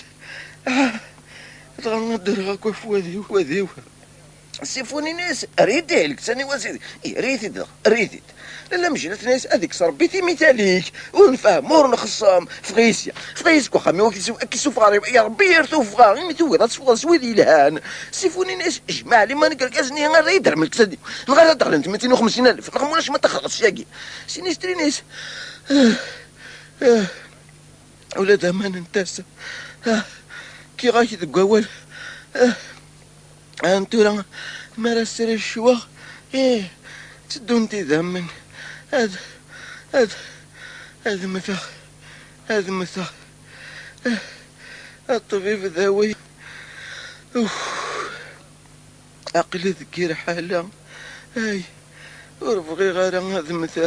تغنضر غاكو فوذيو سيفوني ناس ريدي لك ثاني وزيد ريثيت لا مجيلات ناس هذيك صربيتي مثاليك ونفهم ونخصم فغيسكو خامي كيسوف يا ربي يرتوف غير تويض تصوغ سويدي الهان سيفوني ناس جمع لي ما نكركازني غير يدر من الكسدي غير دخل انت 250,000 نغمولاش ما تخلصش ياكي سينيستري ناس ولاد امان انتاس كي غاكي تقول انتو راه مرسل الشوا تدون تذمن هذا مثل الطبيب ذوي عقلي ذكير حاله هاي ورفقي غير هذا مثل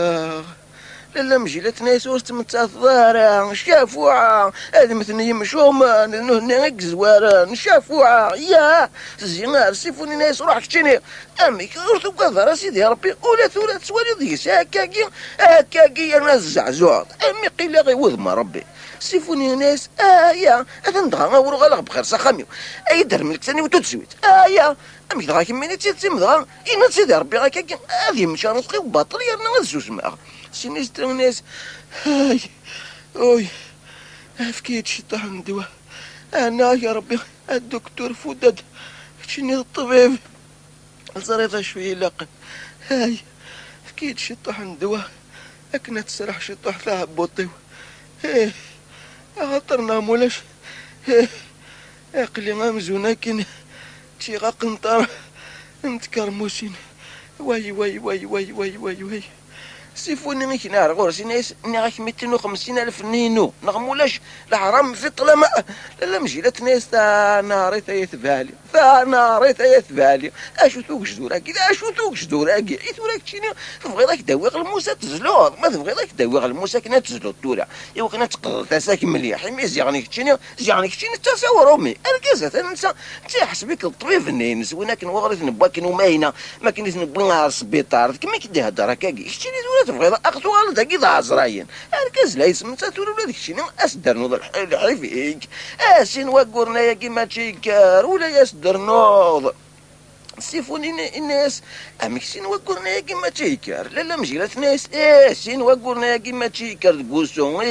لا مجيلات ناس وستمتع الظاهرة شافوعة هذه مثل يمشوما نهنا زوارا نشافوعة يا زينار سيفوني ناس روح كتشيني امي كورتو كذا سيدي يا ربي ولا ثورة سوالي ديس هكاكي انا الزعزوع امي قيل غي وذما ربي سيفوني ناس يا هذا ندغا ورغا بخير سخاميو اي در ملك ثاني وتتسويت يا امي دغا كميني تيمدغا اين سيدي ربي هكاكي هذه مشى نسقي وباطل يا نغزوز معاها سينيستر ناس هاي اوي افكيت شطح ندوى انا يا ربي الدكتور فداد شني الطبيب الزريطة شوية لاقن هاي افكيت شطح ندوى اكنا تسرح شطح ثاه بوطيو غطرنا مولاش اقلي غامزونا كن تيغا قنطر انت كرموسين واي واي واي واي واي واي واي سيفوني غيك نار غورسي ناس غاك 250,000 نينو نغمولاش الحرام في طلما لا مجيلات ناس تا ناري تا يثبالي تا ناري تا يثبالي اشو توك جدورا كذا اشو توك جدورا كي يثوراك تشيني تبغي ذاك داويغ الموسى تزلوض ما تبغي ذاك داويغ الموسى كنا تزلوض تورا ايوا كنا تقدر تساك مليح مي زيغني تشيني تصور امي اركزت انت حسبك الطبيب النينس وينا كنوغرت نباك وماينه ما كنت نبغي نهار السبيطار كما كدي هضره كاكي تشيني تبغي اخذ والد كي عزراين اركز لا يسمى تاتور ولا داك الشيء اسدر نوض الحريفيك اسين وقرنا يا كيما تشيكار ولا يسدر نوض سيفوني الناس امك سين وقرنا يا كيما تشيكار لا مجيلات ناس سين وقرنا يا كيما تشيكار تقوسون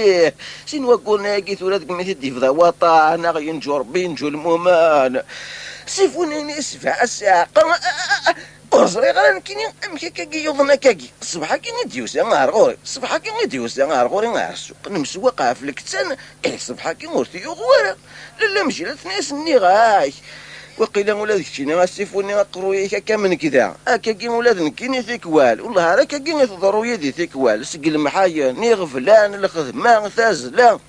سين وقرنا يا كي ثورات كيما تدي في وطن غينجو ربي نجو المومان سيفوني الناس فا الساقه ورزري غير كيني كاكي يوضنا كاكي الصباح كي نديوس نهار غوري الصباح كي نديوس نهار غوري نهار السوق نمسوقها في الكتان الصباح كي غورتي يغوارا لا مجيلات ناس ني غاي وقيلا ولاد كشينا غاسيفوني غقروي هكا من كذا كاكي ولاد نكيني ثيكوال والله راه كاكي يضرو يدي ثيكوال سقل محايا ني غفلان الخدمه ثازلا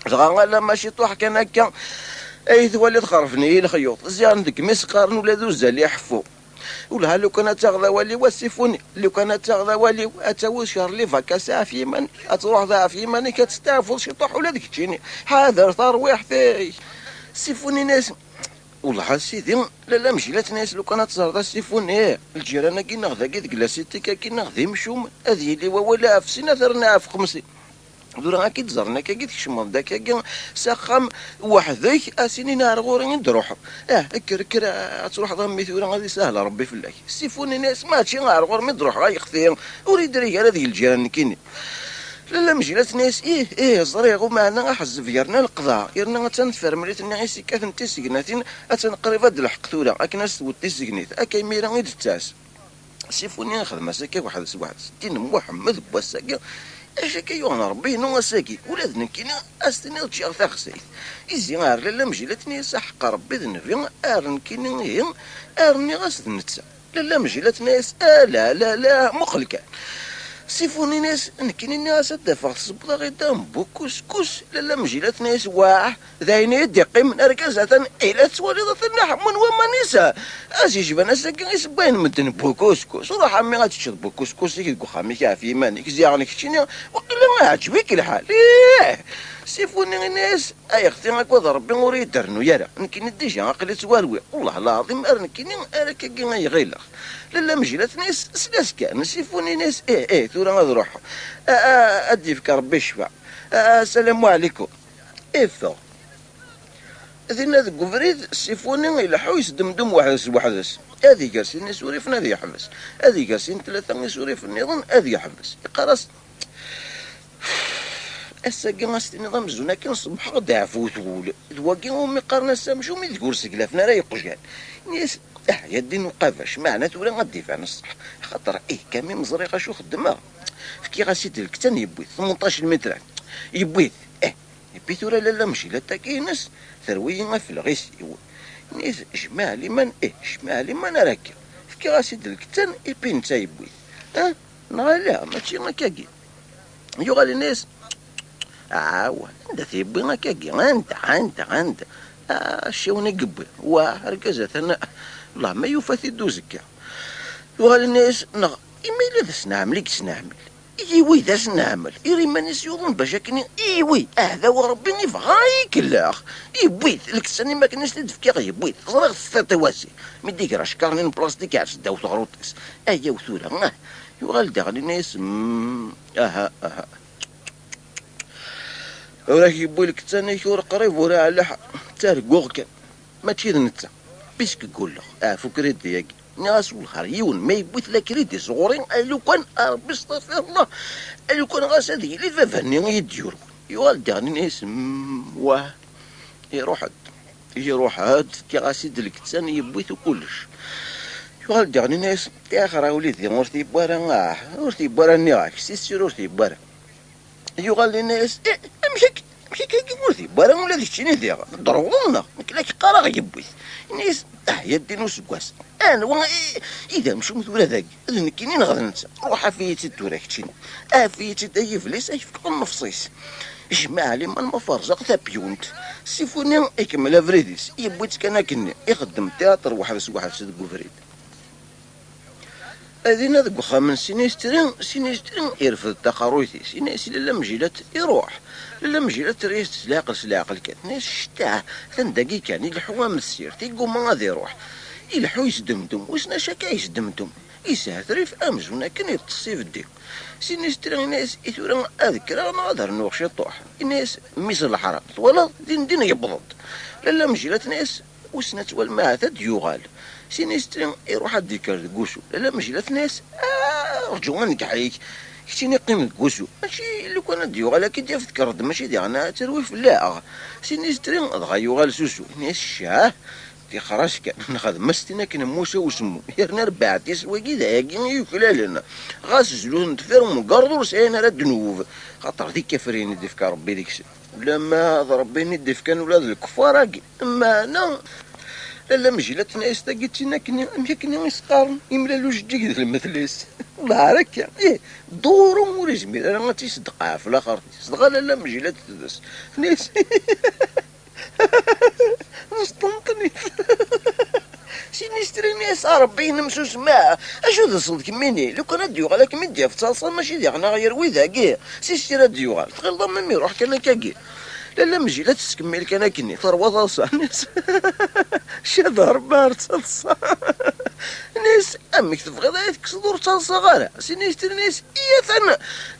صغا لا ماشي طوح كان هكا اي ثوالي تخرفني الخيوط زيان ديك مسقارن ولا دوزه اللي يحفو ولا لو كانت تغذى والي وسيفوني لو كانت تغذى والي اتاو شهر لي فاكاسا في من تروح ذا في ماني كتستافل شي طوح ولا ديك تجيني حاضر ترويح في سيفوني ناس والله سيدي لا مجيلات ناس لو كانت تزرد السيفوني الجيران كي ناخذها كي كلاسيتي كي ناخذي مشوم هذه اللي ولا في سنه ثرنا في 50 دورا كي تزرنا كي تكشم داك كي ساخم وحدك اسيني نهار غوري ندروح كر تروح ضمي ثورا غادي سهله ربي في الله سيفوني ناس ماشي نهار غور مدروح غا يخثي اريد رجال هذه الجيران كيني لا مجيلات ناس صريغ ومعنا حزف يرنا القضاء يرنا تنفرمليت اني سكات انت سكناتين اتنقريب هاد الحق ثورا اكناس توتي سكنيت اكاي ميرا غير التاس سيفوني نخدم ساكي واحد 61 محمد بوساكي اش كيونا ربي نو ساكي ولادنا كينا استني تشي ثاخسيت يزي غير لا مجيلاتني صح ربي ذنبي ارن كينا هي ارني غاس نتسا لا مجيلات ناس لا مخلكه سيفوني ناس نكيني ناس دافع الصبطه غدا بوكسكس لا مجيلات ناس واه ذاين يدي قيم ركزه الى تواليضه اللحم ومانيسا اجي جبنا ساكن يسبين مدن بوكسكس وراح عمي غاتشد بوكسكس كي خامي في مانيك زيانك تشيني وقيلا ما عجبك الحال سيفوني الناس اي اختي هاك ربي وريد درنو يرى نكيني ديجا عقلي توالوي والله العظيم ارنكيني ارك كي غير لا مجيلات ناس سلاس كان سيفوني ناس ثورا غادي نروحو ادي فيك ربي يشفع السلام عليكم فو ذينا ذوك فريد سيفوني يلحو يسدمدم وحدس هذه جالسين يسوريفنا هذه يحبس هذه جالسين ثلاثة يسوريف النظام هذه يحبس يقرص الساقي النظام زونا كان صبح غدا عفو تقول ذواكي امي قارنا السامشو مي تقول سقلافنا راه يقجان ناس يدي نقافاش معناته ولا غادي فعلا الصح خاطر كامي مزريقه شو خدمها كي غاسيد الكتان يبويت 18 متر يبويت يبيت ولا لا ماشي لا تاكينس ثرويه في الغيس ناس جمالي من جمالي من راكي كي غاسيد الكتان يبي نتا يبويت لا ماشي هكاكي يغال الناس انت تيبي هكاكي انت شوني قبل وركزت انا والله ما يوفى دوزك وهال الناس نغ إما إلا سنعمل سنعمل إيوي ذا سنعمل إيري ما ناس يوضن باش كني إيوي هذا وربي نفغاي كلاخ إيوي لك السنة ما كناش تدفكي غير إيوي صراغ ستواسي مديك راه شكارني بلاستيك عرس داو تغروطيس وثورة يوغال داغلي ناس وراه يبوي لك تاني شور قريب وراه على تارقوغ كان ما تشيد نتا بيسك يقول له فكرت ديك ناس والخريون ما يبوث لا كريدي صغورين لو كان ربي استغفر الله لو كان غاس هذه اللي فافني يدير يوال داني ناس واه يروح هاد كي غاسيد لك تاني يبوث كلش يوال داني ناس يا اخي راه وليدي ورثي بارا نياك سي سير ورثي بارا يوغال الناس امشيك ماشي كيقول بارا ولا ديكشيني ديغا ضرورنا كلاك قرا يبويت الناس يدي نص كواس انا و اذا مشو مثولا ذاك اذن كاينين غادي ننسى روح فيتي الدورة كتشين فيتي تاي فليس يفك النفصيس جمع لي من المفرزق ذا بيونت سيفوني يكمل فريديس يبويت كان كني يخدم تياتر واحد صدق فريد هذين ذاك واخا من سينيسترين يرفض تقارويتي سينيس لا مجيلات يروح لا مجيلات ريس سلاقل كان ناس شتاه تندقي كان يلحوا من السير تيقول ما غادي يروح يلحوا يسدمدم وسنا شكا يسدمدم يسهر في امزونا كان يتصي في الديك سينيسترين ناس يثورا اذكر انا غادر نوخ شي طوح الناس ميس الحرام ولا دين يبضض لا مجيلات ناس وسنا توال ما تد يغال سينيسترين يروح الديكار كوسو لا مجيلات ناس رجوانك عليك كتيني قيمة كوسو ماشي لو كان ديوغال كي ديال تكرد ماشي ديالنا تروي في لا سينيسترين دغا يوغال سوسو ناس شاه في خراش كان نخدم مستنا كنا موسى وسمو يرنا 4 تسوا كذا يكلالنا غاس زلون تفيرم قردور ساينا راه دنوب خاطر ديك كافرين ديفكا ربي ديك لما ربي ديفكان ولاد الكفار اما انا لا مجيلات ناس تاقيتينا كنا يسقارن يملالو جديك المثليس والله هكا دورو ولا جميل انا ما تيصدقها في الاخر تصدق لا مجيلات تدس ناس نسطنطني سينيستري ناس ربي نمسوس معاه اشو ذا صدق كميني لو كان ديوغال لك من ديال في تصاصا ماشي ديالنا غير ويذا كي سيستيرا ديوغال تغير ضمن يروح كان كاكي لا مجيلات تسكمل كان كني ثروة ضاصة ناس شادر بار تصا ناس امك تبغي ضايت كصدور تصا غالا سينيستري ناس ثنا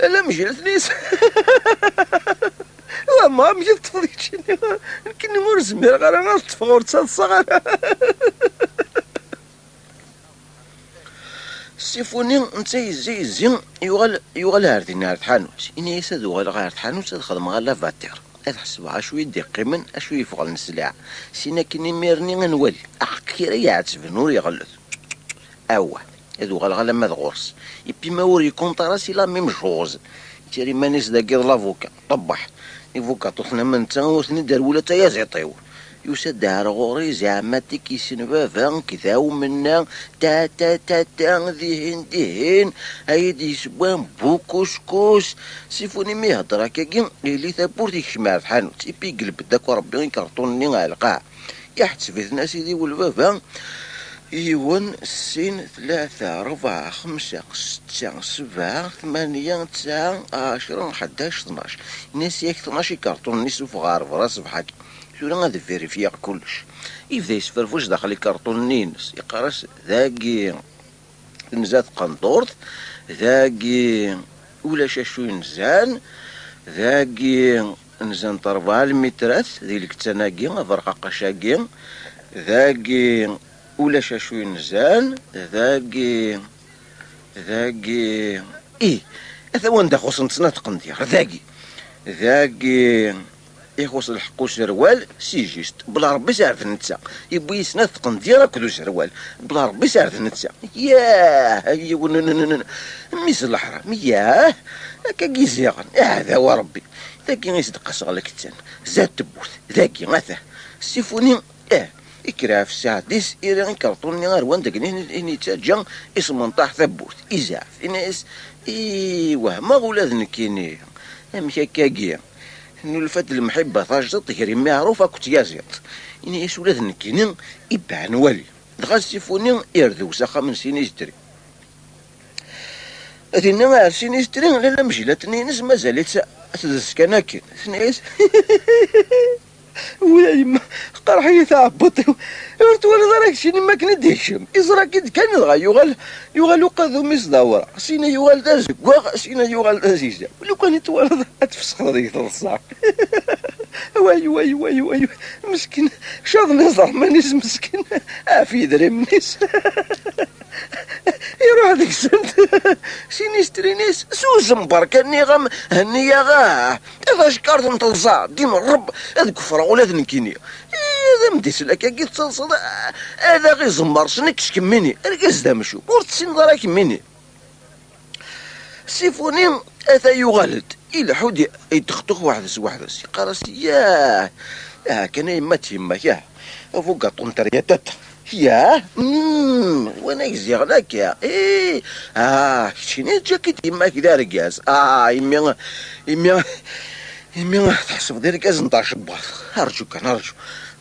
لا مجيلات ناس ما مجي تفضيتشي كني مرزمير غير انا تفغور تصا غالا سيفوني انت زين يغال هاردي نهار حانوت اني يساد يغال غير حانوت تخدم غالا فاتير تحسبها شويه دقي من شويه يفغل السلعه سينا كني ميرني نولي كيرا يعتب نور يغلط هادو غالا ما غورس يبي ما وري كونطراسي لا ميم جوز تيري مانيس داكي لافوكا طبح الفوكا طوحنا من تا وثني دار ولا تا يزيطيو يسد غوري زعما تيكيسن بافا كذا ومنا تا دهين هايدي سبان بوكوسكوس سيفوني مي هضره كاكين اللي ثابور ديك شمع في حانوت يبي يقلب داك ربي كرطوني على القاع يحتسبثنا سيدي والبابا يون 2 3 4 5 6 7 8 9 10 11 12 الناس ياك 12 كرتون نيسو في غار براس بحال شنو غادي فيريفيا كلش يبدا يسفرفوش داخل كرتون نينس يقراش ذاكي نزات قنطورت ذاكي ولا شاشو نزان ذاكي نزان طربال المترات ديك التناقي فرقا قشاقي ذاكي ولا شاشو نزان ذاكي هذا وين داخل سنتنا قندير ذاكي يخص الحقو سروال سيجيست بلا ربي سعرف نتسا يبغي يسنا تقندير كدو سروال بلا ربي سعرف نتسا ياه ميس الحرام ياه هكا كيزيغن هذا هو ربي ذاكي غيصدق صغلك التان زاد تبوث ذاكي غاثه السيفوني يكرا في الساعة 10 إيران كرتوني غير وان داكني إني تاجا اسم منطاح ثبوت إزاف إناس ما غولاد نكيني أمشي كاكيا نلفت المحبة ثاجت غير معروفة كنت يازيط إني إيش ولاد نكينين إبع نوالي دغا السيفوني يردو ساخا من سينيستري أثينا مع سينيستري لا مجيلاتني نس مازالت تدس كناكين ثنيس ويا يما قرحي تعبطي ورت ولا دراك شيني ما كان ديشم إزرا كيد كان دغا يغال قادو ميس داورا سينا يغال دازكوا سينا يغال دازيزا ولو كان يتوالد تفسخ ديك الصاع واي مسكين شاض نزر مانيس مسكين في درهم نيس يروح ديك السنت سينيستري ناس سوز مباركاني غام هنيا غاه اذا شكرت نتلصا ديما الرب هذيك كفره ولاد نكيني هذا مديس لك كي تصلصل هذا غير زمر شنك شكميني ركز دامشو ورتسين دراك مني سيفوني اثا يغلد إلا حود يتخطخ واحد سواحدس يقرس ياه كان يما تيما ياه فوق طنطريتات ياه وانا يزيغناك يا شنو جاكيت يما كذا رقاز يمي تحسب ذي رقاز نطاع شباط ارجو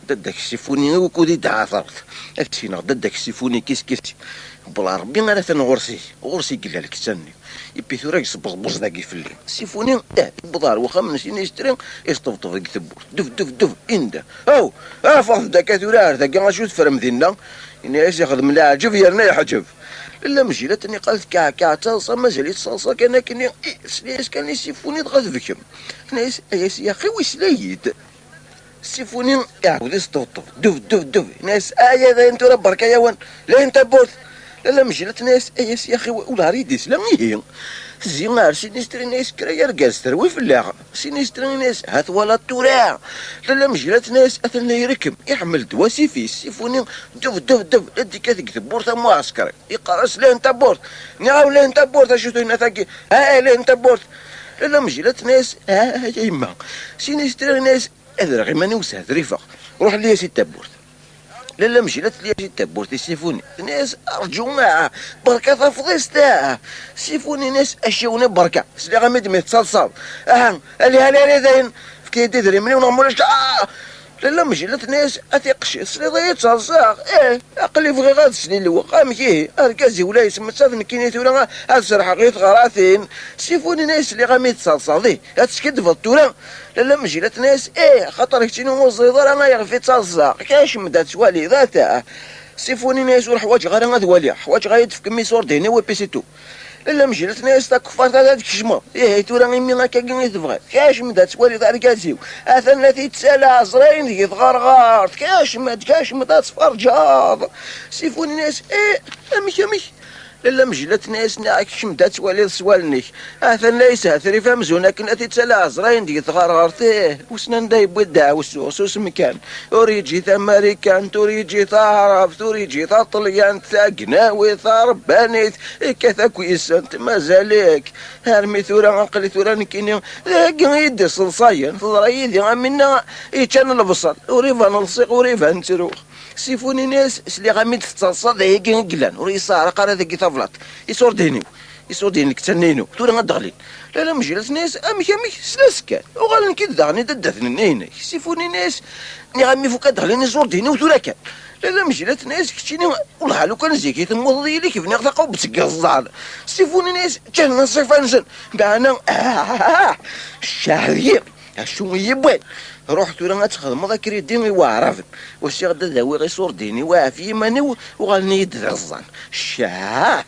ددك السيفوني وكودي تعاثرت اكسينا ددك السيفوني كيسكيتي بلا ربي انا تنغرسي قلها لك استني يبي ثورك صبص ذاكي في الليل السيفوني بضار واخا من شي يشتري يصطفطف يكتبوت دف اندا فاض داك ثورار ذاك غاشو تفرم ذينا اني ياخذ من العجب يرنا يحجب لا مجيلتني قالت كاع تصا مازال يتصاصا كان سليس كان يسيفوني تغذ فيكم ناس يا اخي واش لايد السيفوني يعاود يستوطف دف ناس ذا انت بركه يا وان لا انت بورت لا مجلت ناس يا اخي ولا ريديس لا هي زينار سينيستري ناس كراير جالس تروي في اللاغ سينيستري ناس هات ولا التورع لا مجلت ناس اثنى يركب يحمل دواسي في السيفوني دف اديك هذيك بورت معسكري يقرص لا انت بورت نعاو لا انت بورت شفتو هنا ثاقي لا انت بورت لا مجلت ناس يا يما سينيستري ناس هذا غير ماني وسع ظريفه روح لي سي تابورت لا مجلت لي سي تابورت السيفوني ناس ارجو معاه بركه تفضيستا سيفوني ناس اشيوني بركه سلي غامد متصلصل اللي داين في كيدي دري مني ونعملش لا مجلت ناس اثيقش سلي ضيت صلصاغ اقلي فغي غاد سلي الوقام كيه اركازي ولا يسمى تصافن كينيت ولا اسرح غيت غراثين سيفوني ناس اللي غامي تصلصاضي هتسكد في التورا لا مجلت ناس خاطر كتينو الزيدار انا يغفي تصلصاغ كاش مدات سوالي ذاته سيفوني ناس والحوايج غير غادوالي حوايج غايد في كمي صور ديني وبيسيتو لا مجلت ناس تا كفار هذاك الشمر تورا غيمي هكا كي تبغي كاش مدات سوالي ذا ركازيو اثنا تيتسالى عصرين يتغرغر كاش مدات فرجاض سيفوني ناس امي لا مجلت ناس ناك شمدات سوالي سوالني اثن ليس ثريفا مزونا كنا تيتسالى عصرين يتغرغر وسنان دايب ودع وسوس مكان وريجي ثا امريكان توريجي ثا عرب توريجي ثا طليان ثا قناوي ثا ربانيت كذا كويس انت مازالك هرمي ثورا عقلي ثورا نكيني يدي صلصايا ضرايدي منا كان البصر وريفا نلصق وريفا نتروح سيفوني ناس سلي غامد تصاصا هيك قلان وريصار قرا ذاك طافلات يصور ديني كتنينو تورا غدغلين لا مجلس ناس امي سلاسكان وغال كي دغني ددثني هنا سيفوني ناس ني غامي فوق دغلين يصور ديني وتورا كان لا مجلس ناس كتشيني والله لو كان زيكي ثم لي كيف نغتقوا بتقزال سيفوني ناس كان نصيفانسن كان الشهريه شو يبان روحت ولا غتخدم ذاكري ديني وعرفت واش غدا داوي غير صور ديني وافي ماني وغالني يدرزان الشاه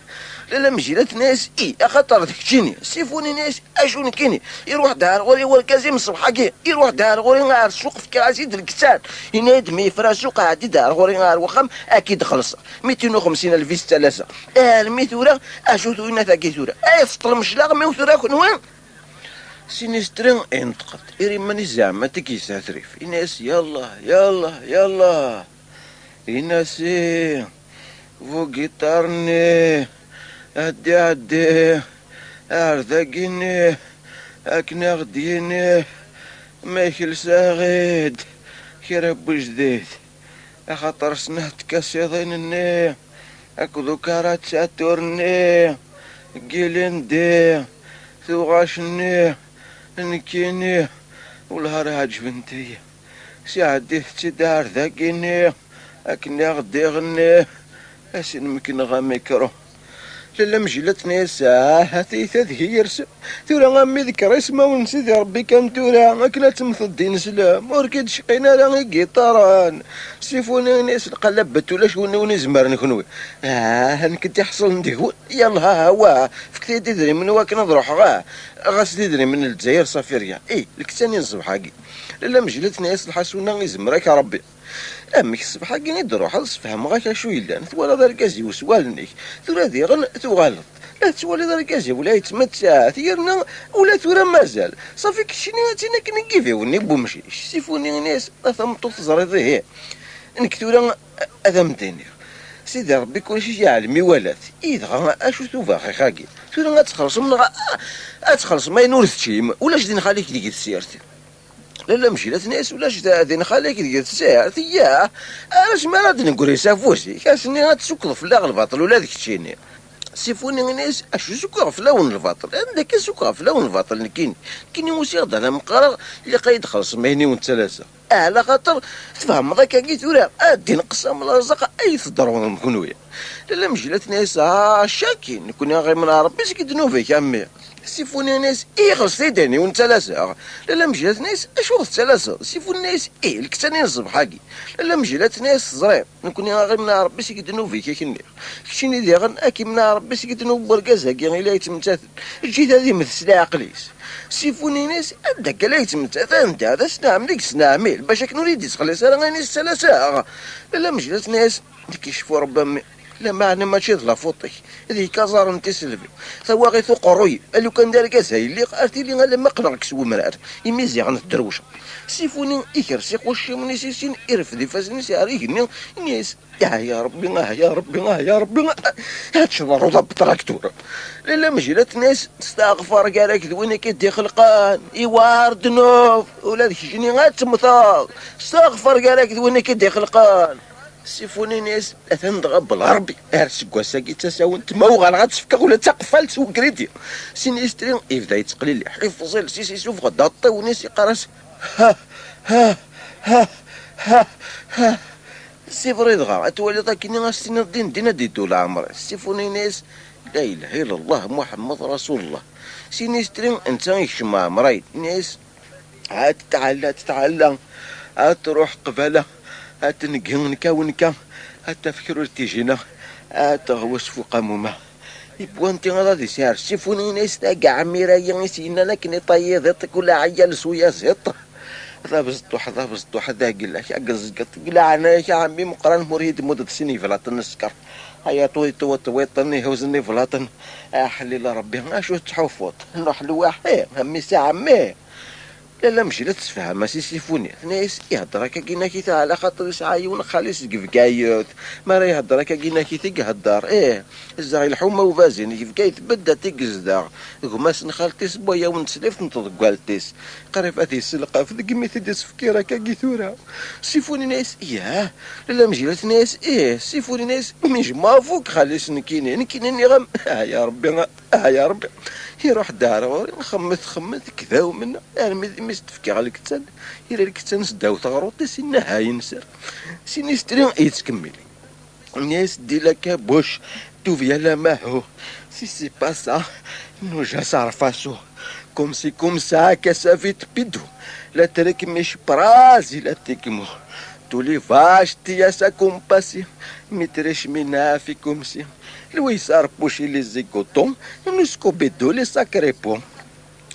لا مجيلات ناس خاطر تكتيني سيفوني ناس اشون كيني يروح دار غوري والكازي من الصبح كي يروح دار غوري غار السوق في كراسي د الكتان ينادم يفراسو قاعد دار غوري غار وخم اكيد خلص 250 الف ثلاثه الميثوره اشوتو هنا ثاكي ثوره فطر مشلاغ مي وثوره كنوان سينسترين انتقد ماني زعما تكيس ثريف الناس يلا الناس فو جيتارني عدي ارذقيني اكنا غديني مايكل ساغيد كرب جديد خاطر سنه تكاسيضينني اكدو كارات ساتورني قيلندي ثوغاشني نكيني والهار عجبنتي سعدي تدار ذاكيني اكني غدي غني اسن ممكن غاميكرو لا مجلت ناس هاتي هي يرسم تورا غامي ذكر اسمه ونسيت ربي كان تورا اكلا تمثل دين سلام وركد شقينا راه قيطاران سيفوني ناس القلبت ولا شوني نزمر نكونوي كنت يحصل نديهو يلا هوا فكتي تدري من واك نروح غاس تدري من الجزائر صافي الكتاني الصبح هاكي لا مجلت ناس الحسونه يزمرك ربي امك الصبح كي ندروح نفهم غاك شو يلان ثوالى ذا الكازي وسوالني ثورا ديغن ثوغالط لا تولي ذا الكازي ولا يتمتع ثيرنا ولا ثورا مازال صافي كشيني تينا كنكيفي وني بومشي سيفوني ناس ثمطو تزريضي هي انك ثورا اذا مديني سيدي ربي كلشي يعلم يولات دغا اشو توفا خاكي ثورا غتخلص من غتخلص ما ينورثشي ولا جدي نخليك ديك السيرتي لا مشيلات ناس ولا جدي نخليك ديك السيرتي ياه علاش ما غادي نقول يسافوسي كاسني غتسكض في الباطل ولا ديك الشيء سيفوني ناس اشو سكر في لون الباطل عندك سكر في لون الباطل كاين موسيقى انا مقرر اللي قايد خلص مهني وثلاثه على خاطر تفهم ذاك كي تورا ادي نقسم الرزق اي تضرون مكنويا لا مجلات ناس شاكين كنا غير من ربي سكيدنو فيك امي سيفوني ناس خلص سيداني وثلاثه لا مجلات ناس اشو الثلاثه سيفوني ناس الكتاني الصبح هاكي لا مجلات ناس صغير كنا غير من ربي سكيدنو فيك كني كشيني ديغن اكي من ربي سكيدنو بركاز هاكي الا يتمتثل جيت هذه مثل عقليس سيفوني ناس عندك لا يتمتثل انت هذا سنعم ديك سنعمل باش نريد يتخلص انا غير الثلاثه لا مجلات ناس كيشوفوا ربما لا معنى ماشي لا فوطي هذه كازار انت سلفي سوا غير قروي لو كان دار كاساي اللي قالتي لي غير ما قنعك سو مرار يميزي عن الدروشه سيفوني يكرسي خوش من سيسين يرفدي فازني ساريني نيس يا ربي يا ربي يا ربي هاتشضروا ضب تراكتور لا مجلات ناس تستغفر قالك وين كيدي خلقان يوارد نوف ولا ديك شني غاتمثال استغفر قالك وين كيدي خلقان سيفوني ناس تندغب بالعربي ارسك وساكي تساون تموغ على غتفكر ولا تقفل سو كريدي سينيسترين يبدا يتقلي لي حفظ سي شوف غدا طيونيس يقراس ها ها ها ها ها سي فريد غا تولي طاكيني غاسينا الدين دينا ديتو العمر سيفوني ناس لا اله الا الله محمد رسول الله سينيسترين انت يشمع مريض ناس عاد تتعلم عاد تروح قبله هاتنكا ونكا هاتفكروا تيجينا هاتغوس فوق موما يبوانتي غادي سير سيفوني ناس تاقع عميرا يسينا لكن طيب كل عيال سويا زيط هذا بزطوح هذا قل لك قزقط قل انا يا عمي مقران مريد مدة سنين فلاطن السكر هيا طويطني هوزني فلاطن حليل ربي اشو تحوفوط نروح لواحد همي ساعة مي لا ماشي لا تتفهم سي سيفوني ناس يهضر هكا كينا كي على خاطر يسعايون خالص كفكايوت ما راه يهضر هكا كينا كي تيهضر الزغي الحومه وفازين كيف بدا تيكزدا هما سن خالتيس بويا ونسلف نطلق والتيس قريفاتي السلقه في دقمي تدس فكير هكا كيثورا سيفوني ناس لا مجيلات ناس سيفوني ناس مجمع فوق خالص نكينين غم يا ربي يا ربي يروح دار خمت كذا ومنا مش تفكي على الكتان إلا الكتان سداو تغروطي سينا هاي نسر سيني سترين يتكملي الناس دي لك بوش توفيا لا ماهو سي با سا نو جا صارفاسو كوم سا كسافيت بيدو لا ترك مش برازي لا تكمو تولي فاش تياسا كومباسي مترش منا في كومسي الويسار بوشي لي زيكوتون نسكو بيدو لي ساكريبون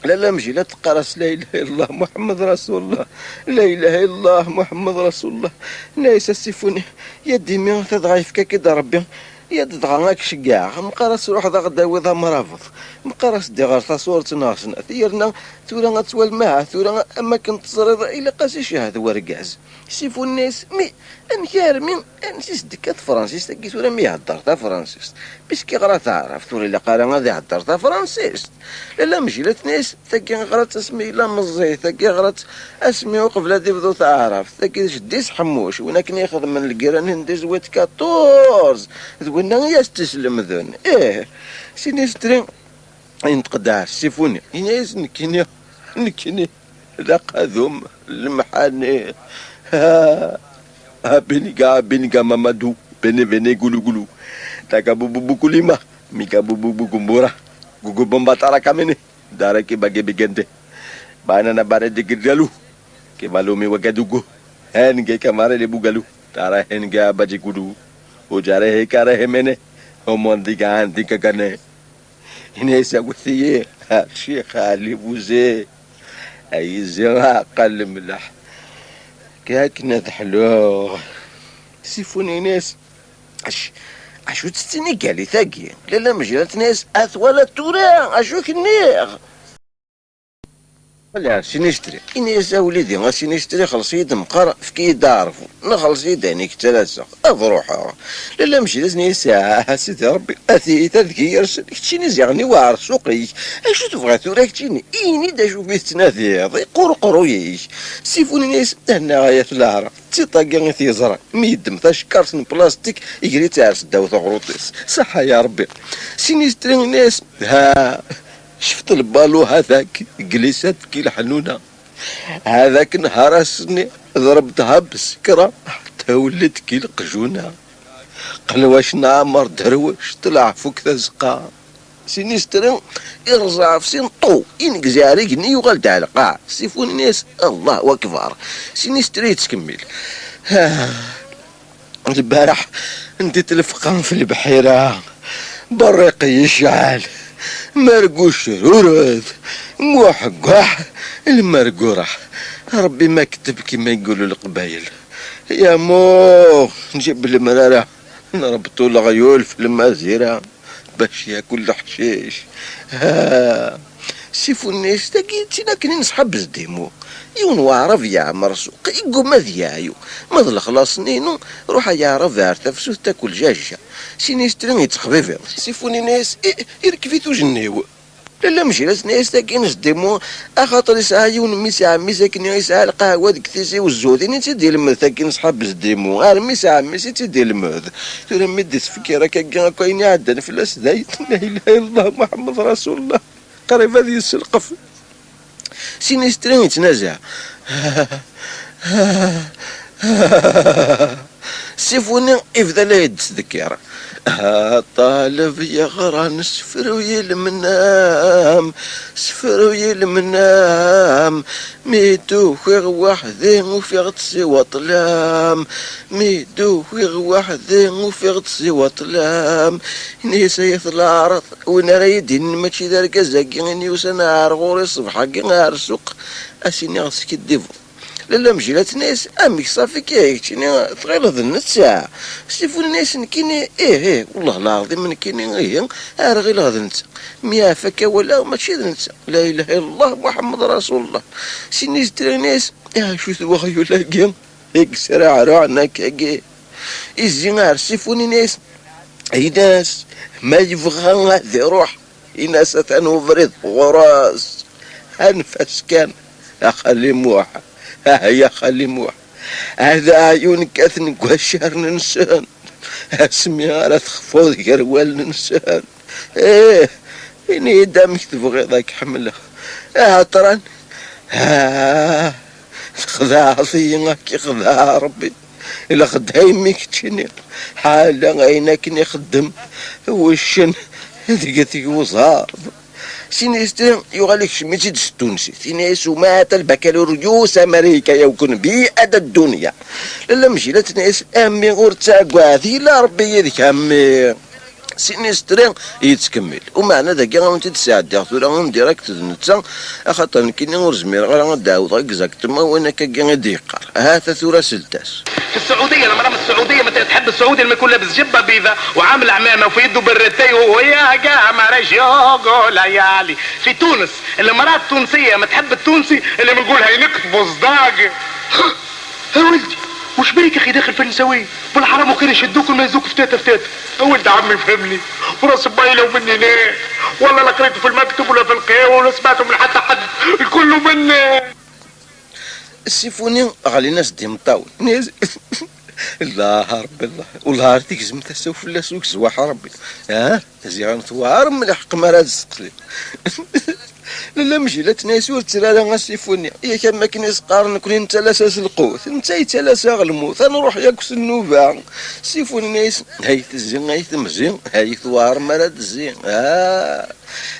لا مجي لا تقرس لا اله الا الله محمد رسول الله لا اله الا الله محمد رسول الله نايس السيفوني يدي مين تضعيف كي ربي يد دغاك شقاع مقرس روح ذا غدا وذا مرافض مقرس دي غير تصور تناغسنا ثيرنا ثورا غتوال معاه ثورا اما كنت تصريض الى قاسي شهاد ورقاز سيفو الناس مي انكار من انسيس دكات فرانسيس تاكي ثورا مي هدر تا فرانسيس باش كي غرا تعرف ثورا اللي قال غادي هدر تا فرانسيس لا مجيلات ناس تاكي غرات اسمي لا مزي تاكي غرات اسمي وقف لا تبدو تعرف تاكي شديس حموش وينا كني ياخذ من الكيران ندي زويت 14 قلنا يستسلم ذن سيني سترين ينتقدع سيفوني يناس نكني لقاذوم المحاني بينيكا مامادو بيني قولو تاكا بوبو كليما ميكا بوبو كمبورا غوغو بمباتارا كاميني داركي باجي بيجنتي بانا باري ديكدالو كي بالومي وكادوغو هنجي كاماري دي بوغالو تارا هنجا باجي كودو وجاره كاره منه ومن ديكا كانه هنا وثيه الشيخ علي بوزي اي زرع قل ملح كاكنا حلو سيفوني ناس اشو تستني قالي ثاقي لا مجرات ناس اثوال التورا اشو كنيغ لا شي نشتري إني يا وليدي غاسي نشتري خلص يد مقر في كي دارفو نخلص يدانيك ثلاثة أضروحها لا مشي لازني ساعة سيدي ربي أثي تذكير كتشيني زيغني واعر سوقي أشو تبغى ثورا كتشيني إني دا شوفي تناثيض قرقرويش سيفوني ناس هنا غاية في العرق تيطاقي تيزرع ميدم تاشكارت من بلاستيك يجري تعرس داو ثغروطيس صحة يا ربي سيني ستري ناس ها شفت البالو هذاك جلسات كي الحنونة هذاك نهار السني ضربتها بسكرة حتى ولت كي القجونة قنواش نعمر دروش طلع فوق تزقا سينيسترين يرزع في سين طو ينقزاري قني وغلت على القاع سيفون الناس الله أكبر سينيستري تكمل البارح انت تلفقان في البحيرة بريق يشعل مرقوش رورد موحقوح المرقورة ربي ما كتب كما يقولوا القبايل يا مو نجيب المرارة نربطو الغيول في المازيرة باش ياكل الحشيش ها سيفو الناس تاكيتي لكن نصحاب زديمو يون وعرف يعمر سوق يقو مذيايو مضل خلاص نينو روح يعرف عرتفسو تاكل جاجة سينيسترين يتخفيفي سيفوني ناس يركفيتو جنيو لا مشي لاس ناس تاكين زديمو اخاطر يسعى يون ميسا ميساكن يسعى القهوة ديك تيسي والزودين تيدي المذ تاكين صحاب زديمو غير ميسا ميسي تيدي المذ تورا مديت فكيرا كاكين كاين عدن في اللاس دايت لا اله الا الله محمد رسول الله قريب هذه السلقف سينيسترين يتنازع سيفوني يفضل يتذكر طالب يغران سفر ويلمنام سفر ويلمنام ميدو خير وحدين وفي سوى طلام ميدو خير وحدين وفي سوى طلام نيسا يطلع عرض ونريدين ماشي دار كزاكين وسنا عرغوري صبحا كي سوق اسيني غسك الديفو لا مجيلات ناس امك صافي كايكتيني تغير النتا سيفون الناس نكيني ايه والله العظيم نكيني غير غير هذا نتا ميا فكا ولا ماشي نتا لا اله الا الله محمد رسول الله سيني ستري ناس شو ثوغيو لاكي هيك سرع روعنا كاكي الزنار سيفوني ناس اي ناس ما يبغى هذا روح ناس تنوفرد غراس انفس كان اخلي موحد يا خلي موح هذا عيونك اثنك وهالشهر ننسان اسمي على تخفوض قروال ننسان ايه اني دامك تبغي ذاك حمله طران خذا عظيمك خذا ربي إلا خدايمك تشني حالا عينك نخدم وشن ذيك وزار سينيستر يغاليك شميتي التونسي سينيسو مات البكالوريوس امريكا يكون بيئة الدنيا لا مشي لا تنيس امي غور تاكواثي لا ربي يديك امي سينيسترين يتكمل ومعنى ذاك غنت تساعد ثورا ديريكت نتا خاطر كاين غير زمير غير نداوض اكزاكتومون وانا كاين ديقار هذا ثورا سلتاس في السعوديه المراه السعوديه متى تحب السعودي لما يكون لابس جبه بيضاء وعامل عمامه وفي يده برتي وهو يا جامع شوغو ليالي. في تونس المراه التونسيه ما تحب التونسي اللي بنقول هينكتبوا صداق. يا ولدي وش بيك يا اخي داخل في النسويه بالحرام وكان يشدوك وما يزوك فتاته فتاته. يا ولد عمي فهمني وراس بايله ومني ليه والله لا قريته في المكتب ولا في القهوه ولا سمعته من حتى حد الكل مني. السيفوني غالي ناس دي مطاول الله ربي الله والله عرفتك زمت السوف ولا سوق زواح ربي زيان ثوار ملح قمر هذا السقلي لا مشي لا تناسور ترى غاسيفوني يا كما كنيس قارن كون انت لاساس القوت انت يتلاسا الموت انا نروح ياكس النوبه سيفوني ناس هاي الزين هاي مزيان هاي ثوار مراد الزين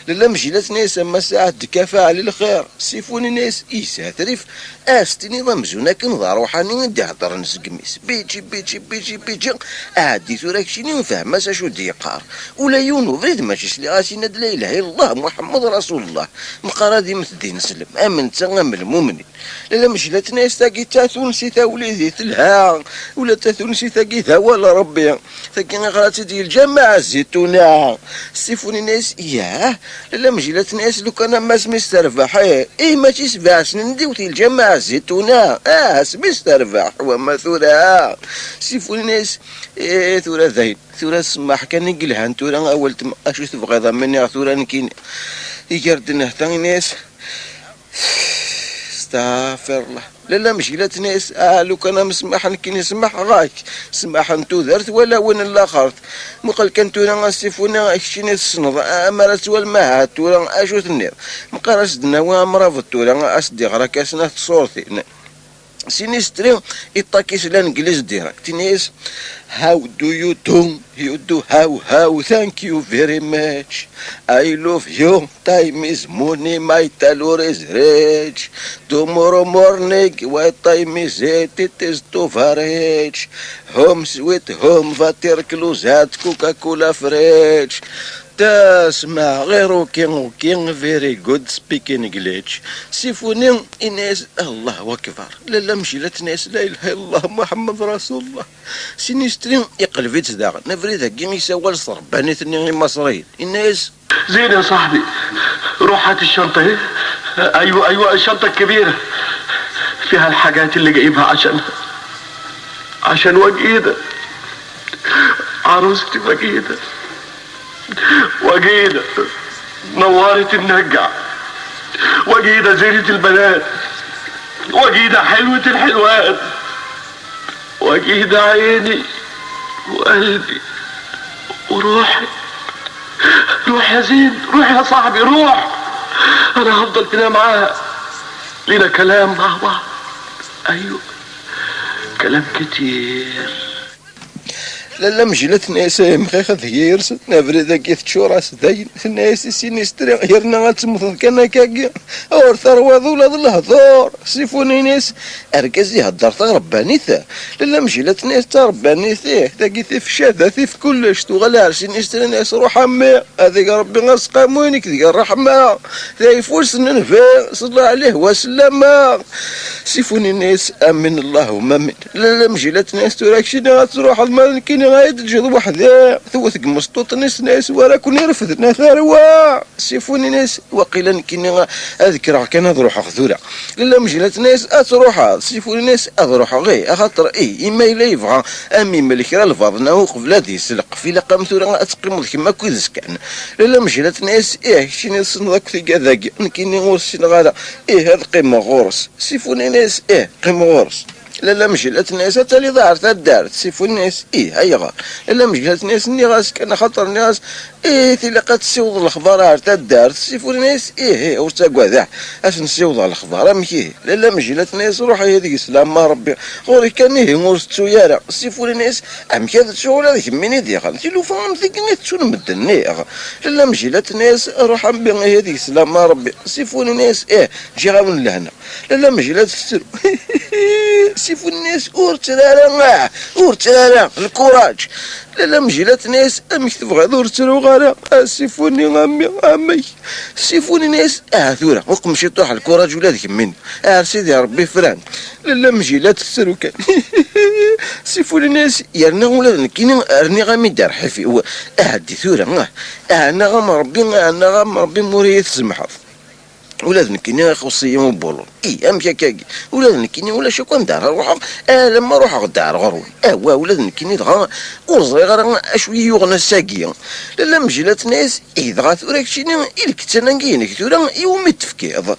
لا مشي لا تناس اما ساعه دكافه على الخير سيفوني ناس يساتريف استني ضمزونا كنظهر روحاني ندي هضر نسقميس بيجي بيجي بيجي بيجي عادي ثورك شيني نفهم شو ديقار ولا يونو فريد ماشي لي غاسي ند لا اله الا الله محمد رسول الله مقارادي مثدي نسلم امن تنغم المؤمنين لا مش لا تناس تاكي تونسي تا وليدي تلها ولا تونسي تاكي تا ولا ربي تاكي غراتي ديال الجماعه الزيتونه سيفوني ناس لا مجلة ناس لو كان ما سميس تربح ما تيسبعش نديوتي الجماعة الزيتونة سميس تربح وما ثورة سيفون ناس ثورة ذهين ثورة السماح كان يقلها ثورة أول تم أشو تبغى ضمني ثورة نكين يقردنا ثاني ناس استغفر الله لا مشكلة ناس لو كان مسمح نكين نسمح غاك سمح نتو درت ولا وين الاخر مقال كان تونا غاسيفونا اكشيني السنض امارات والمهات ولا اشوت النير مقارس دنا وامرافط ولا اسدي غراك اسنا صورتي سينستري إطاكيس الانجليز ديريكت ناس how do you do how thank you very much I love you time is money my talor is rich tomorrow morning what time is it is to varage home sweet home vater closat coca cola fridge تسمع غير وكين فيري جود سبيكين انجليش سيفونين الناس الله اكبر لا مشيلات ناس لا اله الا الله محمد رسول الله سينسترين يقلبيت داغ نفري ذاك يسوى الصرباني ثني مصريين الناس زين يا صاحبي روح هات الشنطه اهي ايوه الشنطه الكبيره فيها الحاجات اللي جايبها عشان وجيده عروستي وجيدة نورت النجع وجيدة زينة البنات وجيدة حلوة الحلوات وجيدة عيني وقلبي وروحي روح يا زين روح يا صاحبي روح انا هفضل هنا معاها لينا كلام مع بعض ايوه كلام كتير لا مجلت ناس مخيخ ذيرس نفري ذاك يتشوراس داين ناس سينستري غيرنا غاتمثل كان كاكي اور ثروة ذولا الهضور سيفوني ناس اركز يهدر تغربانيثا لا مجلت ناس تربانيثيه ذاك في شاذة في كلش تغلى سينستري ناس روح عمي هذيك ربي غاسقا موينك ذيك الرحمة ذا فورس ننفع صلى عليه وسلم سيفوني ناس امن الله ومامن لا مجلت ناس تراكشي غاتروح المال كاين غايد الجد وحده ثوث مسطوط ناس وراكن يرفدنا ثروه سيفوني ناس وقيلا كاين اذكر كان نروح خذوره لا مجلات ناس تروح سيفوني ناس اروح غير خاطر اما الا يبغى امي ملك راه الفاضنا وقبل هذه السلق في لقام ثوره اتقيم كما كويس كان لا مجلات ناس شنو صندوق في كذاك كاين غورس غادا هذا قيمه غورس سيفوني ناس قيمه غورس لا مجلات ناس حتى اللي ظهرت الدار سيفون الناس هيا غار لا مجلات ناس ني غاس كان خاطر الناس تلقات تسيوض الاخبار حتى الدار سيفون الناس ورتا كواذا اش نسيوض الاخبار مكي لا مجلات ناس روحي هذيك السلام ما ربي غوري كان غورس تسوياره سيفون الناس كذا شغل هذيك مني ديال تيلو فهم ثقني تسون مدني لا مجلات ناس روح هذيك السلام ما ربي سيفون الناس جي غاون لهنا لا مجلات السر سيفون الناس ورترارا الكوراج لا مجلات ناس امك تبغى ورترو غالا سيفوني امي سيفوني ناس ثورة وقمشي طوح الكوراج ولا ذيك من سيدي ربي فران لا مجلات السرو كان سيفوني ناس يرنا ولا كاين رني غامي دار حفي هو هادي ثورة انا غام ربي موريه تسمحض ولازم كاين خصوصيه مبولون امشي كاكي ولازم كاين ولا شكون دار روح لما روح غدار غروي ولازم كاين دغا وصغير شويه يغنى الساقيه لا مجلات ناس دغا ثورك شينا الكتنا كاينك ثورا يوم التفكير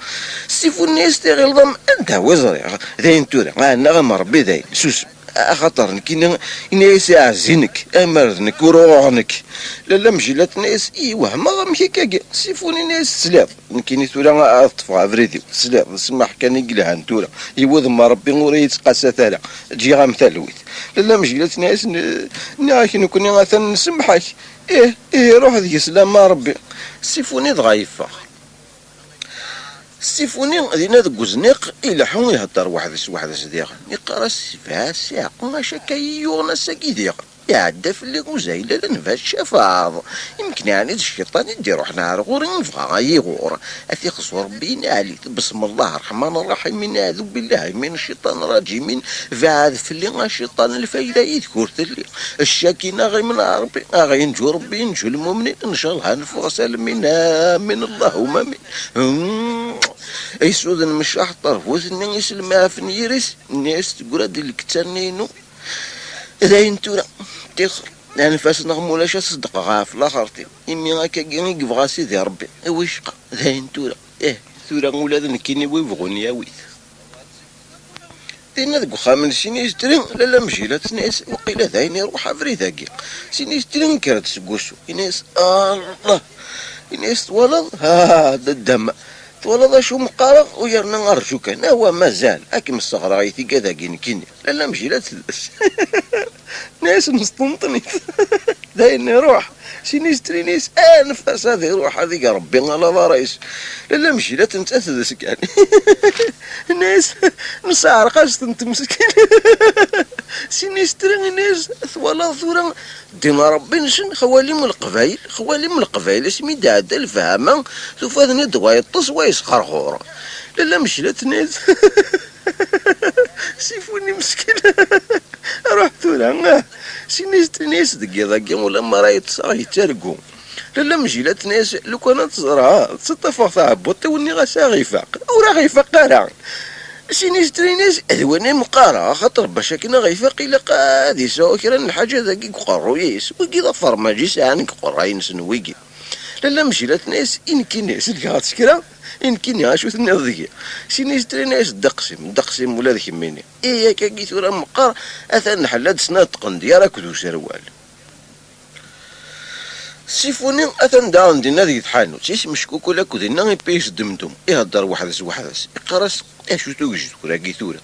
سيفو الناس تغلظم انت وزري ذاين ثورا انا غا ربي ذاين سوس خاطر كاين ناس يعزينك امرنك وروعنك لا مجلات ناس وهما غامشي كاكي سيفوني ناس سلاف كاين ثورا طفا فريدي سلاف سمح كان يقلها نتورا يوض ما ربي غوريت قاسا ثالا تجي غامثالويت لا مجلات ناس كاين كوني مثلا نسمحك روح ذيك سلام ما ربي سيفوني ضعيفه سيفوني دينا ذوك الزنيق يلحون يهدر واحد صديق يقرا السفاس يعقل شكا يوغنا ساكي ديق يعدى في اللي وزايلة لنفا الشفاض يمكن يعني الشيطان يدي روحنا على غور ينفع يغور أثي خصو ربي نالي بسم الله الرحمن الرحيم نعوذ بالله من الشيطان الرجيم فعاد في اللي الشيطان الفايدة يذكر اللي الشاكينة غي من ربي غي ينجو ربي ينجو المؤمنين إن شاء الله نفوق سالمين آمين اللهم آمين أي سود المشاح طرفوث الناس المعفن يرس الناس تقول هادي الكتانينو إذا ينتورا تيخر يعني فاس نغمولا شا صدق غاف لاخرتي إمي غاكا كيني كيبغا سيدي ربي ويشقى إذا ينتورا ثورا ولاد نكيني ويبغوني يا ويث دينا ذوك خامن سيني يسترين لا مجيلات ناس وقيلا ذاين يروح عفري ذاكي سيني يسترين كرات سقوسو يناس الله يناس ولد هذا الدم ولد شو مقارغ ويرنا نرجوك انا هو مازال اكي مستغرى غيثي كذا كيني لا مجيلات ناس مستنطني داين يروح سيني يستري ناس نفاس هذه يروح هذيك ربي الله رايس لا مشي لا تنتأثذ يعني الناس مسارقاش انت مسكين سيني يستري ناس ولا ثورا ديما ربي نشن خوالي من القبائل اسمي داد الفهمة ثوف هذا ندوا يطس ويسخر لا مشي لا تناس سيفوني مسكين روح ثورا سيني يستري ناس دقي ولا ما راهي يترقو لا مجيلات ناس لو كانت تزرعها تستفاق تاع بوطي وني غاسا غيفاق وراه غيفاق قارع سيني يشتري ناس اذواني مقارع خاطر باش كنا غيفاق الا قادي سوا كيران الحاجه ذاك قرو يس وكي ظفر ما جي ساعنك قراين سنويكي لا مجيلات ناس ان كي ناس اللي غاتسكرا ان كي شو ثنا ذيك سيني يشتري ناس دقسم ولا ذيك مني ايه كي ثورا مقار اثن حلاد سنه تقندي راك ذو سروال سيفوني أثن داون دينا ذي تحانو تيس مشكوك ولا كودينا يبيش دمدم يهدر وحدس يقرس شو توجدو راقي ثورا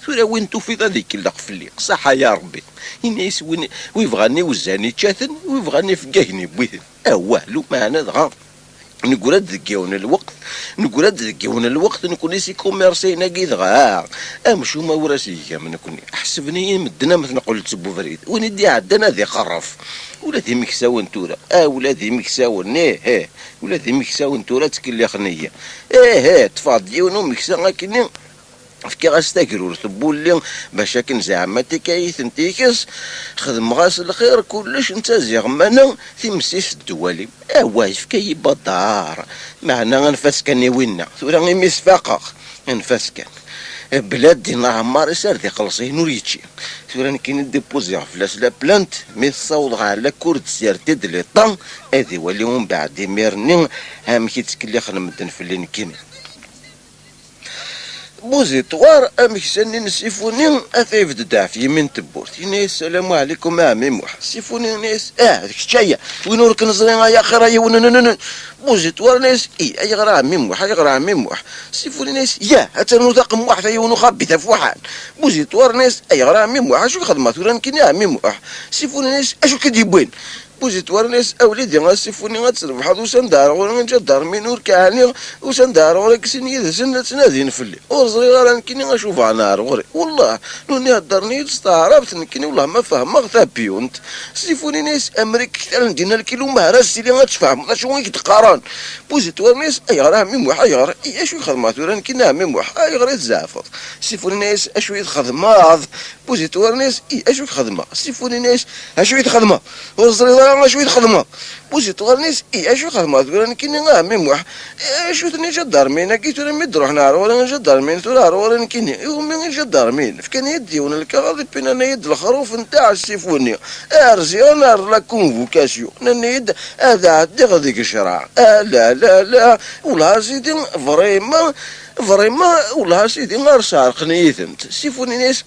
ثورا وين توفيض هذيك اللقفلي صح يا ربي يناس وين ويبغاني وزاني تشاثن ويبغاني فقاهني بويثن والو معنا دغا نقول تذكيون الوقت نكون نسي كوميرسي ناقي دغا امشو ما وراسي كامل نكوني احسبني مدنا مثل نقول تسبو فريد وندي عندنا ذي خرف ولادي مكساون تورا ولادي مكساون ولادي مكساون تورا تكلي خنيه تفاضيونو مكسا غاكني فكي غاستاكرو ثبول لي باش كن زعما تكايث نتيكس خدم غاس الخير كلش انت زغمانا في مسيس الدوالي واش كي بدار معنا غنفاس كان وينا ثورا غيميس فاقا نفاس كان بلادي نعمار يسار ذي خلصي نوريتشي ثورا كاين ديبوزي فلاس لا بلانت مي تصاوض على كورد سير تد لي طن هذي ولي من بعد ميرني هام كي تكلي خنمدن في اللي نكين بوزيتوار امكساني نسيفوني اثيف دافي يمين تبورت ناس السلام عليكم عمي موح سيفوني ناس ديك الشايه وينورك نزرين يا اخي راهي ونن بوزيتوار ناس يغرى عمي موح سيفوني ناس حتى نوثق موح يونو خابثه في واحد بوزيتوار ناس يغرى عمي موح شو خدمه ثورا كاين عمي موح سيفوني ناس اشو كديبوين بوزيتوار ناس اوليدي غاسيفوني غتصرف حظ وسندار ولا نجا دار مينور كاني وسندار ولا كسني سنادين فلي ورزري راه كني غنشوف على نار غوري والله نوني هدرني استعربت نكني والله ما فاهم غثابيونت سيفوني ناس امريك كثر ندينا الكيلو مهرس اللي غتفهم شنو يتقارن بوزيتوار ناس راه ميم واحد شو خدمات ولا كنا ميم واحد غير تزافط سيفوني ناس اشو يتخدم بوزيتوار ناس اشو خدمه سيفوني ناس اشو يتخدم ورزري شو يتخدمها بوزيتوار ناس اشو خدمه تقول كاين ميم واحد شو ثني جدار مين كي ترى مد روح نار ولا جدار مين ترى ولا كاين يوم جدار مين فكان يدي ولا الكغاضي بين انا يد الخروف نتاع السيفوني ارزيون لا كونفوكاسيون انا يد هذا عندي غاديك الشرع لا ولا سيدي فريمون ولا سيدي غير سارقني ثمت سيفوني ناس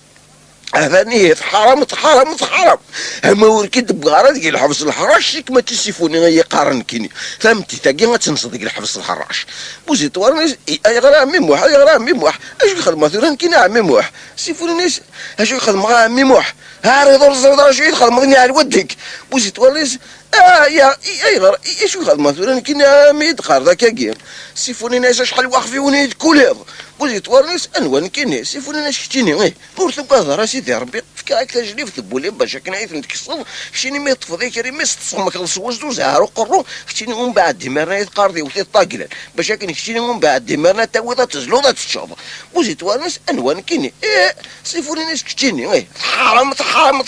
هذا نيت حرام هما وركي دبغارة ديال الحبس الحراش كما تسيفوني غير قارن كيني فهمتي تاكي غتنصد ديال الحبس الحراش بوزيتوار ناس يغرا ميم واحد اش يخدم مثلا كاين عميم واحد سيفوني ناس اش يخدم عميم واحد رضا شو يخدم على ودك بوزيتوار ناس يا اش يخدم مثلا كاين ميد قار ذاك كاين سيفوني ناس شحال واقفين ونيت كولير بوزيت ورنيس انوان كيني سيفوني ناش كتيني بورتو كازا سيدي ربي فكاك تجليف ثبولي باش كنعيث نتكسر كتيني مي طفضي كريم مي تصمك الصوز دوز عارو قرو كتيني من بعد ديمارنا يتقاردي وثي طاقلان باش كتيني من بعد ديمارنا تاويضا تزلوضا تشوض بوزيت ورنيس انوان كيني سيفوني ناش كتيني حرام حرام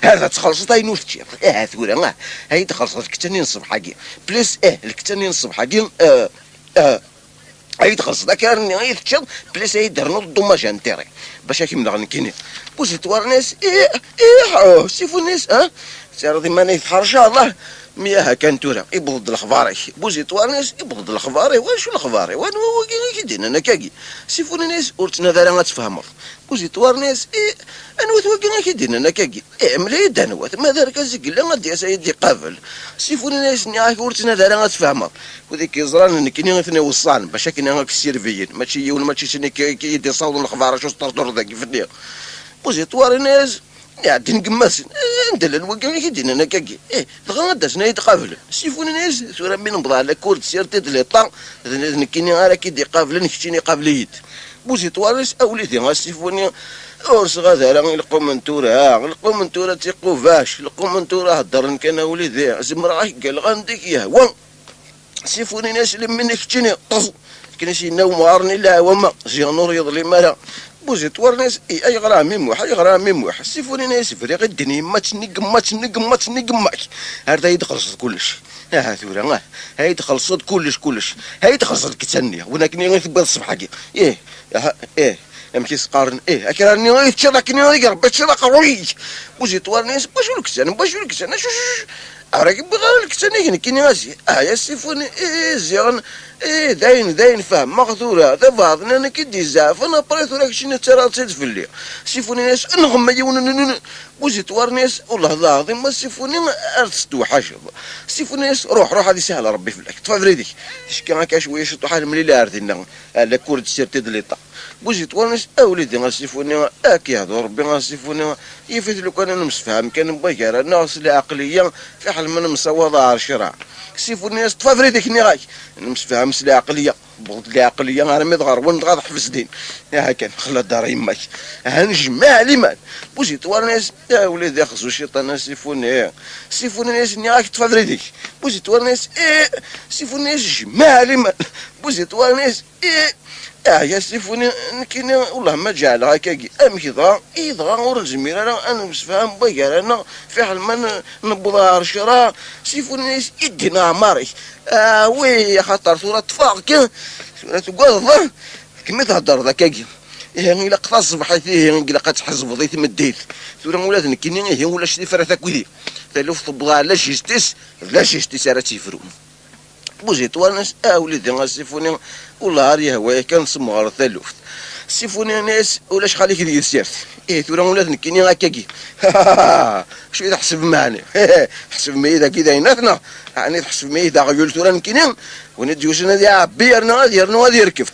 هذا تخلص تاينوث تشيف ثورا هاي تخلص الكتانين الصبح حقي بليس الكتانين الصبح حقي هاي خلص ذاك راني غيتشد بليس يدير نوض الضماج انتيري باش هاكي من كيني بوزيت ورناس سيفو الناس سير ما نيفحر ان شاء الله مياه كانتورا يبغض الاخبار بوزيت ورناس يبغض الاخبار واش الاخبار وانا كي دينا انا كاكي سيفو الناس ورتنا ذا راه تفهموا بوزيت ورناس انا وثوكي كي دينا انا كاكي ملي دانوات ما دارك زق لا غادي سيدي قابل سيفو الناس نيا ورتنا ذا راه تفهموا وذيك يزران كاين ثاني وصان باش كاين هاك السيرفيين ماشي ولا ماشي شنو كيدير صوت الاخبار شو طرطور ذاك في الدنيا بوزيت ورناس قاعد نقماس ندلل وكان كيدينا انا كاكي الغدا شنو يتقابل سيفون الناس ثورا من نبض على كورت سيرتي لي طا كاين راه كيدي قابلين كشتيني قابليت بوزيت ورناس اوليدي غاسيفوني ورس غادا راه نلقاو من تورا تيقو فاش نلقاو من تورا هضر كان وليدي زمرا قال غنديك يهوى سيفوني ناس اللي منك كتيني طز كنا شي نوم عارني لا وما جي نور يظلم مالا بوزيت ورناس اي غرا ميموح سيفوني ناس فريق الدنيا ما تنقماك هذا يدخل كلش ثورا هاي تخلصت كلش هاي تخلصت كتنيه ولكن غيثبت الصبح حقي امكي قارن اكراني غيتشركني غير بتشرك روي بوزيت ورناس باش الكسان شو راكي بغا الكتاني كاين غازي يا سيفوني زيغن داين فهم مغثوره ذا بعضنا انا كيدي زعف انا بريت راك شنو ترى تزيد في الليل سيفوني ناس نغم يون بوزيت ورناس والله العظيم ما سيفوني ارتستو حاجه سيفوني ناس روح هذه سهله ربي في لك تفريدي اش كان هكا شويه شطو حال ملي لا عرفتنا على كره سيرتي دليطا بوزيت ورناس اوليدي غاسيفوني كيهضر ربي غاسيفوني يفيت لو كان انا مسفهم كان بغير ناقص العقليه في حال من مصوضه على الشراع سيفوني ناس تفريدك ني غاي مسفهم العقليه بغض العقليه انا مدغر ونغاض حفظ دين هكا خلى دار يماك هنجمع ليمان بوزيت ورناس يا وليدي خصو الشيطان سيفوني ناس ني غاك تفريدك بوزيت ورناس سيفوني ناس جمع ليمان بوزيت ورناس يا سيفوني كاين والله ما جعل هكاكي كيضغى ور الجميله انا مش فاهم بغير انا في حال ما نبضها رشرا سيفوني ناس يدينا عماري وي خاطر صورة تفاق صورة تقوض كما تهضر ذاكاكي الا قطع الصبح الا قتحزب ضيت مديت صورة ولاد نكيني ولا شتي فرثا كويدي تلوف تبضها لا شيستيس راه تيفرون بوزيت ورناس وليدي غاسيفوني والله راه هوايا كان سمغر ثلوث سيفوني ناس ولاش خليك دير سيرت ثورا ولاد نكيني هكاكي شويه تحسب معنا حسب ما اذا كي دايناتنا يعني تحسب ما اذا غيول ثورا نكيني ونديوش انا دي عبيرنا غادي يركب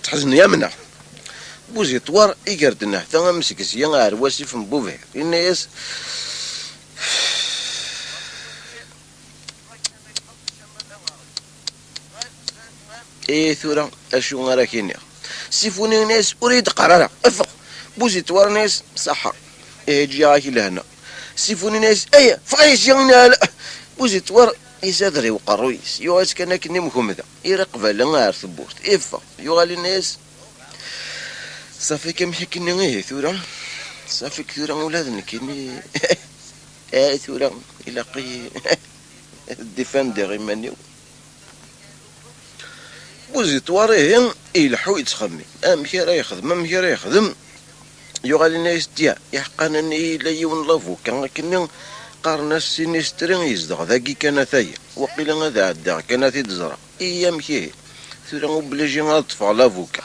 تحزن يمنا بوزيت ور يقردنا حتى مسكس يا عرواسي في مبوفه الناس ثورا اشو راه كاين سيفوني ناس اريد قراره افق بوزيت ورناس صح جي راكي لهنا سيفوني ناس فايش لا بوزيت ور يسادري وقرويس يوات كان كني مكمذا يرقب لا غير ثبوت افق يغالي الناس صافي كم حكيني غير ثورا صافي ثورا ولادنا كيني ثورا يلاقي الديفاندر يمانيو بوزيت وراه يلحو يتخمم امشي راه يخدم يغالي الناس ديا يحقنني لا يون لافوكا كنا قارنا السينيستري يزدغ ذاكي كان ثايا وقيلا هذا عدا كان تيتزرع مشي ثورا بلاجي غطفع لافوكا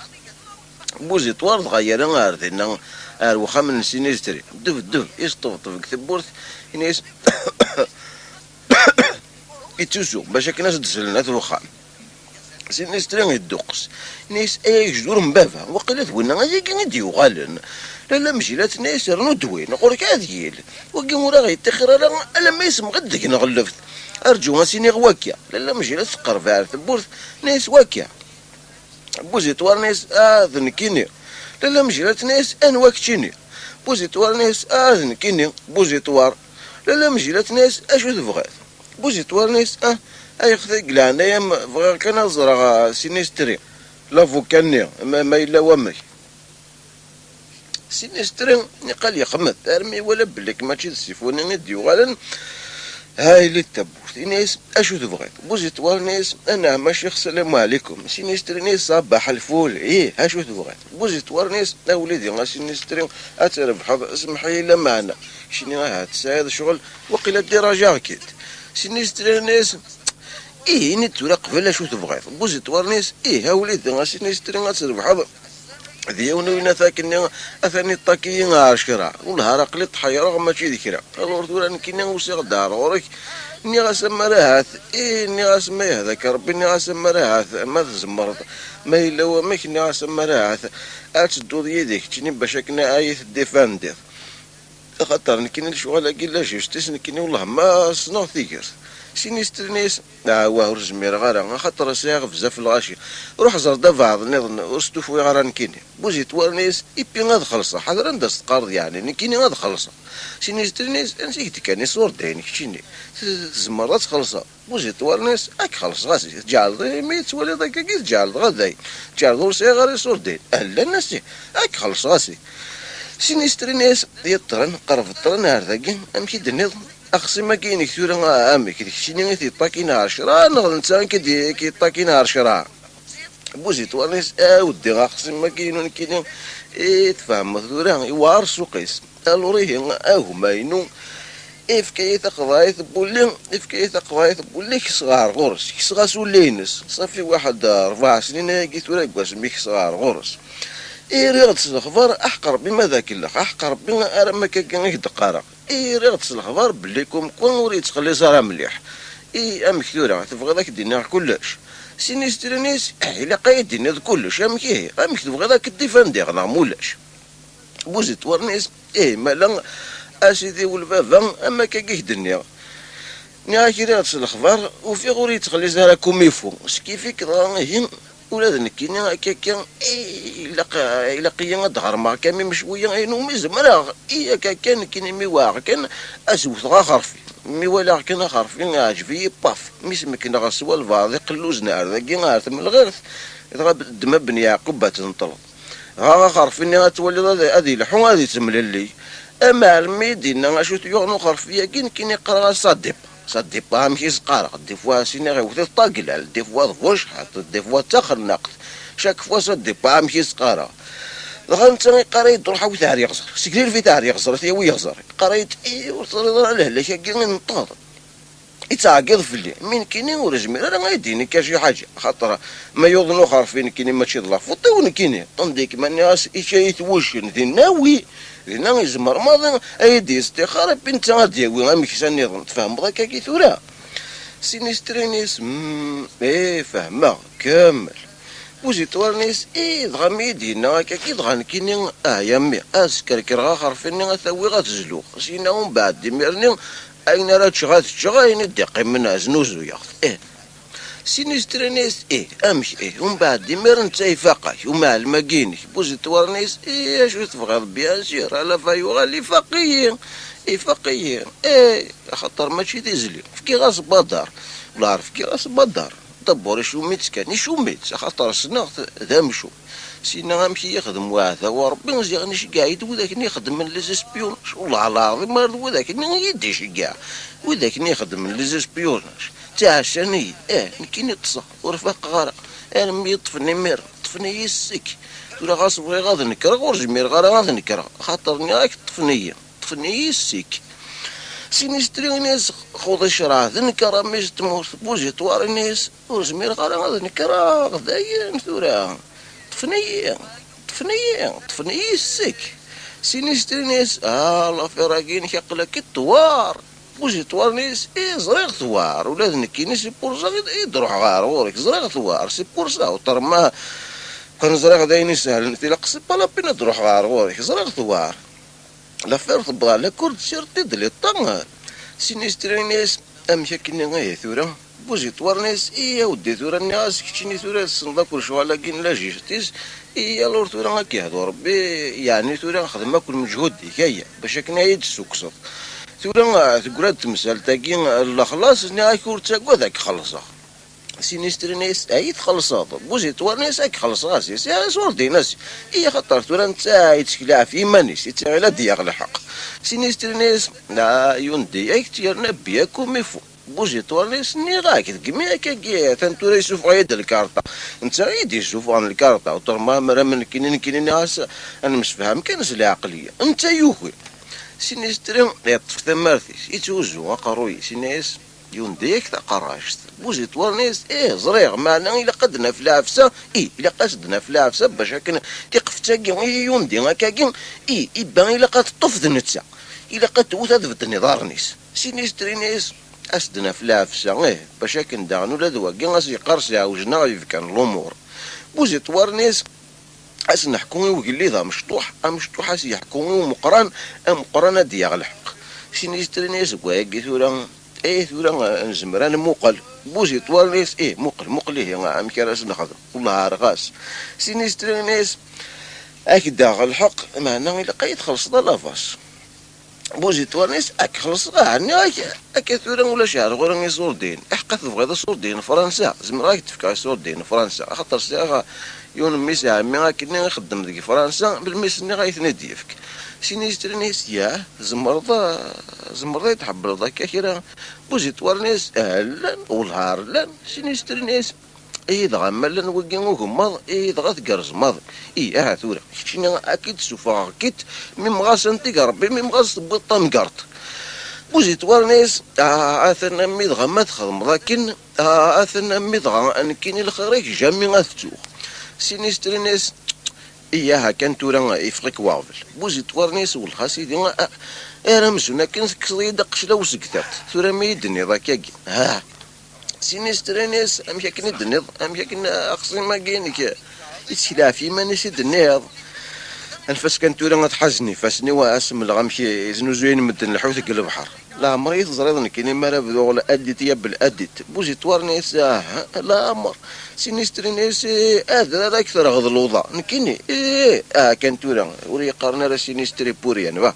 بوزيت ور تغير غاردنا الوخا من السينيستري دف يسطفطف كثبورت الناس يتوسو باش كناش تسلنا الوخا سينيستري يدوقس ناس جذور مبافا وقيلا ثوينا غادي كي يغالن لا مشيلات ناس رنو دوين نقول لك هذيل وكي مورا غيتخر الا ما يسم غدك نغلفت ارجو سيني غواكيا لا مشيلات تقرب على ثبورت ناس واكيا بوزيتوار ناس ذنكيني لا مجرات ناس انواكتشيني بوزيتوار ناس ذنكيني بوزيتوار لا مجرات ناس اشو تبغات بوزيتوار ناس ايخذ قلعنا بغا كان زرع سينيستري لافوكاني ما الا ومي سينيستري قال يخمد ارمي ولا بلك ماشي السيفوني نديو غالا هاي اللي تبوت ناس اشو تبغي بوزيتوار ناس انا ماشي السلام عليكم سينيستري ناس صباح الفول اشو تبغي بوزيتوار ناس اوليدي غا سينيستري اتربح اسمح لي لا معنا شنو هتساعد شغل وقيل الدرجه كيت سينيستري ناس نتو لا قبل اشو تبغي بوزيتوار ناس اوليدي غا سينيستري اتربح دياونا وين ثاكن اثاني طاكيين عشرة والنهار قلت تحير ماشي ذكرى الورد ولا نكينا وسيغ دار ورك اني غاسما راهات اني غاسما هذاك ربي اني غاسما راهات ما تزمرت ما الا وماك اني غاسما راهات اتدو يديك تشني باش كنا ايث ديفاندير خاطر نكين شغل كيلا جوستيس نكين والله ما صنع ثيكرت سينيسترنيس واه رجمير غارا خاطر ساغ بزاف الغاشي روح زردا بعض نظن استوفو غارا نكيني بوزيتوار نيس ايبي غاد خلصه حضر ندس قرض يعني نكيني غاد خلصه سينيسترنيس نسيت كاني صور دايني كشيني زمرات خلصه بوزيتوار نيس اك خلص غاسي جعل ميت ولا ذاك كي جعل غاداي جعل غور سي غير صور داين لا ناسي اك خلص غاسي سينيسترنيس يطرن قرب الطرن هذاك امشي دنيض اخصي ما كاين كثير امي كيشيني غير طاكينا 10 نغد انسان كي طاكينا 10 بوزيتوار نيس ودي اخصي ما كاين تفهم ثورا يوار سوقيس الوريه هما ينو كي قضايث بولي قضايث بولي صغار غرس صغار ولينس صافي واحد 4 سنين كي ثورا كواس ميك صغار غرس رياض الخبر احقر بما ذاك الاخ احقر بما ارى ما كان يدقارق رياض الخبر بليكم كون وريد تخلي صار مليح ام كثيره تبغى ذاك الدنيا كلش سينيسترينيس الا قايد الدنيا كلش ام كي ام تبغى ذاك الديفاندي غنا مولاش بوزيتوار نيس مالا اسيدي والبابا اما كاكيه الدنيا نياكي رياض الخبر وفي غوري تخلي زهرا كوميفو كيفيك هين ولاد نكيني هكاكا إلا قيا دهر ما كان مشوية إنه مزمرا كان كيني ميواغ كان أسوث غارفي ميوالا كان خارفي عجبي باف ميسمك نغسوا الفاضي قلوز نار ذاكي غارث من الغرث إذا دم بن يعقوب تنطلق ها خارفيني غتولي هذه لحون هذه تمللي أما الميدينا غاشو تيغنو خارفيا كين يقرا صديب با ماشي صقارق دي فوا سيني غيوث طاقل دي فوا ضفوش حط دي فوا تاخر نقد شاك فوا صدي با ماشي صقارق دخل انت قريت روح حوث تاع يغزر سكرير في تاع يغزر تي وي يغزر قريت وصل عليه لا شاكي نطاط يتعقد في الليل من كيني ورجمي انا ما يديني كاش حاجه خاطر ما يظنوا خارفين كيني ماشي ضلاف وطيون كيني طنديك من ناس ايشايت وش ذي ناوي هنا يزمر ماضي ايدي استخاره بنت غاديوي غامي كيسان نظن تفهم ذاك كي ثورا سينيسترينيس فهمه كامل بوزيتوار نيس دغا يدينا هكا كي دغا كيني يامي اسكركر غا خرفيني ثوي غتزلو سينا ومن بعد ديميرني اين راه تشغاين دقي من زنوزو ياخذ سينيسترينيس امشي ومن بعد ديمير انت يفاقك ومع الماكيني بوزيتوار نيس شو تبغى بيان سير على فايو غالي فقيين فقيين خاطر ماشي تيزلي فكي غاس بدار ولا عرف كي غاس بدار دبور شو ميت كان شو ميت خاطر سنغ ذامشو سينا غامشي يخدم واحد وربي نزيغنيش قاعد وذاك يخدم من ليزيسبيوناج والله العظيم ما وذاك يديش كاع وذاك يخدم من ليزيسبيوناج تاع الشني نكيني تصا ورفاق غارق انا مي طفني مير طفني يسك ولا غاصبغي غاد نكره ورجمير غادا غاد نكره خاطرني راك طفني يسك سينيستري ناس خوض الشرع ذنكره مش تموت بوزيتوار ناس ورجمير غادا غاد نكره غدايا ثورا طفني يسك سينيستري ناس الله في راكين يقلك الطوار بوزيتوار نيس زريغ ثوار ولاد نكيني سي بورسا يدروح غار وريك زريغ ثوار سي بورسا وطرما كان زريغ دايني سهل انت لاقصي بالا بينا تروح غار وريك زريغ ثوار لافير تبغى لا كورد سيرتي دلي طنغ سينيستري نيس امشي كيني غاية ثورا بوزي تورنيس إيا ودي ثورا الناس كتشيني ثورا الصندا كل شغالة كين لا جيستيس إيا لور ثورا هاكي هادو ربي يعني ثورا نخدم كل مجهود كايا باش هكنا يتسوكسط ثورا تقول تمثال تاكين لا خلاص ناك ورتاكو ذاك خلصا سينيستري ناس ايت خلصات بوزي تورنيس اك خلصا سي صور دي ناس اي خطر ثورا نتا يتشكلها في مانيس يتغيلا ديال الحق سينيستري ناس لا يوندي ايك تيرنا بياكم يفو بوزي تورنيس ني غاك تقمي كي تنتوري يشوفوا يد الكارطه انت يدي يشوفوا عن الكارطه وترما مرا من كاين ناس انا مش فاهم كاينش العقليه انت يوخي سينيستري يطف ثمارتيس يتوزو قروي سينيس يونديك تقراشت بوزي تورنيس زريغ معنا الا قدنا في العفسه الا قصدنا في العفسه باش هكا تيقفتا كي يوندي هكا يبان الا قطف ذنتسا الا قتوت هذا النظارنيس سينيستري نيس اسدنا في العفسه باش هكا ندغنو لا دوا كي غاسي قرص عاوجنا كان الامور بوزي تورنيس اس نحكمو وقلي ذا مشطوح مشطوح اس يحكمو مقران ديال الحق سينيستري نيس كواكي ثورا ثورا نزمران موقل بوزي تورنيس موقل هي عام كراس نخدم والله رغاس سينيستري نيس اكدا الحق معنا الا قايد خلص لافاس بوزي تورنيس اك خلص عني اك ثورا ولا شهر غير يصور دين حقا تبغي صور دين فرنسا زمراك تفكر صور دين فرنسا خاطر ساعه يوم ميس عمي كني نخدم ديك فرنسا بالميس ني غايتنادي يفك سينيستري نيس يا زمرضه يتحبل ذاك كيرا بوزي تورنيس اهلا والهار لان سينيستري نيس دغا مالا وكين وكماض دغا تقرز ماض ثورا شنو اكيد سوفا اكيد ميم غاس انت ربي ميم غاس بطام قرط بوزي تورنيس اثنا مي دغا ما تخدم لكن اثنا مي دغا ان كاين الخريج جامي غاتو سينيستري نيس إياها كان تورا يفقك وافل بوزي تورنيس والخاسي دي انا مسونا كان كسري دقش لو سكتات تورا ما يدني ذاك سينيستري نيس امشي كني دنيض امشي كنا اقصي ما كاينك يتسلا في ما نسي دنيض الفاس كان تورا تحزني فاسني واسم الغمشي زنوزوين مدن الحوت قل البحر لا مريض زريض كاين مالا بذوغ اديت يا بالاديت بوزي تورنيس لا امر سينيستري نيس هذا اكثر غض الوضع نكيني كان تورا وري قارنا راه سينيستري بوريان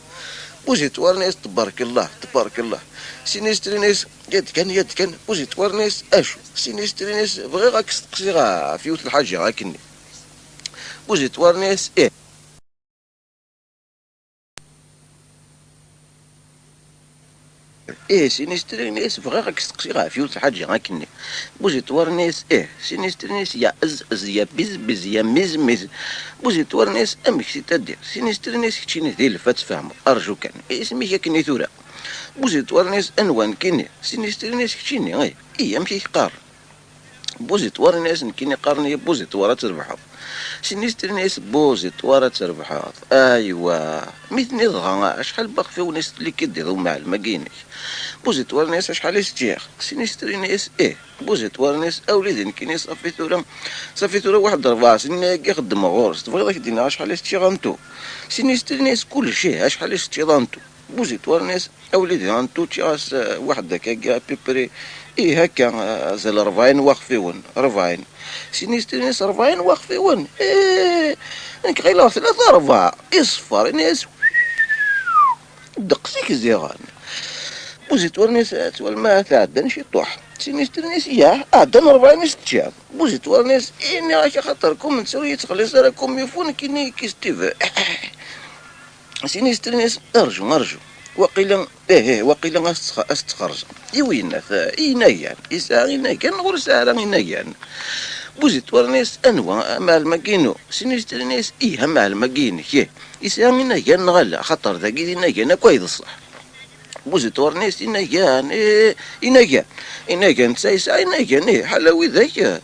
بوزي تورنيس تبارك الله تبارك الله سينيستري نيس يد كان بوزي تورنيس اشو سينيستري نيس بغي غاك تقصي في وث الحاجه غاكني بوزي تورنيس سينيستري نيس بغا غاك تقصي في وث الحاجه غاكني بوزي تورنيس سينيستري نيس يا از يا بز يا مز بوزي تورنيس امك سي تدير سينيستري نيس كتشيني ذي الفات تفهم ارجو كان اسمي كني ثورا بوزي تورنيس انوان كيني سينيستري نيس كتشيني امشي قار بوزي تورنيس نكيني قارني بوزي تورا تربحها سينيستري نيس بوزي تورا تربحها ايوا مثني ضغا شحال باقي في وناس اللي كيديروا مع الماكينيك بوزي تورنيس شحال يستيخ سينيستري نيس بوزي تورنيس اوليدي نكيني صافي ثورا واحد 4 سنين يخدم غورس تبغي ذاك دينا شحال يستيغانتو سينيستري نيس كل شيء شحال يستيغانتو بوزي تورنيس اوليدي غانتو تيغاس واحد هكا بيبري هكا زال 40 واقفين 40 سينيستري نيس 40 واقفين انك غير 3 4 يصفر ناس دقسيك زيغان بوزي تورنيس تول ما تعدن شي طوح سينيستري نيس عدن 40 استجاب بوزي تورنيس اني راك خاطركم نسوي تخلص راكم يفون كيني كيستيف سينيستري نيس ارجو وقيلا وقيلا استخرج يوينا ينايان ينايان غور ساعه ينايان بوزي تورنيس انوا مع الماكينو سينيستري نيس مع الماكين يساعي ينايان نغلا خاطر ذاك ينايان كويس الصح بوزي تورنيس ينايان سايسا ينايان حلاوي ذاك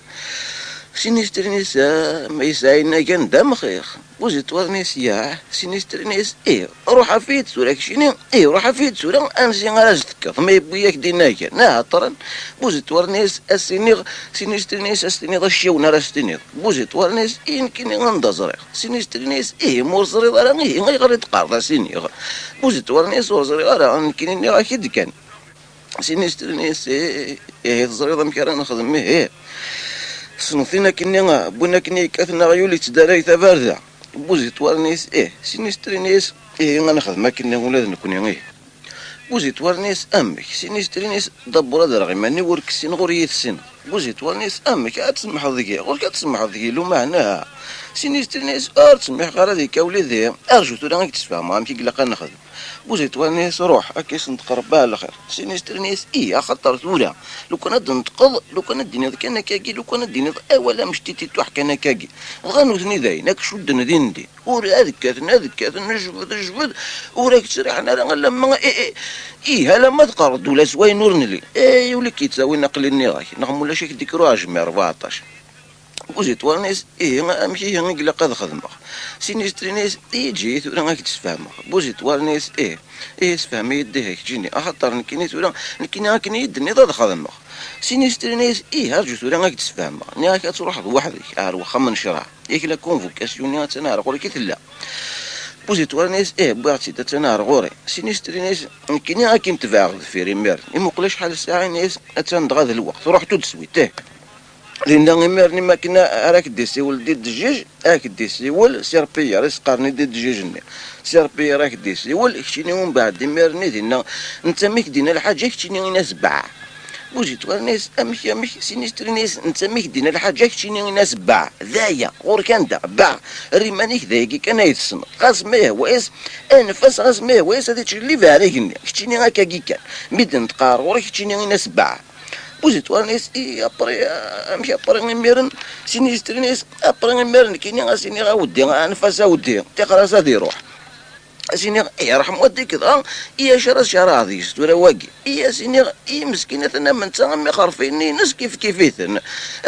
سينيستري نيس ما يساعي ينايان دام خير بوزي تورنيس سينيستري نيس روح فيت سورة كشيني روح فيت سورة امشي غرازتك ما يبوياك دينايا طرا بوزي تورنيس سينيستري نيس استنيض الشيونا راستنيض بوزي تورنيس كيني غندزريق سينيستري نيس مور زريض راه غير تقارض سينيغ بوزي تورنيس ور زريض راه كيني غاكيد كان سينيسترنيس تزريض مكان نخدم سنثينا كني بونا كني كاثنا غيولي تداري ثبارده بوزي توارنيس سينيسترنيس غنخدم كني ولاد نكوني بوزي توارنيس امك سينيسترنيس دبر درغي ماني ورك سين غوريت سين بوزي توارنيس امك تسمح ذيك غورك تسمح ذيك لو معناها سينيسترنيس تسمح غير وليدي ارجو ترى راك تفهم امك قلقا نخدم بوزي توارنيس روح اكيس نتقرب على خير سينيسترنيس خطر ثورة لو كان نتقض لو كان الدنيا كان كاكي لو كان الدنيا اولا مشتيتي توح كان كاكي غنوثني ذاينك شد ندي ور هذيك نجبد وراك تسرح انا لما هلا ما تقرض ولا سواي نورنلي يولي كي تساوي نقل النراك نغم ولا شيك ديك راجمي 14 بوزي توارنيس امشي قلق هذا خدمه سينيسترينيس جي ثورا راك تفهمها بوزي توارنيس تفهم يديه تجيني اخطر نكيني ثورا نكيني يدني ضد خدمه سينيسترينيس هرجو ثورا راك تفهمها راك تروح وحدك واخا من شرع لا كونفوكاسيون تنار قول كي لا بوزي توارنيس بغاتي تنار غوري سينيسترينيس نكيني راك نتفاعل في ريمير مقلاش شحال الساعه نيس تندغ الوقت رحتو تسويته لأن غير ما كنا راك ديسيول دي الدجاج راك ديسيول سيربي راس قارني دي الدجاج سيربي راك ديسيول كشيني ومن بعد ميرني دينا انت ميك دينا الحاجه كشيني ناس باع بوزي توارنيس امك سينيسترينيس انت ميك دينا الحاجه كشيني ناس باع ذايا غور كان باع ريمانيك ذايكي كان يتسن غاز ما يهواس انفاس غاز ما يهواس هذيك اللي فاريكني كشيني هكا كي ميدن تقار غور كشيني ناس باع بوزي توارنيس ابري امشي ابري ميرن سينيسترينيس ابري ميرن كيني غاسيني غاودي انفاس ودي تقرا سادي روح سيني راح مودي كذا شرا هذه ولا واقي سيني مسكينه انا من تما خرفيني ناس كيفيثن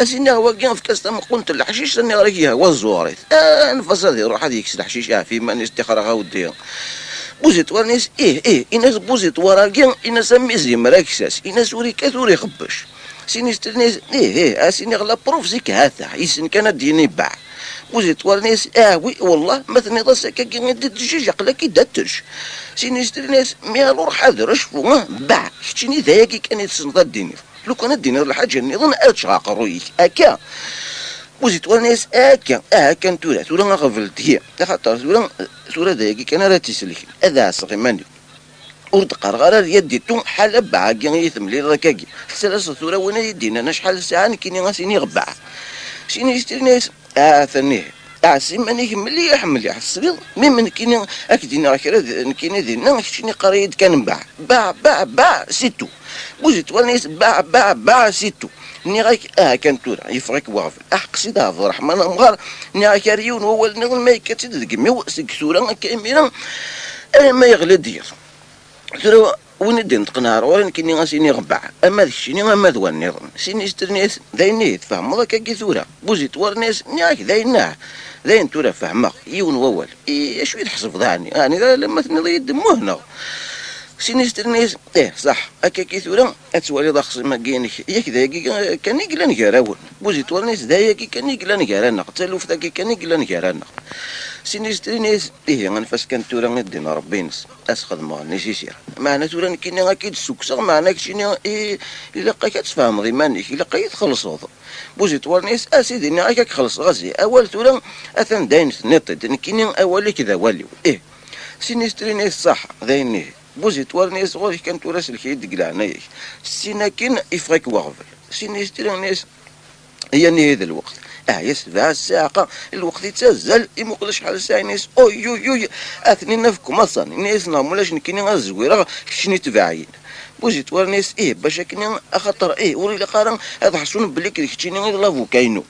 سيني واقي في كاس ما قلت الحشيش سني راكي هو الزوريت انفاس هذه روح هذيك الحشيش في ما نستخرا غاودي بوزي توارنيس إناس بوزي توراكين إناس ميزي مراكساس إناس وري كثوري خبش سينيسترنيس سيني غلا بروفسيك هذا يسن كان ديني باع بوزي توارنيس وي والله مثلا ضسك كي ندي الدجاج قلا كي داتج سينيسترنيس ميالو روح هذا رشفو باع شتيني ذاكي كان يتسنض الديني لو كان الديني الحاجه نظن اتشاق رويك هكا بوزي توارنيس هكا ثورا غفلت هي خاطر ثورا ذاكي كان راه تيسلك هذا صغيماني ورد قرغره يدي تون حال باكي يثم لي ركاكي ثلاث ثورا وين يدينا انا شحال ساعه كيني غاسيني غبع سيني يشتري ثانيه سيماني مليح مليح الصبيط من كيني اكدينا كرا كيني دينا شتيني قريد كان باع سيتو بوزي توارنيس باع سيتو ني غاك كان تورا يفرك وغفل قصيد عبد الرحمن مغار ني غاك ريون هو ما يكتد دقمي سكسورا كاميرا ما يغلى دير ترى وين دين تقنار وين كيني غاسيني غبع اما داكشي ما ذو النظام سيني سترنيس دايني تفهم هذاك كي ثورا بوزي توارنيس نياك دايناه داين تورا فهمه يون وول شويه تحسب ضعني لما تنضي يدمو هنا سينيسترنيس صح هكا كي ثورا اتسوالي ضخص ما كاينش ياك ذاكي كان يقلا نكراون بوزي توارنيس ذاكي كان يقلا نكرانا قتلو في ذاكي كان يقلا نكرانا سينيسترنيس غنفاس كان تورا ندينا ربي نس اسخذ ما نيسير معنا تورا كاين اكيد السكسر معنا كشيني الا لقاك تفهم ضيمانك الا لقاك تخلصو بوزي توارنيس اسيدي ناك خلص غازي اول تورا اثن داين نطيد كاين اولي كذا والي سينيسترنيس صح دايني بوزي توارنيس غور كان تورا الكيد قلعنايك سيناكين يفرك وغفل سينيسترنيس هي هذا الوقت يسبع الساعة الوقت يتزل يمقل شحال ساعة ناس يو اثنين فيكم اصلا ناس نعمولاش نكيني غزويرة كشني تبعين بوزي توارنيس باش كاين خاطر وري قارن هذا حسون بلي كيتشيني غير لافو كاينو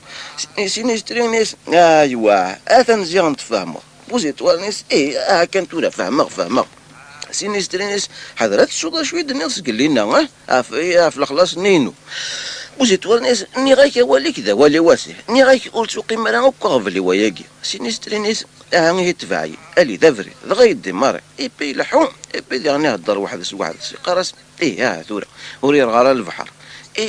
سينيستري ناس ايوا اثن زيان تفهموا بوزي توارنيس كان تولا فهمه سينيستري ناس حضرات الصودا شويه الناس قال لنا في الخلاص نينو بوزي توارنيس ني غاك والي كذا والي واسع ني غاك قلت سوقي مرا وكافلي وياكي سينيستري ناس هي تفاعي الي دافري دغيا ديماري بي لحون بي ديرني هضر واحد قراس ثورة وري الغرا البحر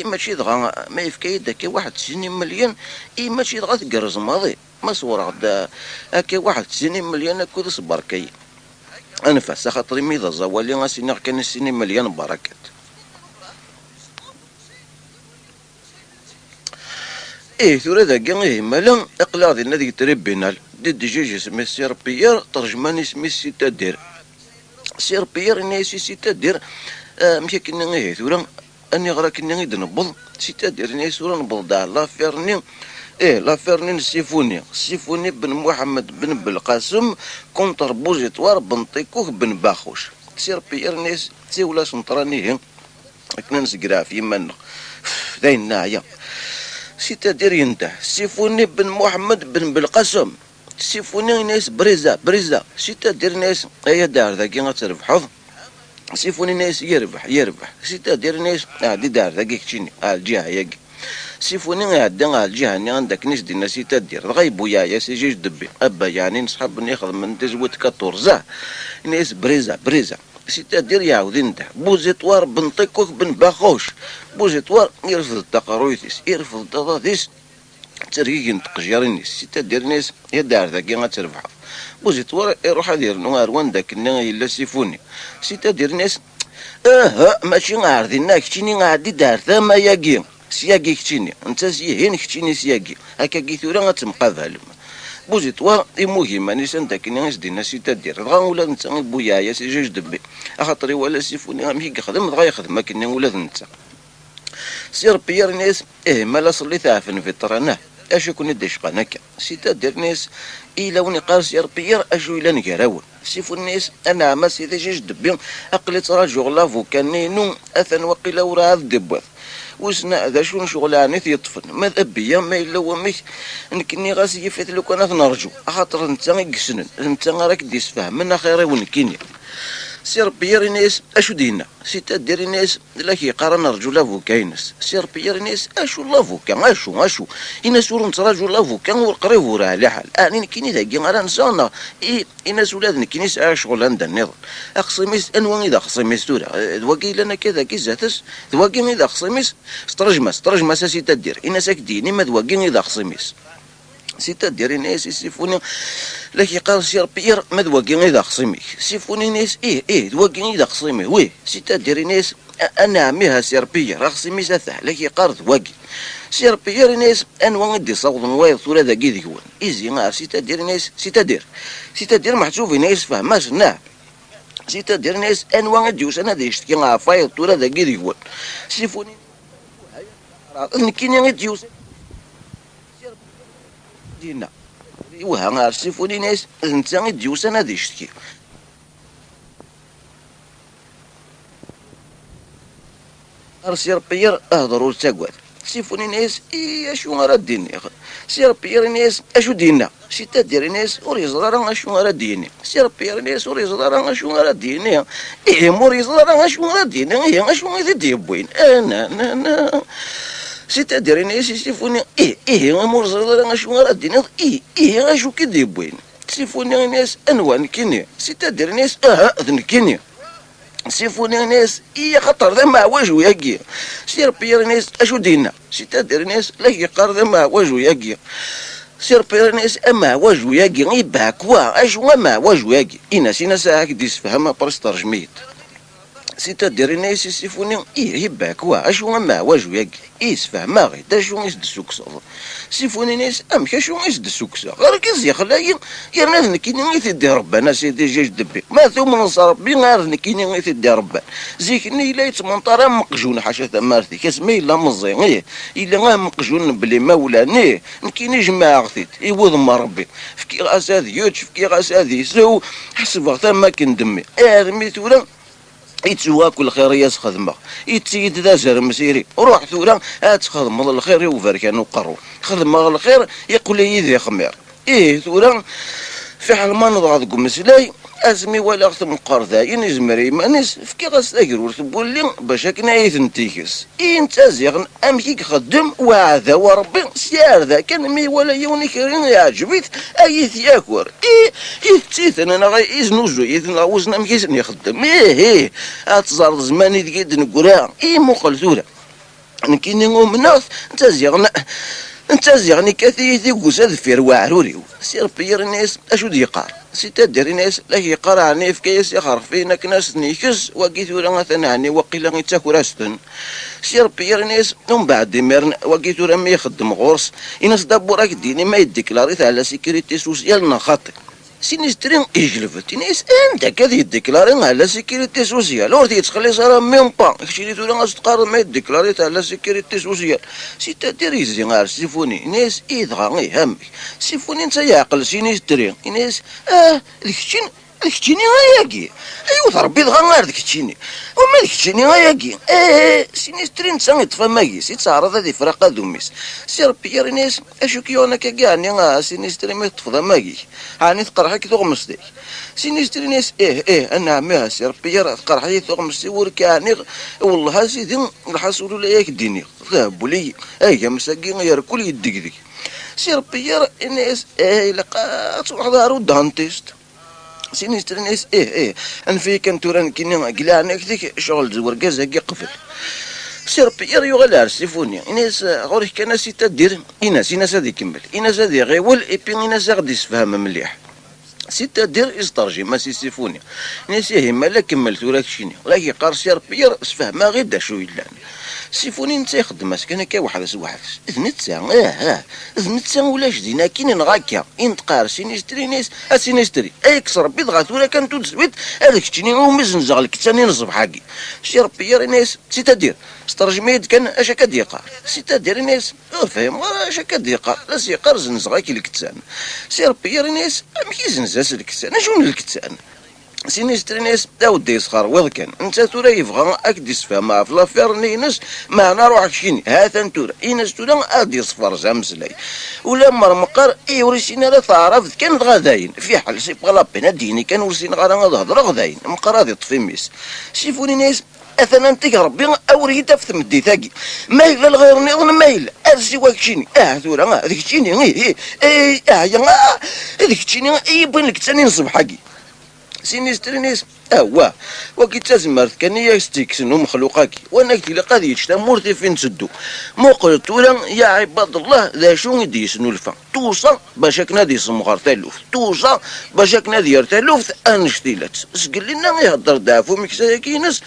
ماشي دغا ما يفكي داك واحد 90 مليون ماشي دغا تقرز ماضي ما صور غدا هكا واحد 90 مليون هكا صبر كي انفاس خاطري ميضا زوالي غاسيني كان 90 مليون بركات ثورة ذاك مالا اقلا ذي الذي تربينا دي دجاج اسمه سير بيير ترجمان اسمه سيتا دير سير بيير ناسي سيتا دير مشي كنا ثورة اني غرا كنا نبض سيتا دير ناس ثورة نبض لافيرني لافيرني السيفوني بن محمد بن بالقاسم كونتر بوزيتوار بن طيكوه بن باخوش سير بيير ناس تسيولا سنطرانيه كنا نسقرا في منه ذاين نايا سيتا دير ينتهي سيفوني بن محمد بن بالقاسم سيفوني ناس بريزا سيتا دير ناس هي دار ذاكي غتربحو سيفوني ناس يربح سيتا دير ناس عادي دار ذاكي كتشيني الجهه ياكي سيفوني عاد الجهه اللي عندك ناس دينا سيتا دير غيبو يا سيجي دبي ابا يعني نصحاب ناخذ من تزوت 14 ناس بريزا سيتا دير يعاود ينتهي بوزيتوار بن طيكوك بن باخوش بوزيتوار يرفض التقارويثيس يرفض التضاثيس تريقين تقجيرينيس سيتا دير ناس هي دار ذاكي غتربح بوزيتوار يروح دير نوار داك النا يلا سيفوني سيتا دير ناس ماشي عارضينك كتيني غادي دار ثما ياكي سياكي كتيني انت سيهين كتيني سياكي هكا كي ثورا غتمقابل بوزيتوار مهمه نيسان داك الناس دينا سيتا دير دغا ولا انت بويايا سي جوج دبي خاطري ولا سيفوني غامشي يخدم دغا يخدم كنا ولا انت سير بيير ناس مالا صلي ثافن في طرناه اش يكون يدش قناكا سيتا دير ناس إلا وني قال سير بيير أجو إلا نكراون سيفو الناس أنا عما سيدي جيش دبيون أقلت راجو لافو كان نينو أثن وقيلا وراه دبوث وسنا ذا شون شغلاني يطفن ماذا بيا ما إلا وميك نكني غاسي يفيت لو كانت نرجو خاطر نتا يقسنن نتا راك ديس فهمنا خيري ونكيني سير بيير ناس اشو دينا سيتا دير ناس لكي قارن رجو لافو كاينس سير بيير ناس اشو لافو كان اشو إنا سور نتراجو لافو كان والقريب وراه لحال اني كيني ذاكي غير نسانا إنا سولاد نكيني ساعه شغل عند النظر اقسميس انوان اذا قسميس تورا دواكي لنا كذا كي زاتس دواكي اذا قسميس استرجمس سيتا دير إنا ساكديني ما دواكي اذا قسميس سيتا دير ناس يسيفوني لكي قال سير بيير ما دواكي إذا خصيمي سيفوني ناس دواكي إذا خصيمي وي سيتا دير ناس أنا عميها سير بيير خصيمي ساثح لكي قال دواكي سير بيير ناس أنوان دي صوت نوايا ثورة ذاكي ذيكوان إيزي غار سيتا دير ناس سيتا دير محسوفي ناس فهماش ناه سيتا دير ناس أنوان ديوس أنا ديشتكي غار فايل ثورة ذاكي ذيكوان سيفوني نكيني ديوس دينا وها غارسيفوني ناس انت ديوس انا ديشتكي سير بيير اهضروا تاكوات سيفوني ناس اشو غرا ديني سير بيير ناس اشو دينا سيتا دير ناس وريزرا اشو غرا ديني سير بيير ناس وريزرا اشو غرا ديني موريزرا اشو غرا ديني هي اشو غادي ديبوين انا سيتا دير ناس يسيفوني مورزرا اشو غرا ديني اشو كي ديبوين سيفوني ناس انوان كيني سيتا دير ناس ذنكيني سيفوني ناس خطر ذا مع وجهو ياكي سير بيير ناس اشو دينا سيتا دير ناس لا يقار ذا مع وجهو ياكي سير بيير ناس اما وجهو ياكي يباكوا اشو مع وجهو ياكي سينا ساعه ديس فهمها برس ترجميت سيتا دير ناس يسيفوني يباكوا اشو مع وجهو ياكي يسفهمها غي دا شو يسد السكسر سيفوني ناس امشي شو يسد السكسر غير كيزي خلايا يرنا نكيني غير تدي ربنا سيدي جاج دبي ما ثم نصر ربي غير نكيني غير تدي ربنا زيكني لا يتمنطر مقجون حاشا ثمارتي كاسمي لا مزي الا غير مقجون بلي مولاني نكيني جماعه غثيت يوض ربي فكي غاس هذه يوتش فكي غاس هذه سو حسب وقت ما كندمي ارمي ثورا يتسوا كل خير يسخدمه يتسيد ذا زر مسيري روح ثورا تخدم الخير وفركان وقرو خدم الخير يقول لي ذي خمير ثورا في حال ما نضغطكم مسلاي ازمي ولا ختم قرذاين يزمري مانيس فكي غاستاكر ورتبولي باش كنا يثنتيكس انت زيغن امكي خدم وعذا وربي سيار ذا كان مي ولا يوني كرين يعجبيت اي ثياكور يتسيت انا غي يزنوجو يثنا وزن امكي يخدم اتزار زماني ديك نقرا مقل ثورا نكيني مناث انت زيغن انت زيغني كثيثي وقساد في رواعروري سير بير الناس اشو ديقار سيتا دير ناس لا يقرا عني في كيس يخرفين كناس نيكس وقيت ولا مثلا عني وقيلا يتاكل استن سير بير ناس ومن بعد ميرن وقيت ولا ما يخدم غورس ينس دابوراك ديني ما يديكلاريت على سيكوريتي سوسيال نخاطي سينيسترين يجلفت ناس انت كذي يديكلارين على سيكوريتي سوسيال ورتي تخلي صار ميم با كشي تقول غاس تقارن ما يديكلاريت على سيكوريتي سوسيال سيتا ديريزي غار سيفوني ناس يدغا يهمك سيفوني انت يعقل سينيسترين ناس ديكشيني غاياكي ايوا ربي دغا غير ديكشيني وما ديكشيني غاياكي سينيسترين تسان يتفماكي سيتعرض هذه فراقه دوميس سي ربي يا ناس اشو كيونا كاعني سينيسترين ما تفضى ماكي هاني تقرحك تغمس ديك سينيسترين ناس انا ما سي ربي يا تقرحي تغمس وركاني والله سيدي الحصول لا ياك ديني ذهبوا لي مساكين يا كل يدك سي ربي يا ناس لقات واحد هارو دانتيست سينيستر ناس انا في كنتوران كينا قلعنا كذيك شغل زور كازاكي قفل سير بيير يغلى سيفوني ناس غورك كان سيتا دير ناس هادي كمل ناس هادي غيول ايبي ناس غادي يسفهم مليح سيتا دير يسترجم ما سيفوني ناس ما لا كملت ولا كشيني ولكن قار سير بيير سفهم غير دا شو يلان سيفوني انت يخدم كان كا واحد اذنتسا ولا جدينا كاين نغاكا انتقار سينيستري ناس سينيستري اكسر بيضغط ولا كان تزويد هذاك تشيني ومزنزغ لك ثاني نصب حقي شي ربي يا ناس سيتا دير استرجميد كان اش كديقار سيتا دير ناس فاهم اش كديقار لا سيقار زنزغ كي الكتان سي ربي يا ناس ماشي زنزاس الكتان شنو الكتان سينيستري ناس داود يسخر وض كان انت تورا يبغى اكد يسفهم في لافير نينس معنا روحك شيني هاتا نتورا ينس تورا ادي صفر زامسلاي ولا مرمقر ورسينا لا تعرف كان غداين في حال سي بغا لابينا ديني كان ورسينا غادا غداين مقراضي طفي ميس شوفوني ناس اثنا انت ربي اوريتا في تمدي ثاقي ما الا الغير نظن ما الا ارسي واكشيني تورا هذيك تشيني هذيك تشيني يبان لك ثاني نصب حقي سينيستري ناس وكي تزمرت كان يستيكسن مخلوقاك وانا قلت لك قضيه مورتي فين تسدو مو قلت ولا يا عباد الله ذا شو يدي يسنو الفا توصى باش كنادي يسمغر تالوف توصى باش كنادي يرتالوف انشتيلات سقل لنا يهضر دافو مكساكينس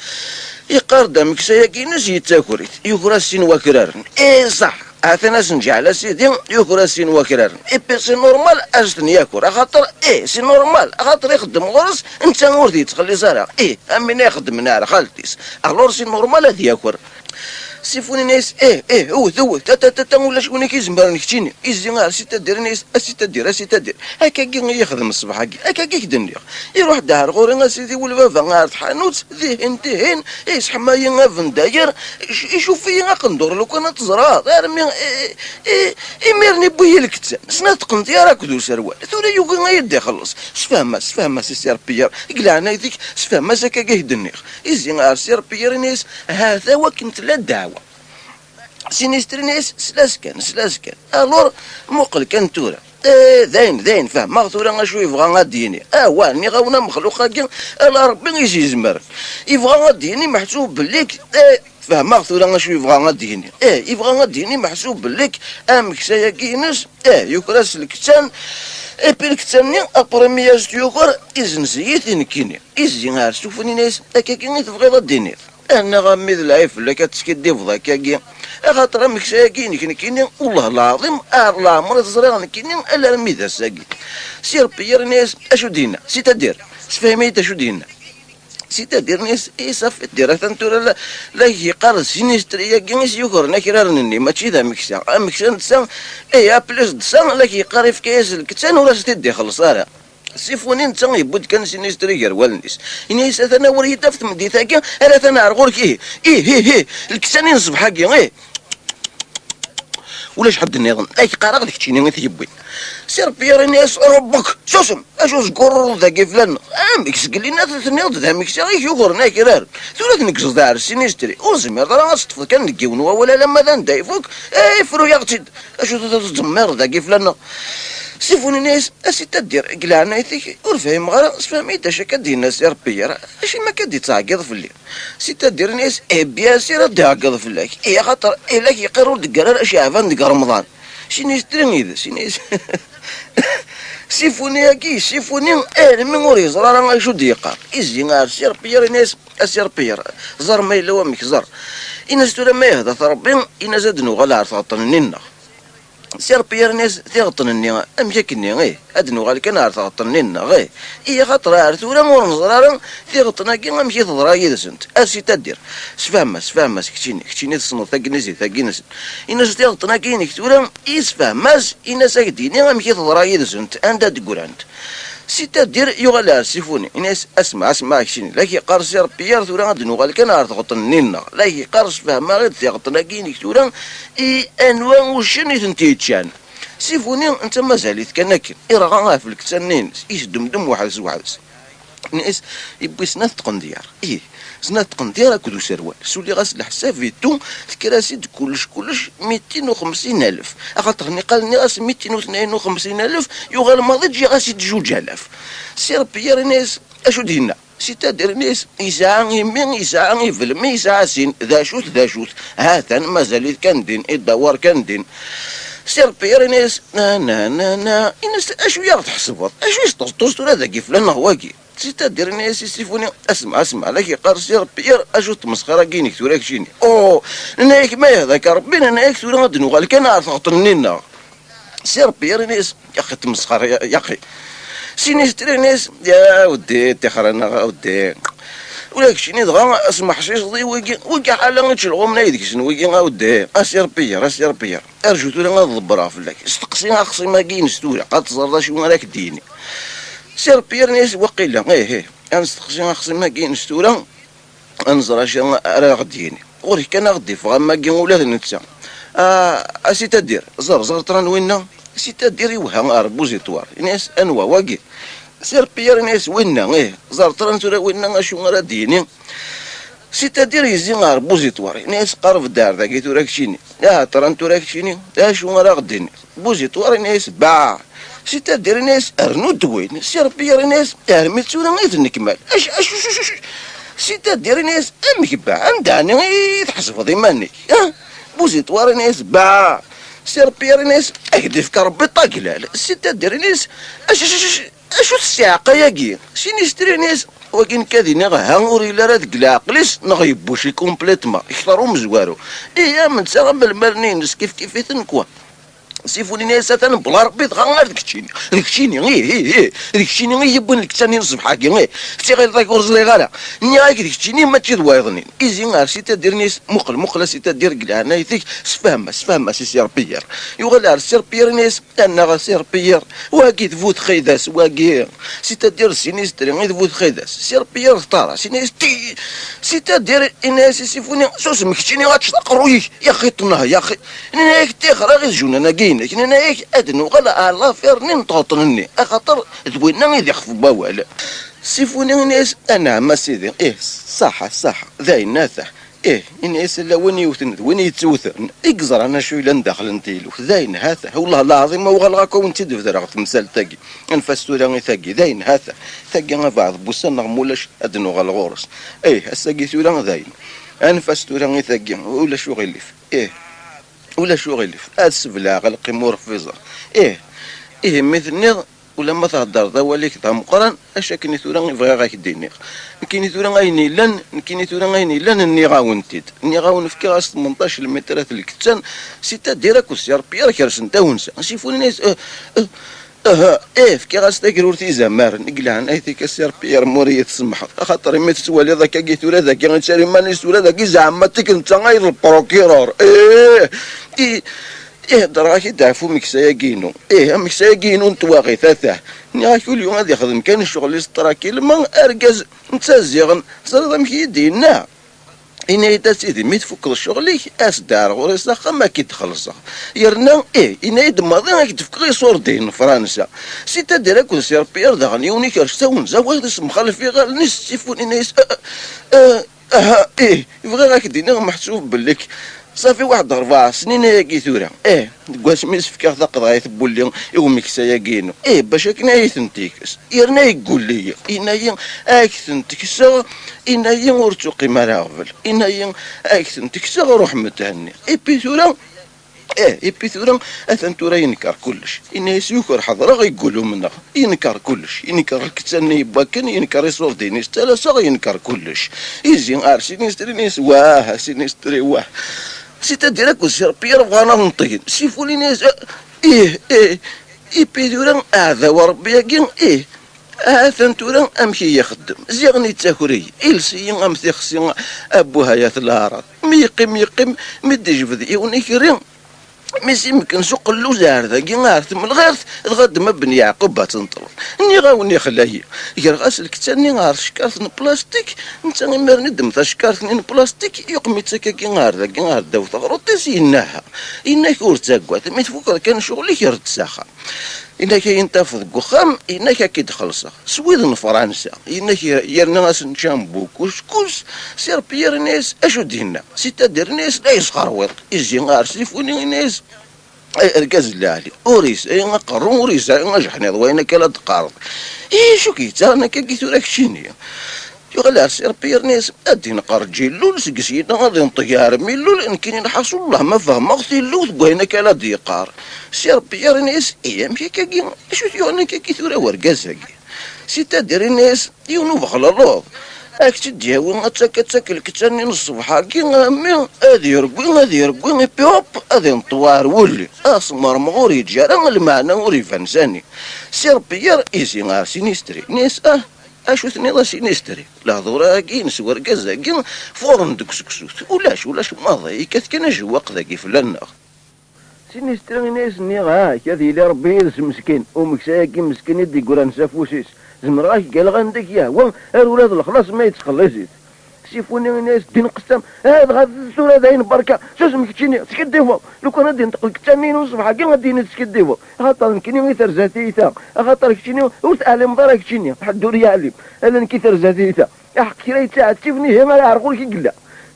يقارد مكساكينس يتاكوريت يكراسين وكرارن صح هاثنا سنجي على سيدي يكرا سين وكرار اي سي نورمال اجتن ياكل خاطر سي نورمال خاطر يخدم غرس انت ورثي تخلي زرع امين يخدم نار خالتيس الور سي نورمال هذا ياكل سيفوني ناس هو تا ولا شكون كيزمر نكتيني يزي سيتا دير ناس سيتا دير هكا كي يخدم الصباح هكا كي يدني يروح دار غوري سيدي والبابا غارت حانوت ذهن دهن يسحما ينافن داير يشوف فيا قندور لو كان تزرا غير يميرني بويا الكتان سنا تقنتي راك دو سروال ثورا يوكي يدي خلص سفهمها سي سير بيير قلعنا يديك سفهمها سكا كيهدني يزي سير بيير ناس هذا وكنت لا دعوه سينيستري ناس سلاسكان الور مقل كان تورا ذاين فهم مغثورا شو يبغى غاديني واني غاونا مخلوق كاع ربي يزمر يبغى غاديني محسوب بالليك فهم مغثورا شو يبغى غاديني يبغى غاديني محسوب بالليك مكسايا كينس يكراس الكتان بالكتاني ابريمياج يوكر ازنزيت نكيني ازين شوفوني ناس هكا كي تبغي غاديني انا غامي العيف ولا كتسكدي فضا كاكي خاطر مكساكين كاين والله العظيم الله عمر تزرع كاين الا ميدا ساكي سير بيير ناس اشو دينا سيتا دير سفهميت اشو دينا سيتا دير ناس صافي دير تنتورا لا يقار سينيستريا كينيس يوكرنا كيرارني ماشي ذا مكسان تسان بليس تسان لا يقار في كاس الكتان ولا ستدي خلص راه سيفوني انت يبود كان سينيستري غير والنيس انيس انا وريتا في تمدي ثاكي انا ثنا غورك الكساني نصب حقي ولاش حد النظام اي قارق ديك تشيني تيبوي سير بير الناس ربك شوسم اشوز قرر ذاك فلان امكس قال لنا تنيض ذا مكس غير يغرنا كرار ثلاث نكس دار سينيستري وزمير راه غتطفى كان نكيون ولا لما ذا ندايفوك فرو يغتد اشو تزمر ذاك فلان سيفوني ناس اسيتا دير قلعنا يثيك ورفهم غير سفهميت اش كدير ناس ربي راه اشي ما كدي تعقد في الليل سيتا دير ناس بيان سير تعقد في الليل خاطر لك يقروا دقرار اش عفان دق رمضان شيني سترينيد شيني سيفوني هاكي سيفوني من وري زرا راه شو ديقار إزي غار سير بير ناس أسير بير زر ما إلا وامك زر إنا ستورا ما يهدث ربي إنا زادنو غلا تغطنننا سير بير ناس تغطنني أمجاكني غي أدنو غالي كان عارف تغطنننا غي إيا خاطر عرفتورا مور نزرارا تغطنا كي غمشي تضرا يدسنت أسي تدير سفهمس كتشيني تصنو ثاقنسي إنا ستغطنا كيني كتورا إسفهمس إنا ساكديني غمشي تضرا يدسنت أنت تقول أنت سيتا دير يغلا سيفوني الناس اسمع كشيني لاكي قارس يا ربي يا ثورا غادي نوغال كان عارف غطنينا لاكي قارس فاهمه غير تيغطنا كيني ثورا اي انواع وشني تنتيتشان سيفوني انت مازال كناكن راه في الكتانين يدمدم واحد الناس يبغي سنات تقنديار سنات تقنديار كدو سروال سولي غاسل حساب فيتو تكراسيد كلش 250,000 خاطر قالني غاس 252,000 يوغال الماضي تجي غاسي 2,000 سير بيار ناس اشو دينا سيتادير ناس يسعى يمين يسعى يفلم يسعى سين ذا شوت هاتا مازال كان دين الدوار كان دين سير بيار ناس نا الناس اشو يا تحسبوا اشو يسطوستو هذا كيف لنا هواكي سيتادير ناس يسيفوني اسمع لك قارس يا ربي اشو تمسخره كينك توراك شيني نايك ما هذاك ربي نايك تورا غادي نوغال كان عارف غطنينا سير بيار ناس يا اخي تمسخره يا اخي سينيستري ناس يا ودي تخرنا ودي ولكن شيني دغا اسمح حشيش ضي وكي حالا تشلغو من يدك شنو وكي ودي اسير بيار ارجو تورا غضبرا فلاك استقسي اخصي ما كاينش تورا قد تزردا شو راك ديني سير بيار ناس وقيلا انا استقسي اخصي ما كاينش تورا انزر اش راه غديني غوري كان غدي فما كاين ولاد نتسا اسي تدير زر تران وينا سيتا ديري وها اربوزيتوار ناس انوا واقي سير بيار ناس وينا زار ترانتورا وينا شو راه ديني سيتا ديري زي اربوزيتوار ناس قرب دار ذاك توراك شيني ترانتورا كشيني شو راه غديني بوزيتوار ناس باع سيتا ديري ناس ارنود وين سير بيار ناس ارميتونا غير نكمل اش سيتا ديري ناس امك باع عنداني تحسب ضماني بوزيتوار ناس باع سير بيار ناس اهدف كربي طاقلال السيتا دير ناس اشو السياقه ياكي شيني ستري ناس وكين كاذين هانغوري لا راه العقليس نغيبوشي كومبليتمون يختارو مزوارو من ساغ بالمرنين كيف تنكوا سيفوني ناس بلا ربي تغير ديكشيني يبون لك ثاني نصبح هاكي سي غير ذاك ورزلي غالا ني هاك ديكشيني ما تشوايضني ايزي غير سيتا دير ناس مقل سيتا دير كاع نايتك سفهم سي سير بيير يوغال على سير بيير ناس انا غا سير بيير واكي تفوت خيداس واكي سيتا دير سينيستري غير تفوت خيداس سير بيير طارا سينيستي سيتا دير ناس سيفوني سوس مكشيني غاتشطق رويك يا خي طنها يا خي انا هيك تيخرا غير جونا لكن انا هيك ادنو غلا الله فيرني نطوطنني اخاطر دوينا يدي خف بوال سيفوني ناس انا ما سيدي صح ذاين ناثح الناس لا وين يوثن وين يتوثن اقزر انا شوي لندخل نتيلو ذاين هذا والله العظيم ما غلغاكو وانت دفدر تمثال تاقي انفستو راني ثاقي ذاين هذا ثاقي بعض بوسان نغمولاش ادنو غالغورس هساقي ثورا ذاين انفستو راني ثاقي ولا شو غيلف ولا شو غيلف السبلاغ القمور فيزر مثلني ولا ما تهدر ذا وليك ذا مقرن اش كني ثورا يبغي غاك ديني كيني ثورا غايني لن اني غاونتيد اني غاون في كاس 18 متر الكتان سيتا ديراك وسير بيار كرسن تاونسا شوفوني ناس في كاس تاكرور تي زمار نقلعن ايتيك السير بيار موريه تسمح خاطر ما تسوالي ذاك كي ثورا ذاك غنشري ماني ثورا ذاك زعمتك انت غير البروكيرور دراكي تعرفوا مكساياكينو مكساياكينو نتواغي ثاثاه ني كل يوم غادي يخدم كان الشغل يستراكي لما اركز نتزيغن صار مكي يدينا إنا سيدي مي تفك الشغل دار غوري ساخا ما كي تخلصها يرنا إنا يدماضي ما كي تفك غير صوردين فرنسا سيتا ديراك وسير بيار داغني ونيكرش تاون زواج اسم خلفي غير نسيفون إنايس يبغي غاك دينا محسوب بليك صافي واحد 4 سنين هاكي ثورا كواش ميس فكاع ثقض غايثبو لي يومك ساياكينو باش كنا يثنتيكس يرنا يقول لي إنايا اكثنتكسا إنايا ورتوقي ما راغفل إنايا اكثنتكسا روح متهني بي ثورا يبي ثورا اثن تورا ينكر كلش الناس يكر حضره غيقولوا منا ينكر كلش ينكر الكتاني يباكن ينكر يصور دينيس ثلاثه ينكر كلش يزين ارسي نستري ناس واه سينستري واه سيتاديرك وسيربير فانا نطين سيفولي ناس يبي ثورا هذا وربي يقين اثن تورا امشي يخدم زيغني تاكوري إلسي امثيخسي ابوها يا ثلارات ميقم مدي جفدي ونكرين ميس يمكن سوق اللوزار ذا كي غارت من الغارت غاد ما بن يعقوب تنطر ني غاوني خلايا غير غاسل كتاني غار شكارت بلاستيك انت غير ندم تا شكارت بلاستيك يقمي تاكا كي غار داو تغروطي سيناها انك ورتاكوات ما تفكر كان شغلك يرد ساخا إنك ينتفض قخام إنك أكيد خلصه سويدن فرنسا إنك يرناس نشامبو كوسكوس سير بير ناس أشو دينا سيتادير ناس لا يسخروط إزي غار سيفوني ناس الكاز اللالي أوريس أي قرون أوريس أي جحنيض وينك لا تقارض شو كيتا أنا كيتو راك شينيا يغلى سير بير ناس أدين قرجي لول سقسينا غادي نطيار ميلول إن كاين حصل الله ما فهم أختي اللوث بوينك لا ديقار سير بير ناس مشي كاكي شو تيونا كاكي ثورا ورقازاكي سيتادير ناس يونو على الروض راك تدياوي تاكل كتاني الصبح كي مي هادي يرقوي بيوب هادي نطوار ولي اسمر مغوري جارا المعنى وري فانساني سير بير إيزي غار سينيستري ناس اشو ثنيضا سينيستري لا ضورا كين سوار كازا كين فورن دكسكسوت ولاش ماضي كان جواق ذاكي فلانا سينيستري ناس نيغا كذي اللي ربي يرسم مسكين ومكساكي مسكين يدي قران سافوسيس زمراك قال غندك يا هو الولاد الخلاص ما يتخلصيت سيفوني ناس دين قسم هذا غاد السورة داين بركة شو اسمك تشيني تسكديفو لو كان غادي نطق كتانين وصبح كي غادي نتسكديفو خاطر كيني غير زاتيتا خاطر كتشيني وتعلم دارك تشيني حدو يعلم انا نكثر زاتيتا حق كي تاع تشوفني هي ما يعرفوا كي قلا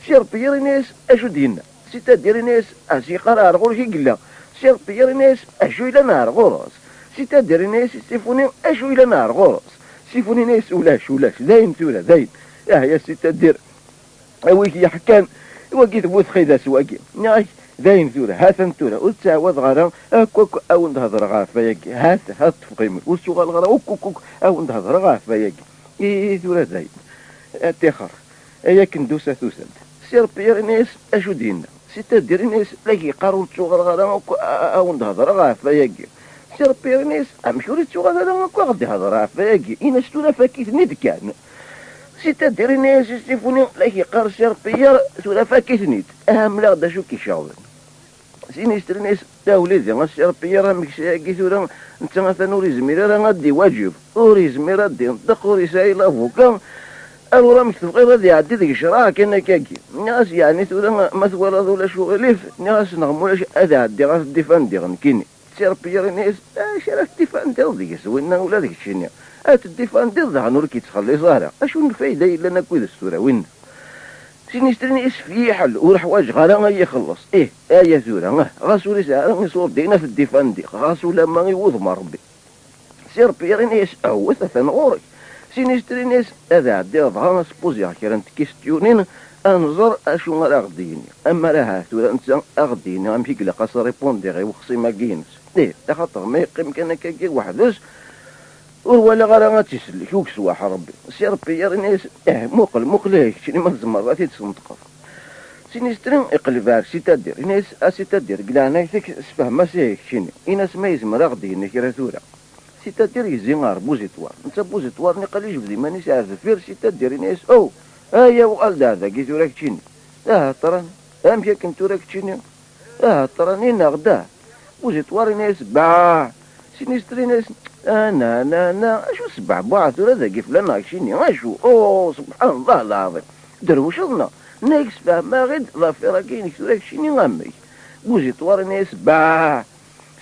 سير بيري ناس اشو دينا سيتا ديري ناس اسي قرار غور كي قلا سير بيري ناس اشو الى نار غورس سيتا ديري ناس سيفوني اشو الى نار غورس سيفوني ناس ولاش زاين تولا زاين يا سيتا دير ويك يا حكام وقيت بوث خيدا سواكي ناي داين ثورة هاثن ثورة وتساوض غرا كوك او نهضر غاف ياكي هات تفقيم وسوغ الغرا كوك او نهضر غاف ياكي ثورة زاين تيخر ياك ندوسة ثوسد سير بير ناس اشو دينا سيتا دير ناس لاكي قارو تسوغ الغرا او نهضر غاف ياكي سير بير ناس امشوري تسوغ الغرا كو غادي هضر غاف ياكي انا شتونا فاكيت نيت كان سيتا دير ناس يستيفوني لاكي قار سير بير ثورة فاكيت نيت اهم لا غدا شو كيشاوضن سينيستر ناس تا وليدي غاسير بيرا مكساكي ثورا انت مثلا وري زميرا راه غادي واجب وري زميرا غادي ينطق وري سايل افوكا الورا مكتب غير غادي يعدي ديك الشراع كاين كاكي ناس يعني ثورا ما ثورا ولا شو غليف ناس نغمو ولا هذا عدي غاس ديفاندي غنكيني سير بيرا ناس شراك ديفاندي ديك سوينا ولا ديك الشينيا الديفاندي ظهر نور كي تخلي ظاهره اشو الفايده الا ناكل السوره وين سينيسترني في حل والحوايج غالا يخلص يا زوره غاسولي ساعه يصور دينا في الديفاندي غاسولا ما يوض ربي سير بيرينيس او ثنغوري سينيسترينيس هذا عدي ظهر سبوزي كيران كيستيونين انظر اشو غاديني اما راه ثورا انت اغديني غنمشي كلا قاص ريبوندي غير وخصي ما كاينش خاطر ما يقيم كان كاكي وحدش ولا غير تيسلك وكسواح ربي سير بير ناس مقل شنو ما زمرات تنطقف سينيسترين يقلب على سيتادير ناس سيتادير قلا انا فهم سيك شنو ناس ما يزمر غدي نكرا ثورة سيتادير يزينار بوزيتوار انت بوزيتوار نقل يجبدي مانيش عارف فير سيتادير ناس يا وقال هذا كي ثورك شنو ترى امشي كنت ثورك شنو ترى غدا بوزيتوار ناس باع سينيسترين ناس انا اشو سبع بعث ولا ذاك فلان عايشيني اشو سبحان الله العظيم دروشنا ناكس فما غد ظافر كاين كثر شيني غامي بوزيتوار ناس باع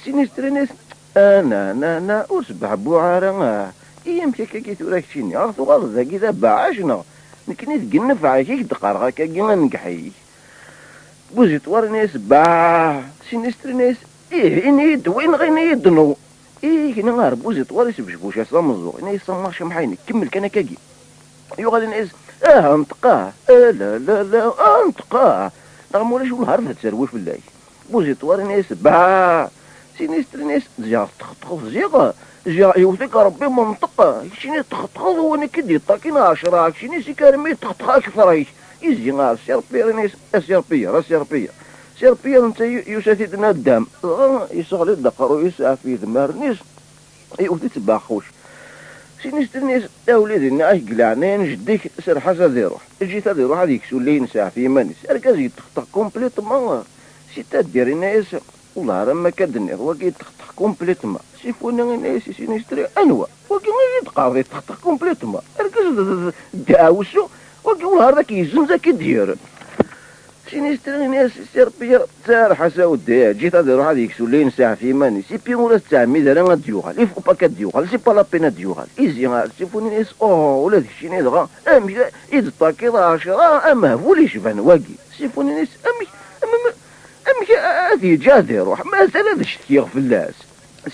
سينيستر ناس انا وسبع بوعاره يمشي كي ثورك شيني عرفتو غلط ذاك اذا باعشنا نكني تقنف عايشك دقار هكا كي ننكحي بوزيتوار ناس باع سينيستر ناس اني وين غير يدنو كنا نهار بوزيت واريس بشبوش يصمزو انا يصمش محاينك كمل كان كاكي غادي نعز انطقاه لا انطقاه رغم ولا شو نهار تسروي في الله بوزيتوار ناس با سينيستر ناس جا تخطخ جا يوثق ربي منطقة شيني تخطخ هو انا كدي طاكين 10 شيني سي كارمي تخطخ اكثر يزي غار سيربير ناس سيربير انت يساتدنا الدم يسغل الدقر ويسعى في ذمار ناس يوثي تباخوش سينيستر ناس اولادي ناش قلعنين جديك سير حاجة ذي روح جيت هذي روح هذيك سولي نساع في مانيس اركازي تخطخ كومبليتمون سيتا ديري ناس والله راه ما كدني وكي تخطخ كومبليتمون سيفونا ناس سينيستري انوا وكي ما يتقاضي تخطخ كومبليتمون اركاز داوسو وكي والله هذاك يزنزا كيدير سينيستري ناس سيربيا تاع حساود جيت هذي روح هذيك سولين ساعه في ماني سي بيمورا تاع ميدان غا ديوغال يفو با كديوغال سي با لا بينا ديوغال ايزي غا سيفوني ناس ولا داك الشيء دغا امي اذا طاكي 10 اما فوليش بان واكي سيفوني ناس امي هذه جاذي روح ما زال تشتكي في الناس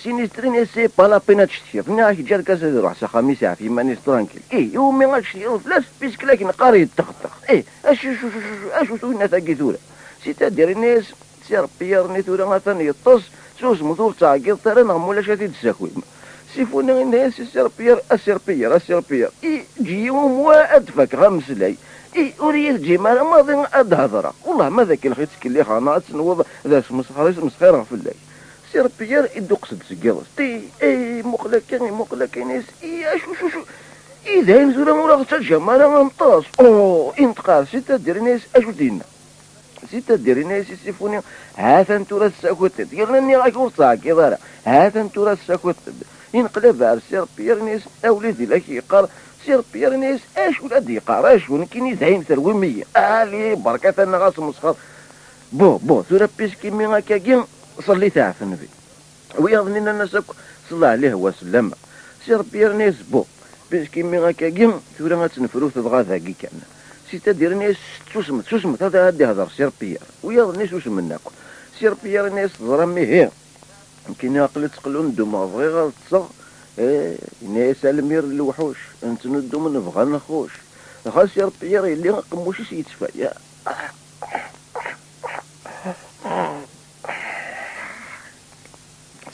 سينيسترين سي با لا بينا تشتكي فينا جا الكاس روح سا خميس في مانيس ترانكيل يومي غتشتكي فلاس بيسك لكن قاري تخطخ اشو الناس كيثوره سي دير الناس سي ربي رني ثورا مثلا يطص سوس مثور تاع كيطير نغمولا شاتي تساكوي سيفونا الناس سي ربي جيهم وادفك غمسلاي وريت جمال ماضي ادهضرا والله ما ذاك الخيط اللي خانات نوض ذا مسخيره في الليل سير بيير يدو قصد سكيرس مقلكين ناس شو اذا ينزل مولا جمال غنطاس انتقال سيتا دير ناس اشو دينا سيتا دير ناس يسيفوني هاثا انتو الساكوت يغنني راك ورصا كي هاثا انتو الساكوت ينقلب على سير بيير ناس اولادي لك يقار سير بيير ناس اشو الذي يقار اشو كاين زين ثروي 100 لي بركه انا غاس مسخر بو ثورا بيسكي مي هكاكي صلي تاع في النبي ويظن الناس صلى عليه وسلم سير بيير ناس بو بيسكي مي هكاكي ثورا غتنفرو تبغى ذاكي كان سيتا دير ناس تسمت هذا هادي هضر سير بيير ويظن ناس واش مناكم سير بيير ناس ضرمي هي يمكن يعقل تقلون دوما صغيره تصغ ناس المير الوحوش انت ندو من نبغى نخوش خاص يا ربي اللي قموش يتفايا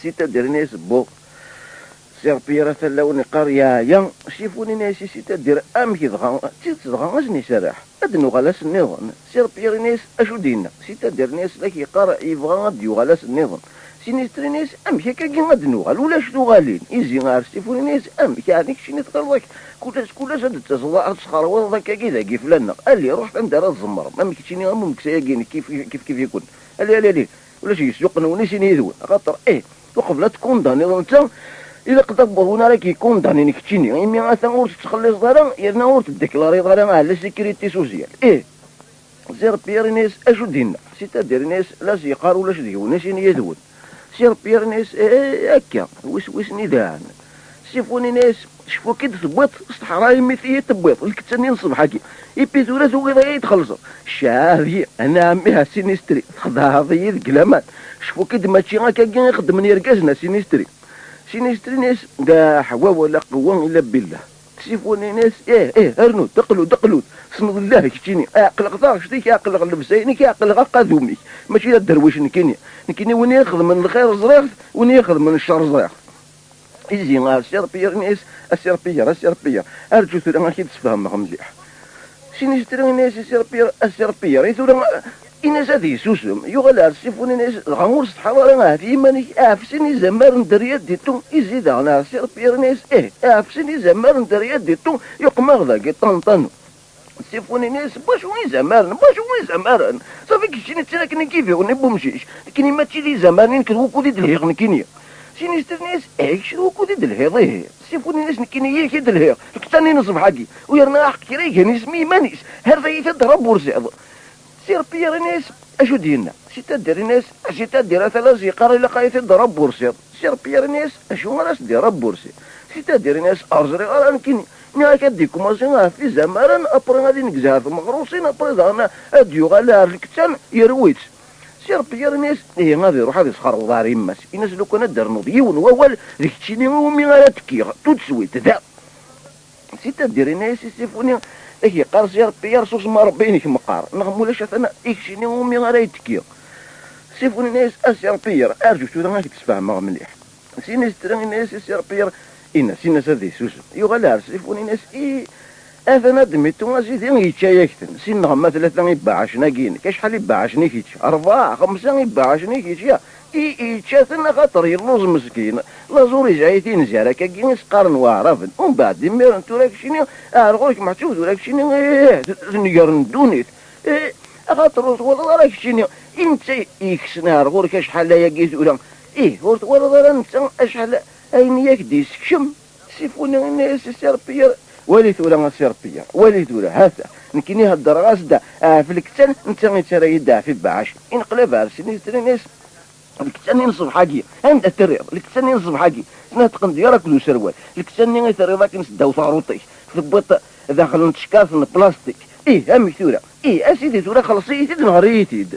سيتا دير ناس بو سير بيرا ثلاوني قرية يا شيفوني ناسي سيتا دير كي دغا تدغا اشني سراح ادنو غلاس النظام سير بيرا ناس اشو دينا سيتا دير ناس لك يقرا يبغى ديو غلاس النظام سينيستري ناس كاكي غادنو غال ولا شنو غالين يزي غار سيفوني ناس هذيك شي نتقلك كلش هاد التصوير تسخر ذاك كي فلان قال لي رحت عند راه الزمر ما كيتشيني غمم كساكين كيف يكون قال لي ولا شي يسوق ونسيني يدون خاطر وقبل تكون داني انت الا قدر هنا راك يكون داني كتشيني يمي مثلا ورت تخلي صغيره يرنا ورت ديكلاري صغيره على السيكوريتي سوسيال زير بيير ناس اشو دينا سيتا دير ناس لا سيقار ولا شديو ناسين يدون سير بيير ناس هكا وسوس ندان سيفوني ناس شفوا كي تثبط صحراء مثل تبيض الكتاني نصبح هكي يبيتولا ثوغي يتخلص شافي انا عميها سينيستري خذها هذه الكلامان شفوا كي ماشي هكا يخدم يركزنا سينيستري ناس كاع حوا ولا قوه الا بالله سيفوني ناس هرنود دقلود بسم الله كتيني عقل غدار شتيك عقل لبسينك عقل قادومي ماشي لا الدرويش نكيني وين ياخذ من الخير زريغ وين ياخذ من الشر زريغ يجي غير سير بيير ناس سير بيير ارجو ثورا ما كيتفهم مليح سينيستري ناس سير بيير ثورا الناس هذه سوسم يغلى سيفوني ناس غامور صحابه في ماني عفسني زمار ندريا ديتو يزيد على سير بيير ناس عفسني زمار ندريا ديتو يقمغ ذاك طنطن سيفوني ناس باش وين زمارن صافي كيشيني تراكني كيفي ونبومشيش كيني ما تشيلي زمانين كنوكو دي دلهيغ نكينيا سينيستر ناس شنوكو دي دلهيغ سيفوني ناس نكيني كي دلهيغ كتاني نصب حقي ويرنا حق كريك نسمي مانيس هذا يتضرب ورزيض سير بيير ناس اشو دينا سيتا دير ناس سيتا دير ثلاث يقار الى قايت ضرب بورسيط سير بيير ناس اشو راس دير بورسي سيتا دير ناس ارزري غير نكيني كديكم ماشي في زمران ابري غادي نكزها في مغروسين ابري دانا اديو غالا الكتان يرويت سير بيير ناس غادي يروح غادي يسخر ودار يماس الناس لو كان دار نوضيون ووال ديك تشيني ومي غالا تكيغ تسويت ذا سيتا دير ناس يسيفوني قار سير بيير صوص ما ربينيك مقار نغمولاش انا اكشيني ومي غالا يتكيغ سيفوني ناس اسير بير ارجو تو راك تفهمها مليح سينستري ناس اسير بير إنا سينا سادي سوسو يغالار سيفوني ناس أثنا دميتو زيدين يتشايكتن سينا غما ثلاثة يباعش ناقين كاش حال يباعش نيكيتش 4 5 يباعش نيكيتش يتشاثن خاطر يلوز مسكين لازوري جايتين زيارة كاكين سقارن وعرفن ومن بعد دمير انتو راك شيني أرغوك محتوز وراك شيني نقرن دونيت خاطر والله راك شيني انت يكسنا أرغوك كاش حال ياكيز ولا والله انت اشحال أين يكدي سكشم سيفوني الناس السيربية وليت ولا السيربية وليت ولا هذا نكيني هالدر غاسدة في الكتان انت غيترى يدع في البعاش انقلب على سنين ناس الكتان ينصب حاجي عند التريض الكتان ينصب حاجي سنة تقندي راه كلو سروال الكتان يغيثري راك نسداو ثاروطيك ثبط داخل نتشكاف من بلاستيك امي ثورة اسيدي ثورة خلصيتي نهاريتي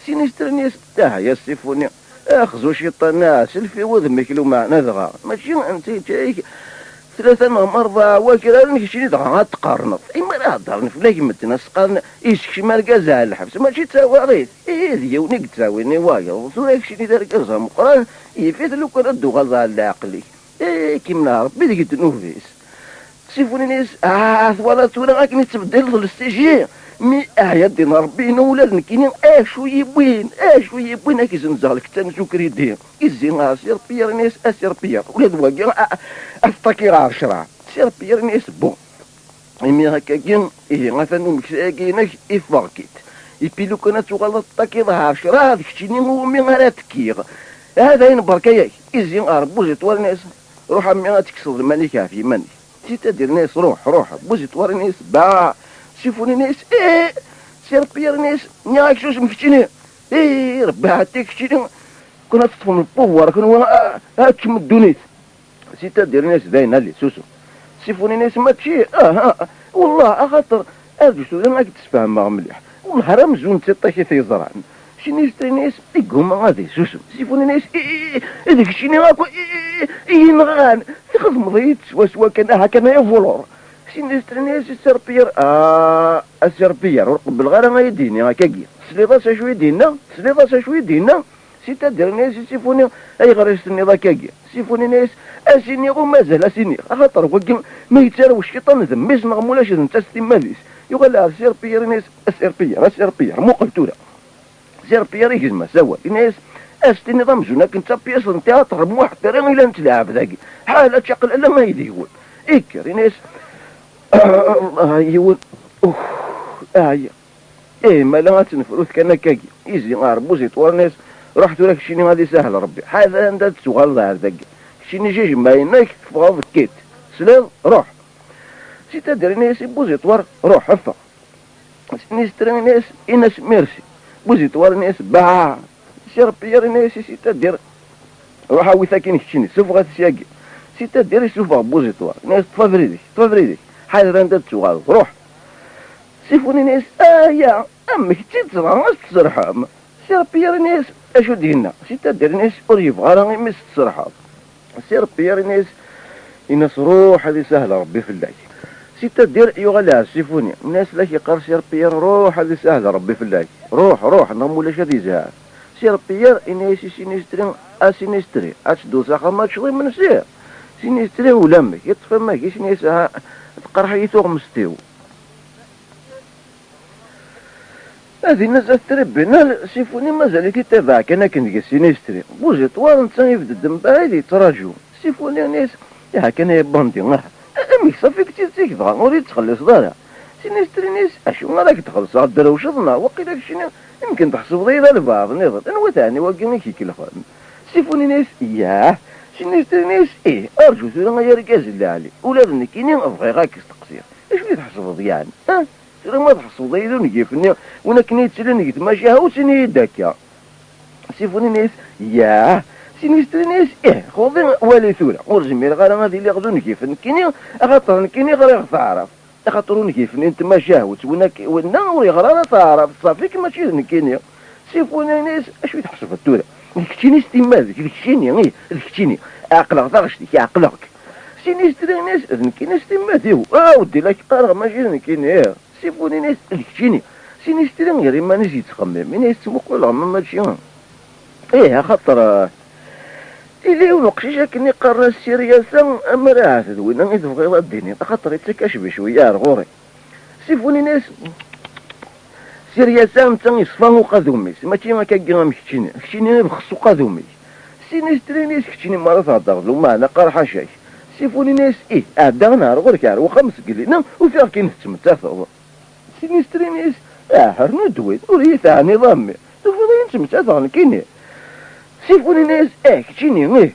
سينستر ناس تاها يا سيفوني اخذوا شيطان ناس الفي وذمك لو ما نذغى ماشي انت جايك 3 مرة وكذا نكشي دغا تقارنط اما راه هضرني فلاك متنا سقارن يسكشي مركزها الحبس ماشي تساوي ريت ديوني تساويني وايا وراك شي دار كازا مقران يفيت لو كان دو غزا العقلي كيما ربي ديك نوفيس سيفوني ناس ولا تولا راك نتبدل في الاستيجي مي يدي ربي نولاد نكينين شو يبوين شو يبوين هاكي زنزالك تنسوكري دير يزين اسير بير ناس اسير بير ولاد واقع استاكي عشرة سير بير ناس بون مي هكا كين مثلا مكساكينك يفاكيت يبيلو كانت تغلط تاكي عشرة هذاك شيني هو مي غير هذا ينبرك ياك يزين ربوزي طوال ناس روح امي تكسر ماني كافي ماني سيتا دير ناس روح بوزي طوال ناس باع شوفوني ناس سير بير ناس نياك شوش مكتشيني ربي عطيك كتشيني كنا تطفم البوار كنا هاتشم الدونيت سيتا دير ناس داينا لي سوسو سيفوني ناس ماكشي والله اخاطر هادو سودا ماك تسفهم مليح والله راه مزون تيطيحي تيزرعن شيني شتري ناس يقوم غادي سوسو سيفوني ناس هذاك الشيني غاكو ينغان تخدم ضيت سوا كان هكا يا فولور سينستر ناس السربير السربير وقبل غير ما يديني هكاكي سليطاسا شوي دينا سيتا دير ناس سيفوني اي غير يستني هكاكي سيفوني ناس اسيني ومازال اسيني خاطر وكي ما يتساروش الشيطان ذميس نغمولاش انت ستيماليس يقول لها السربير ناس السربير مو قلتولا سربير يجزم سوا ناس استي نظام زونا كنت بياس تياتر موحد ترى الا نتلاعب ذاكي حاله تشقل الا ما يديول اكر ناس الله يقول ما لا تنفروث كان كاكي يزي غاربوزي طوال ناس رحتو لك شيني غادي سهل ربي هذا انت تسوغال هذاك شيني جيج ما يناك تفغض كيت سلام روح سيتا دير ناس بوزي طوار روح هفا نستري ناس اناس ميرسي بوزي طوال ناس باع سير بيار ناس سيتا دير روح هاوي ثاكين شيني سوفغات سياكي سيتا دير سوفغ بوزي طوار ناس تفافريدي حاجة انت تسوغال روح سيفوني ناس يا امك تزرع ما تزرحهم سير بيار ناس اشو دينا سيتا دير ناس اوريف غارا مس تزرحهم سير بيار ناس الناس روح هذه سهلة ربي في الله سيتا دير يغلى سيفوني الناس لاش يقر سير بيار روح هذه سهلة ربي في الله روح نمو لاش هذه زهر سير بيار الناس سينستري اسينستري اشدو ساخا ما تشغي من سير سينستري ولا مك يطفى ماكيش ناس تقرح يثوغ مستيو هذه الناس تربينا سيفوني مازال كيتابع كان كنلقى سينستري بوزي طوال نتا يبدا الدم باهي يتراجعو سيفوني ناس كان يباندي امك صافي كتير تيكفا وريد تخلص دارها سينستري ناس اشو راك تخلص غدرا وشضنا وقيلا شنو يمكن تحسب ضيضه البعض نظر انا ثاني واقي كي كلفان سيفوني ناس سينستري ناس ارجو ثورا يا ركاز اللي علي ولادنا كاينين ابغي غاك تقصير اش اللي تحسب ضيان ترى ما تحسب ضيدون كيفني وانا كنيت سلني ماشي هاوسني يداك سيفوني ناس سينستري ناس خوضي والي ثورا ورجمي غير غادي اللي ياخذوني كيفن كاينين خاطر كاينين غير تعرف خاطروني كيفني انت ما شاهوت وانا وري غير تعرف صافي كما شي كاينين سيفوني ناس اش تحسب الثورا الكتيني استمازك الكتيني عقلك ضغشتك عقلك سينستري ناس كاين استمازيو ودي لك قارغ ماشي كاين سيفوني ناس الكتيني سينستري غير ما نجي تخمم ناس تسوق ولا ماشي ايه خاطر إلي ونقشيشا كني قرر السيرياسا أما راه تدوينا غير تبغي الديني خاطر يتكاش بشوية غوري سيفوني ناس سيرياسا نتا يصفاو قادوميس ماشي ما كاكي مكتشيني كتشيني بخصو قادومي سينيس ترينيس كتشيني مرة تهضر معنا قرحة شاي سيفوني ناس إيه عدا نهار غير كارو خمس قلينا وفيها كي نتمتاثر سينيس ترينيس حرنو دويت وريت عني ضامي تفضل نتمتاثر كيني سيفوني ناس كتشيني ايه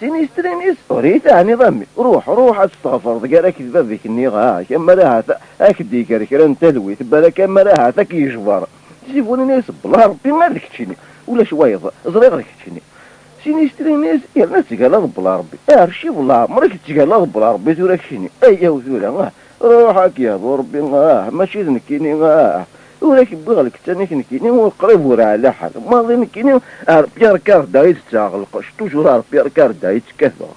سينيس ترينيس وريت عني ضامي روح استغفر ذكرك كذا ذيك النيغا كما راها هاك ديك كرا تلوي تبالا كما راها تاك يجبر سيفوني ناس بلا ربي ما لك تشيني ولا شويه زريغ لك تشيني سينيس ترينيس يا ناس تقال بلا ربي ارشي والله عمرك تقال بلا ربي تورا كشيني ايا وثورا روحك يا ربي ماشي نكيني ولكن بغى لك تاني كنكيني وقريب ورا على حال ماضي نكيني بيار كار دايت تاغلقش توجور بيار كار دايت كثر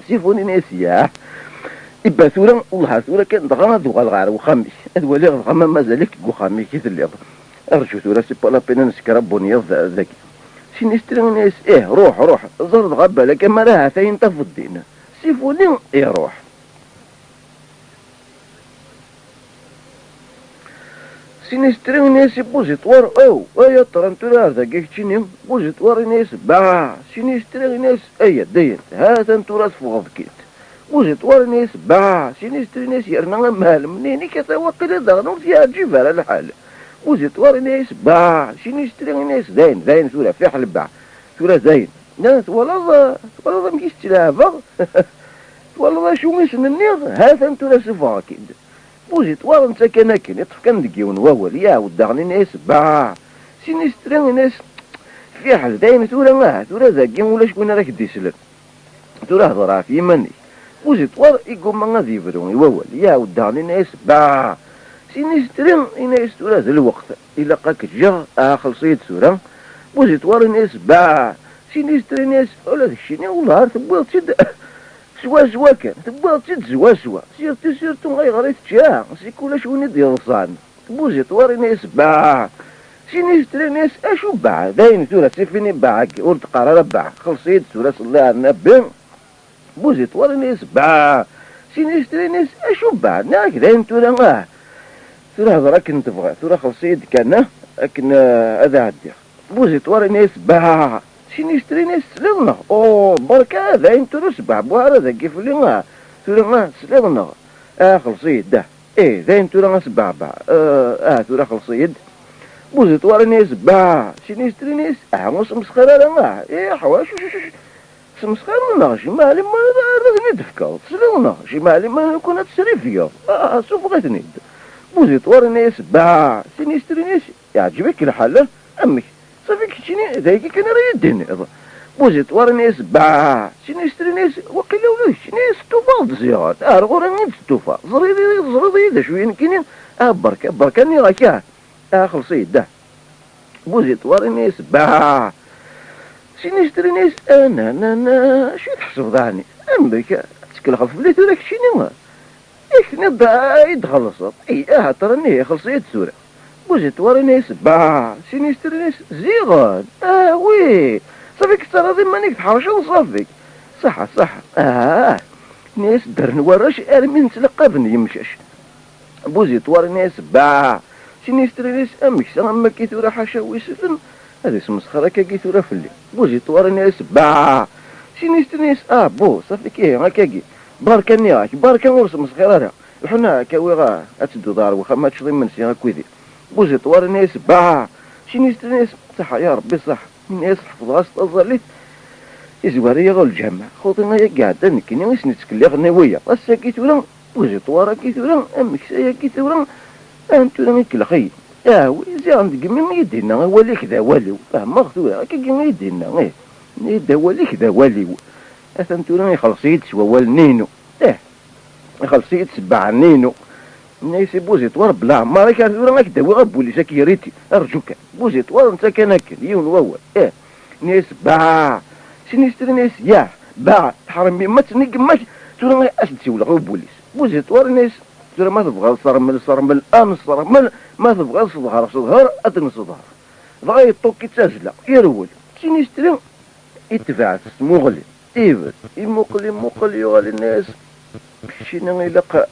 سيفوني ناسيا إبا ثورا والله ثورا كان دغنا ذو غالغار وخامي أدوالي غاما مازالك وخامي كي تليض أرجو ثورا سي با لا بينا نسكرا بونيض ذاك سينيستري ناس روح زرد غابة لك ما راها ثاين تفضينا سيفوني روح سينيستري ناس بوزيتوار ايا ترانتورا ذاك كتشيني بوزيتوار ناس باع سينيستري ناس ايا داين هذا انتورا فوق كيت بوزيتوار ناس باع سينيستري ناس يرنا مال منين كتوقل دغنو فيها تجيب على الحال بوزيتوار ناس باع سينيستري ناس داين ثورا في حل باع ثورا زين ناس والله مكيش تلعبها والله شو مسنني هذا انتورا فوق كيت بوزيتوار نتا كان يطفكن دقيون واول يا ودغني ناس باع سينيستري ناس في حل داين ثورا ذاكي ولا شكون راك ديسلم ثورا هضرها في مني بوزيتوار يقوم ما غادي يبرون واول يا ودغني ناس باع سينيستري ناس ثورا ذا الوقت الا قاك جا خلصيت ثورا بوزيتوار ناس باع سينيستري ناس ولا داكشي والله تبغى تشد سوا كان تبغى تزوا سيرتو غير غريت تشاع سي كلش وين ديال صان بوزيتوار ناس باع سينيستري ناس اشو باع داين ثورا سيفيني باعك ورد قرار باع خلصيت ثورا صلى على النبي بوزيتوار ناس باع سينيستري ناس اشو باع ناك داين ثورا ثورا هضره كنت تبغى ثورا خلصيت كان لكن هذا عدي بوزيتوار ناس باع سينيستري ناس سلمنا بركا داين ثورا سبع بوهرة ذاك كيف اللي ثورا سلمنا خلصيت ده داين ثورا سبع باع ثورا خلصيت بوزيتوار ناس باع سينيستري ناس مسخرة لنا حواش مسخرة لنا شي مالي ما راه ندفكر سلمنا شي مالي ما كنا تسري فيا شوف بغيت ند بوزيتوار ناس باع سينيستري ناس يعجبك الحل امك صافي كتشيني ذاك كان راه يديني بوزيتوار ناس باع سينيستري ناس وقيلا ولا شي ناس توفا زيارات رغورا غير توفا زريدي شويه كاينين بركا ني راكا خلصيت ده بوزيتوار ناس باع سينيستري ناس انا شو تحسب ضعني امك تكلخ في بلاد ولا كشيني نبدا يدخلصت ترى خلصيت سوره بوزيتوار ناس باع سينيستري ناس زيغان وي صافي كثر هذه مانيك تحرش وصافي صح ناس درن وراش ارمين تلقابني يمشاش بوزيتوار ناس باع سينيستري ناس امك ما كيثورا حاشا ويسفن هذا اسم مسخره كيثورا فلي بوزيتوار ناس باع سينيستري ناس بو صافي كي هكاكي باركاني باركا ورس مسخره حنا كاوي اتدو دار واخا ما تشضي من سي هكويدي بوزيتوار ناس باع سينيستري ناس صح يا ربي صح ناس حفظها استظلت يزواري غير الجامع خوتنا يا قاعده نكني واش نتكلم نويه بس كيتورا بوزيتوار كيتورا امك سايا كيتورا انتو نكل خي وي زي عندك من يدينا هو اللي كذا والو مغثوره كي يدينا يدا هو اللي كذا والو انتو خلصيت ووال نينو خلصيت سبع نينو نايسي بوزيتوار بلا ما راك راك داوي غير بوليس كيريتي ارجوك بوزيتوار انت كان يون وول ناس باع سينيستري ناس باع تحرمي ما تنقماش تورا اسدتي ولا غير بوليس بوزيتوار ناس تورا ما تبغى صرمل صرمل ما تبغى صظهر اتن صظهر دغا يطوك يتازلا يرول تيني يستري يتبعث مغلي إيبس يمقلي يغالي الناس كشينا إلاقا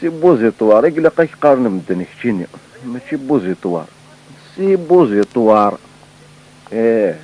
سي بوزيطوار إلاقا يقارن مدن كشيني ماشي بوزيطوار سي بوزيطوار. إيه